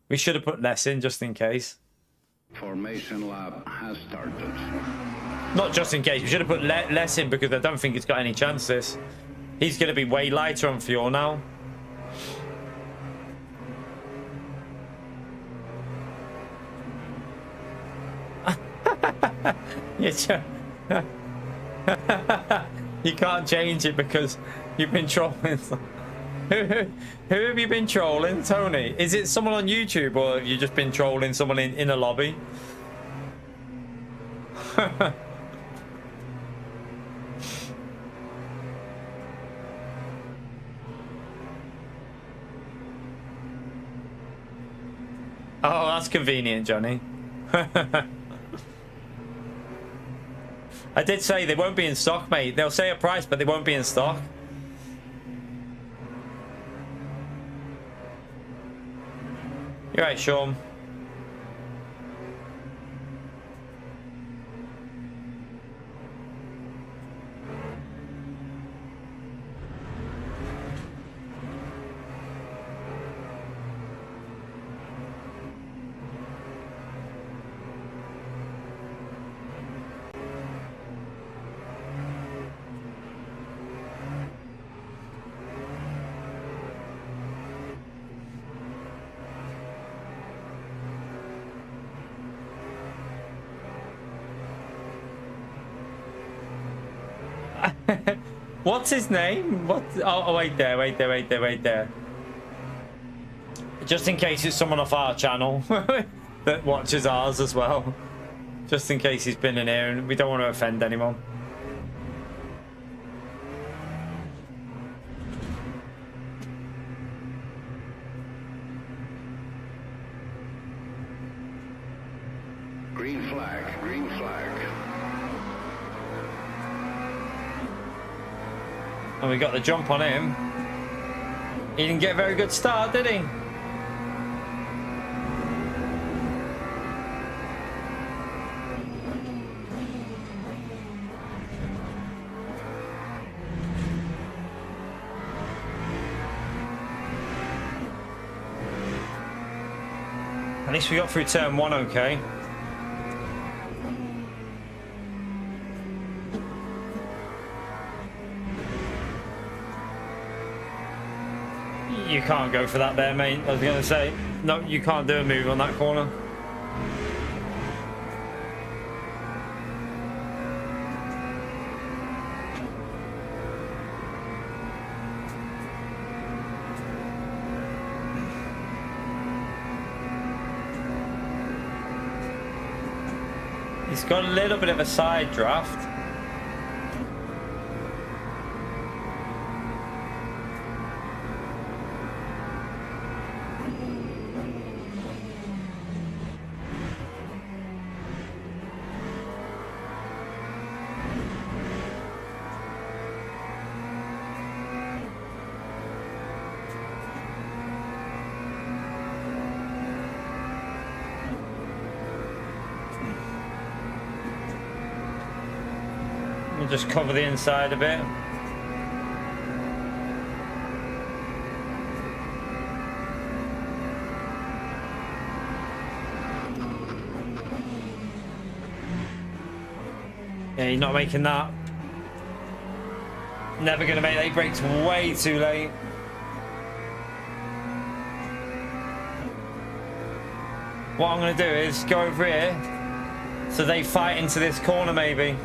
We should have put less in just in case. Formation lap has started. Not just in case. We should have put less in because I don't think it's got any chances. He's going to be way lighter on fuel now. You can't change it because you've been trolling. Who have you been trolling, Tony? Is it someone on YouTube, or have you just been trolling someone in a lobby? Oh, that's convenient, Johnny. I did say they won't be in stock, mate. They'll say a price, but they won't be in stock. You're right, Sean. What's his name? What? Oh, wait there. Just in case it's someone off our channel that watches ours as well. Just in case he's been in here, and we don't want to offend anyone. Green flag, green flag. And we got the jump on him. He didn't get a very good start, did he? At least we got through turn one okay. You can't go for that there, mate. I was going to say, no, you can't do a move on that corner. He's got a little bit of a side draft. We'll just cover the inside a bit. Yeah, you're not making that. Never gonna make that. He brakes way too late. What I'm gonna do is go over here so they fight into this corner maybe.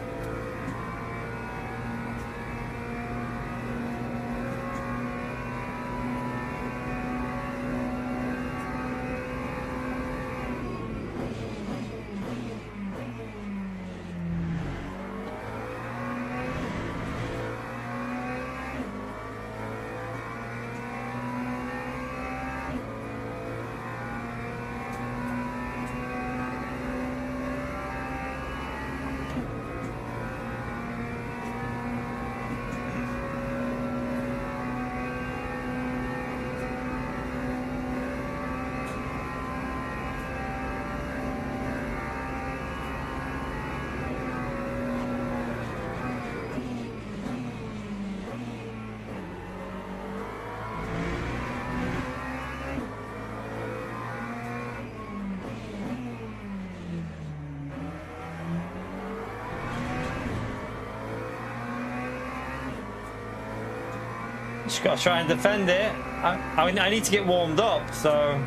Just got to try and defend it. I need to get warmed up, so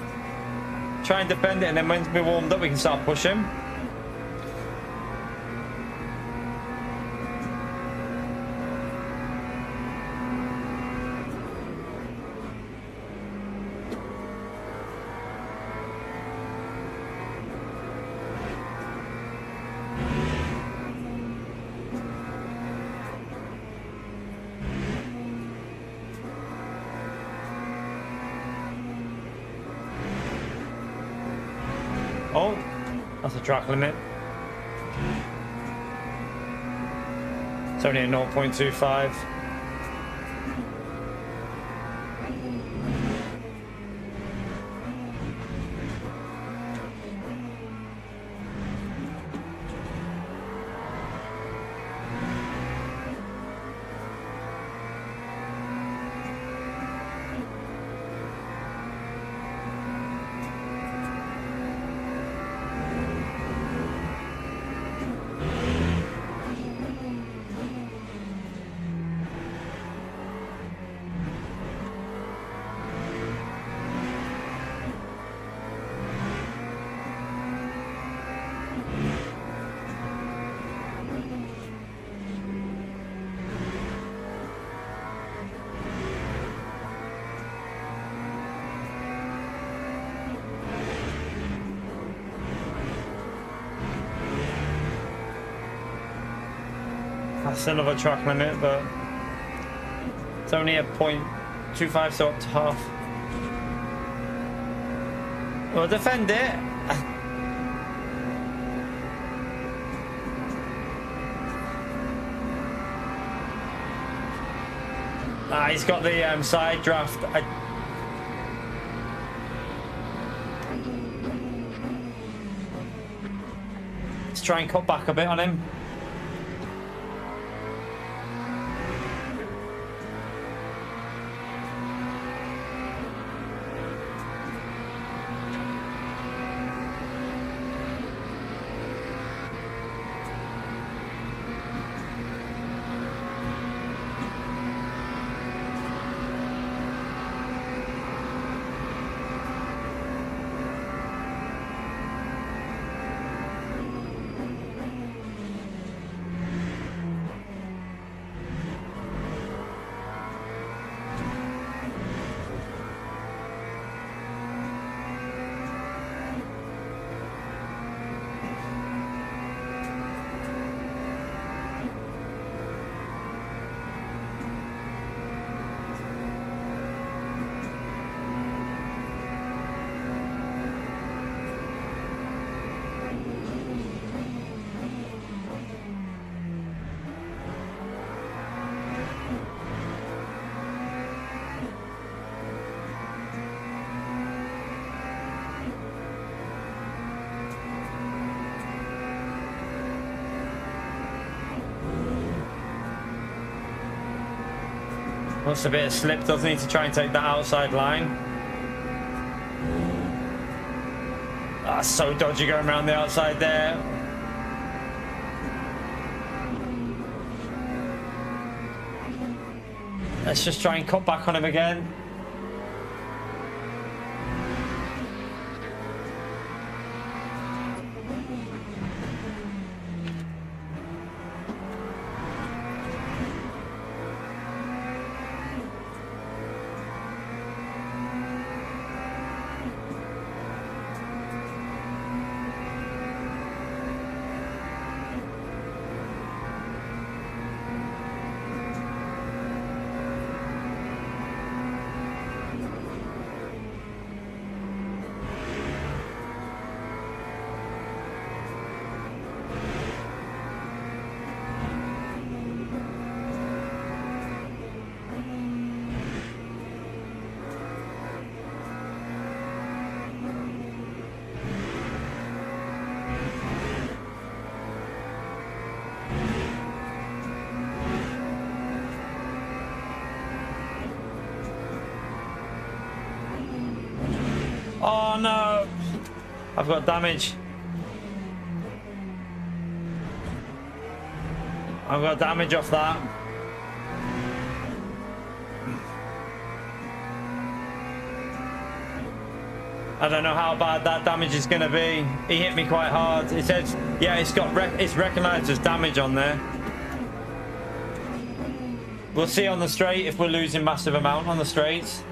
try and defend it, and then when we're warmed up, we can start pushing. Oh, that's a track limit. It's only a 0.25. That's another track limit, but it's only a 0.25, so up to half. We'll defend it. He's got the side draft. Let's try and cut back a bit on him. Wants a bit of slip, doesn't he, to try and take that outside line. That's so dodgy going around the outside there. Let's just try and cut back on him again. Oh no! I've got damage. I've got damage off that. I don't know how bad that damage is going to be. He hit me quite hard. It says, yeah, it's recognized as damage on there. We'll see on the straight if we're losing massive amount on the straights.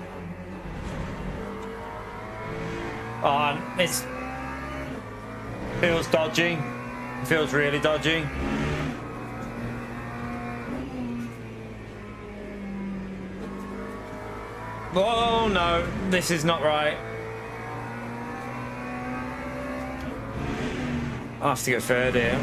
Oh, it feels dodgy. It feels really dodgy. Oh no, this is not right. I'll have to get third here.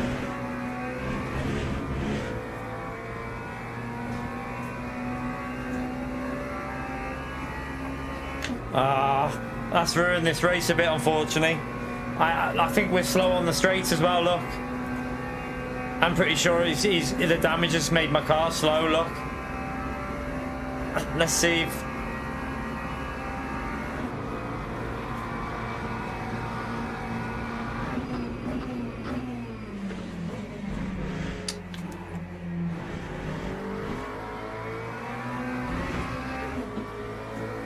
That's ruined this race a bit, unfortunately. I think we're slow on the straights as well, look. I'm pretty sure the damage has made my car slow, look. Let's see if...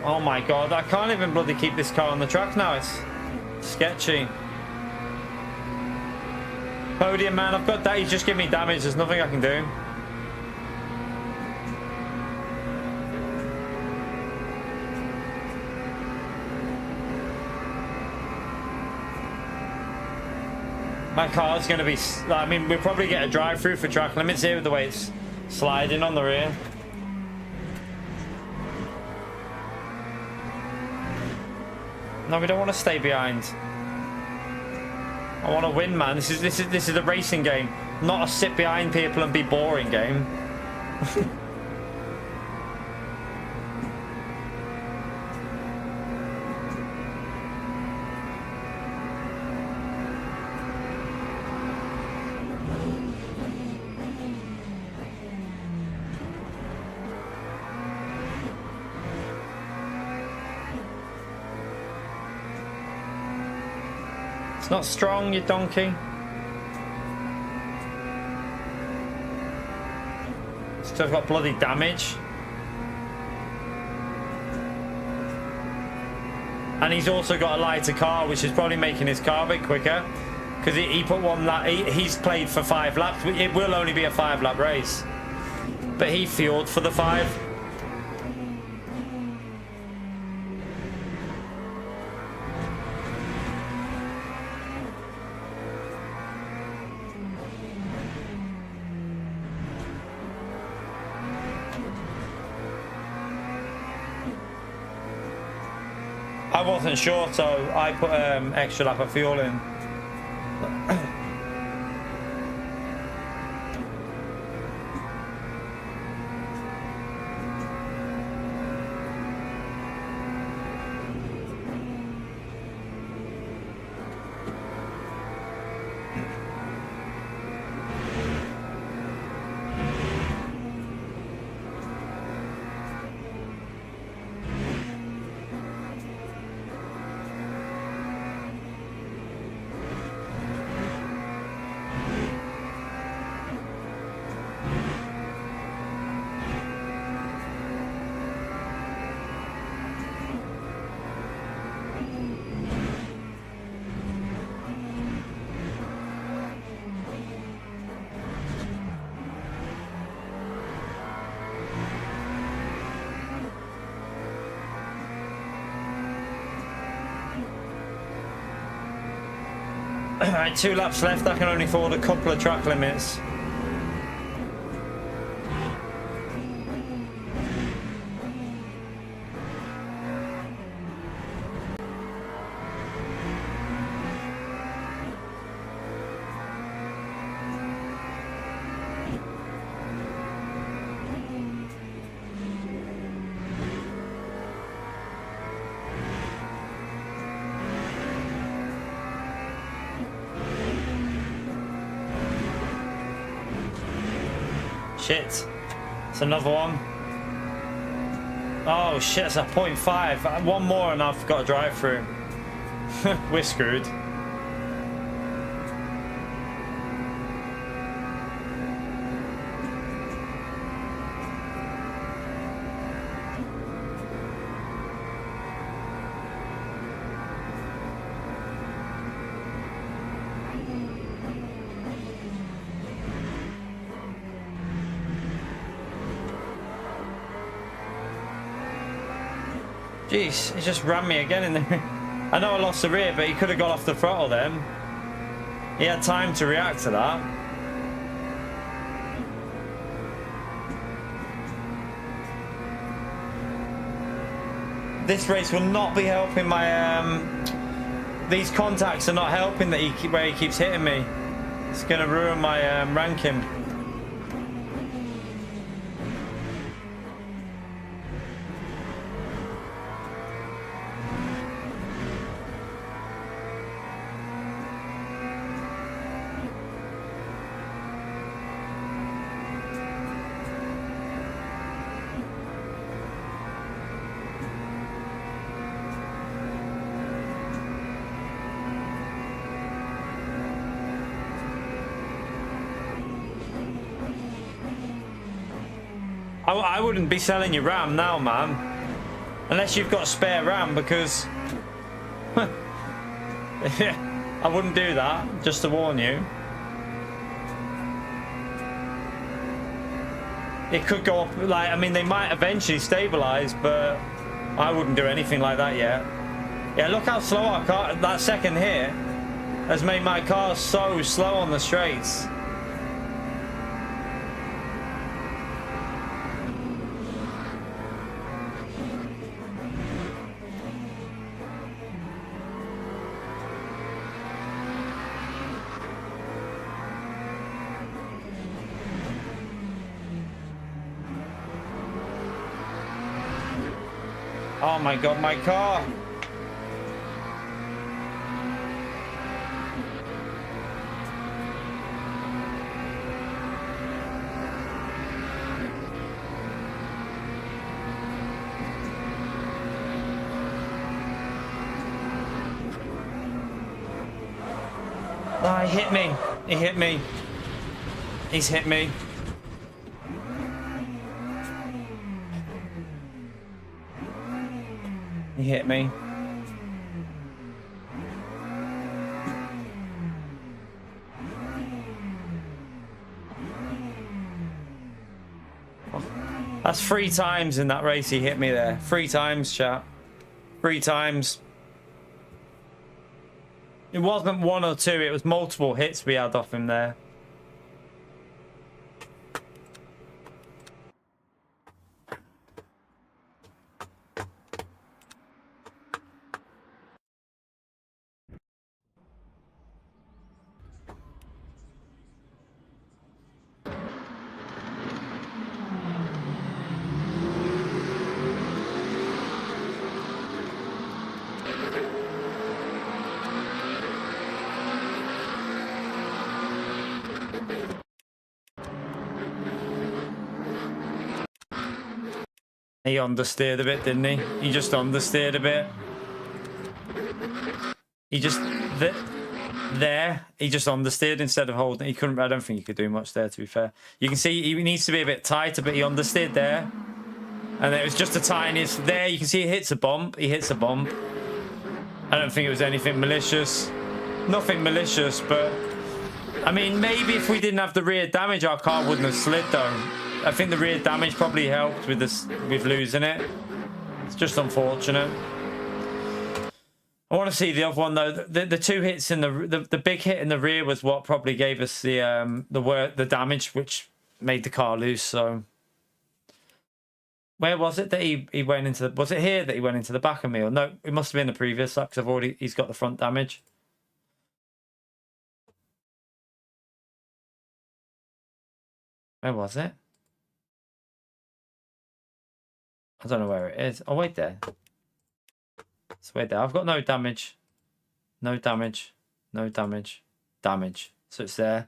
Oh my god, I can't even bloody keep this car on the track now, it's sketchy. Podium, man, I've got that. He's just giving me damage. There's nothing I can do. My car's going to be... I mean, we'll probably get a drive-through for track limits here with the way it's sliding on the rear. No, we don't want to stay behind. I want to win, man. This is a racing game, not a sit behind people and be boring game. It's not strong, you donkey. So I've got bloody damage. And he's also got a lighter car, which is probably making his car a bit quicker. Because he put one lap, he's played for 5 laps. It will only be a 5-lap race. But he fueled for the 5. I wasn't sure, so I put extra lap of fuel in. Alright, 2 laps left. I can only afford a couple of track limits. Shit. It's another one. Oh shit, it's a 0.5. One more and I've got a drive through. We're screwed. Jeez, he just ran me again in there. I know I lost the rear, but he could have got off the throttle then. He had time to react to that. This race will not be helping my these contacts are not helping that where he keeps hitting me. It's going to ruin my ranking. I wouldn't be selling your RAM now, man. Unless you've got spare RAM, because... I wouldn't do that, just to warn you. It could go up, like, I mean, they might eventually stabilize, but I wouldn't do anything like that yet. Yeah, look how slow our car, that second hit has made my car so slow on the straights. Oh my god, my car! Oh, he hit me. He hit me. He's hit me. He hit me. That's 3 times in that race he hit me there. 3 times, chat. 3 times. It wasn't 1 or 2, it was multiple hits we had off him there. He understeered a bit, didn't he? He just understeered a bit. He just... There. He just understeered instead of holding. He couldn't... I don't think he could do much there, to be fair. You can see he needs to be a bit tighter, but he understeered there. And it was just the tiniest... There, you can see he hits a bump. He hits a bump. I don't think it was anything malicious. Nothing malicious, but... I mean, maybe if we didn't have the rear damage, our car wouldn't have slid, though. I think the rear damage probably helped with this, with losing it. It's just unfortunate. I want to see the other one though. The 2 hits in the big hit in the rear was what probably gave us the damage, which made the car loose. So where was it that he went into? Was it here that he went into the back of me? Or no, it must have been the previous lap because he's got the front damage. Where was it? I don't know where it is. Oh, wait there. It's wait there. I've got no damage. No damage. No damage. Damage. So it's there.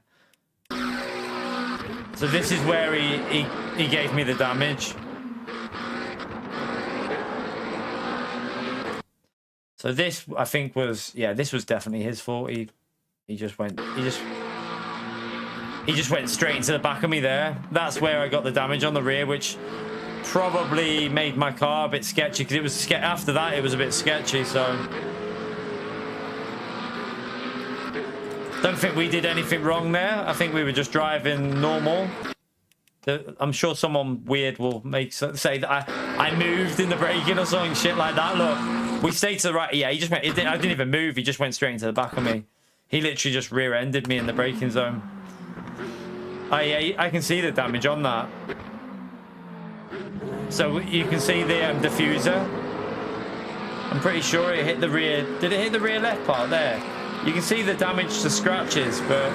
So this is where he gave me the damage. So this, I think, was... Yeah, this was definitely his fault. He just went... He just went straight into the back of me there. That's where I got the damage on the rear, which... probably made my car a bit sketchy because it was after that it was a bit sketchy. So don't think we did anything wrong there. I think we were just driving normal. I'm sure someone weird will say that I moved in the braking or something shit like that. Look, we stayed to the right. Yeah, he just went. I didn't even move. He just went straight into the back of me. He literally just rear-ended me in the braking zone. I can see the damage on that. So you can see the diffuser. I'm pretty sure it hit the rear. Did it hit the rear left part there? You can see the damage to scratches, but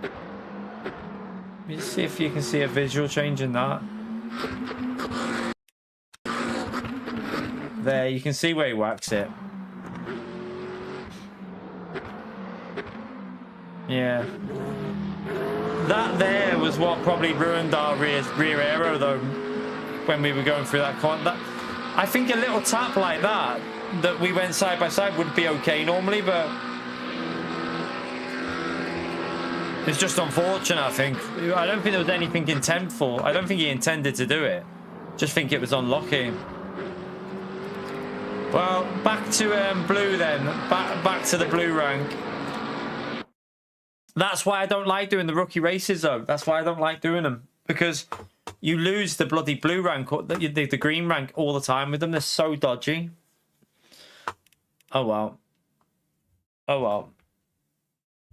let me just see if you can see a visual change in that. There, you can see where he whacks it. Yeah. That there was what probably ruined our rear aero, though, when we were going through that corner. I think a little tap like that we went side by side would be okay normally, but it's just unfortunate, I think. I don't think there was anything intentful. I don't think he intended to do it. Just think it was unlucky. Well, back to blue then. Back to the blue rank. That's why I don't like doing the rookie races, though. That's why I don't like doing them. Because you lose the bloody blue rank, or the green rank all the time with them. They're so dodgy. Oh, well. Oh, well.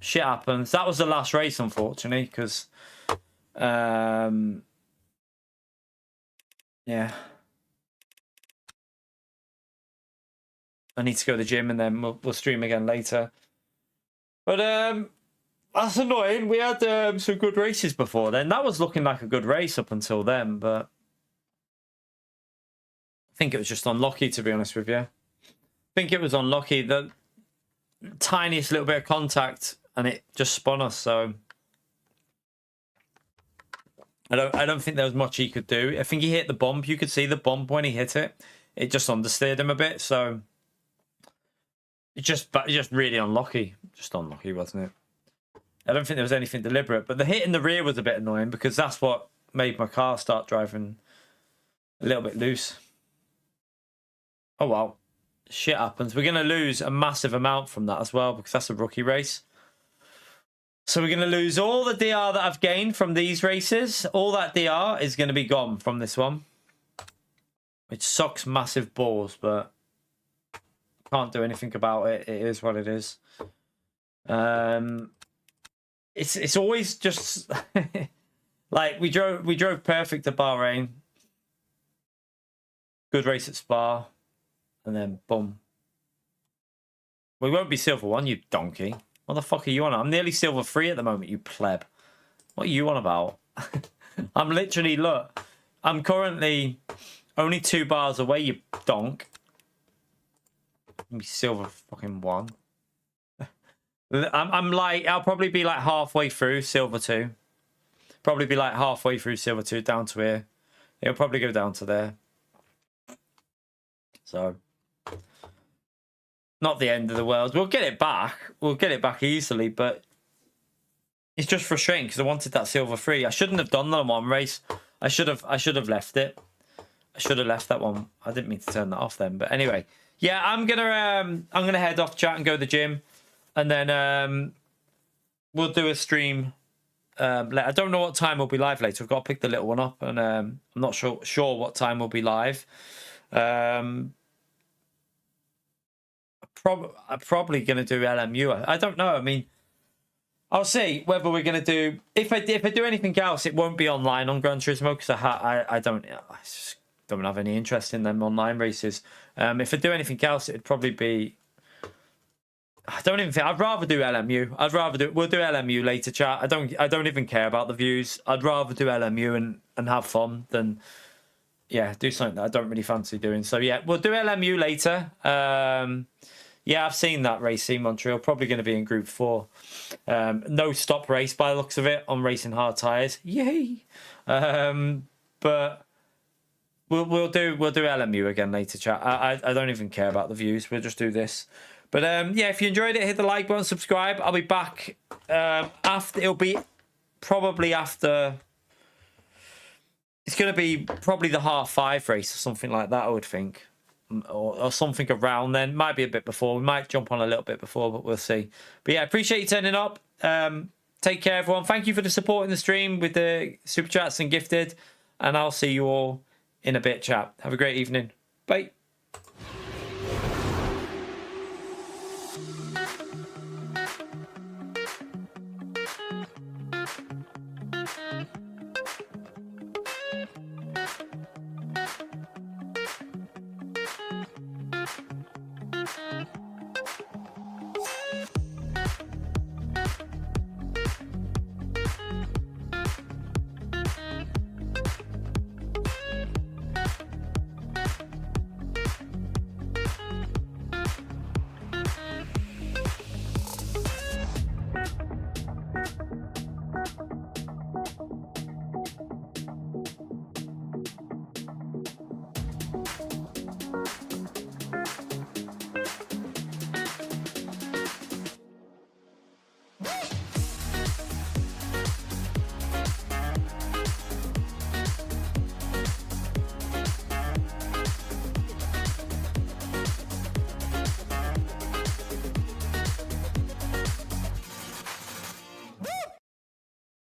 Shit happens. That was the last race, unfortunately, because... yeah. I need to go to the gym, and then we'll stream again later. But, that's annoying. We had some good races before then. That was looking like a good race up until then, but I think it was just unlucky, to be honest with you. I think it was unlucky. The tiniest little bit of contact, and it just spun us. So I don't think there was much he could do. I think he hit the bump. You could see the bump when he hit it. It just understeered him a bit. So it's just really unlucky. Just unlucky, wasn't it? I don't think there was anything deliberate, but the hit in the rear was a bit annoying because that's what made my car start driving a little bit loose. Oh, well. Shit happens. We're going to lose a massive amount from that as well because that's a rookie race. So we're going to lose all the DR that I've gained from these races. All that DR is going to be gone from this one. Which sucks massive balls, but can't do anything about it. It is what it is. It's always just like we drove perfect at Bahrain. Good race at Spa. And then boom. We won't be silver 1, you donkey. What the fuck are you on? I'm nearly silver 3 at the moment, you pleb. What are you on about? I'm literally, look. I'm currently only 2 bars away, you donk. Be silver fucking 1. I'm like, I'll probably be like halfway through silver 2. Probably be like halfway through silver 2 down to here. It'll probably go down to there. So, not the end of the world. We'll get it back. We'll get it back easily, but it's just frustrating because I wanted that silver 3. I shouldn't have done that in one race. I should have left it. I should have left that one. I didn't mean to turn that off then. But anyway, yeah, I'm gonna head off chat and go to the gym. And then we'll do a stream later. I don't know what time we'll be live later. I've got to pick the little one up, and I'm not sure what time we'll be live. I'm probably going to do LMU. I don't know. I mean, I'll see whether we're going to do. If I do anything else, it won't be online on Gran Turismo because I just don't have any interest in them online races. If I do anything else, it'd probably be. I don't even think I'd rather do LMU. We'll do LMU later, chat. I don't even care about the views. I'd rather do LMU and have fun than do something that I don't really fancy doing. So yeah, we'll do LMU later. Yeah, I've seen that race in Montreal. Probably going to be in Group 4. No stop race by the looks of it on Racing Hard Tires. Yay! But we'll do LMU again later, chat. I don't even care about the views. We'll just do this. But yeah, if you enjoyed it, hit the like button, subscribe. I'll be back after. It'll be probably after. It's going to be probably the 5:30 race or something like that, I would think. Or something around then. Might be a bit before. We might jump on a little bit before, but we'll see. But yeah, appreciate you turning up. Take care, everyone. Thank you for the support in the stream with the super chats and gifted. And I'll see you all in a bit, chat. Have a great evening. Bye.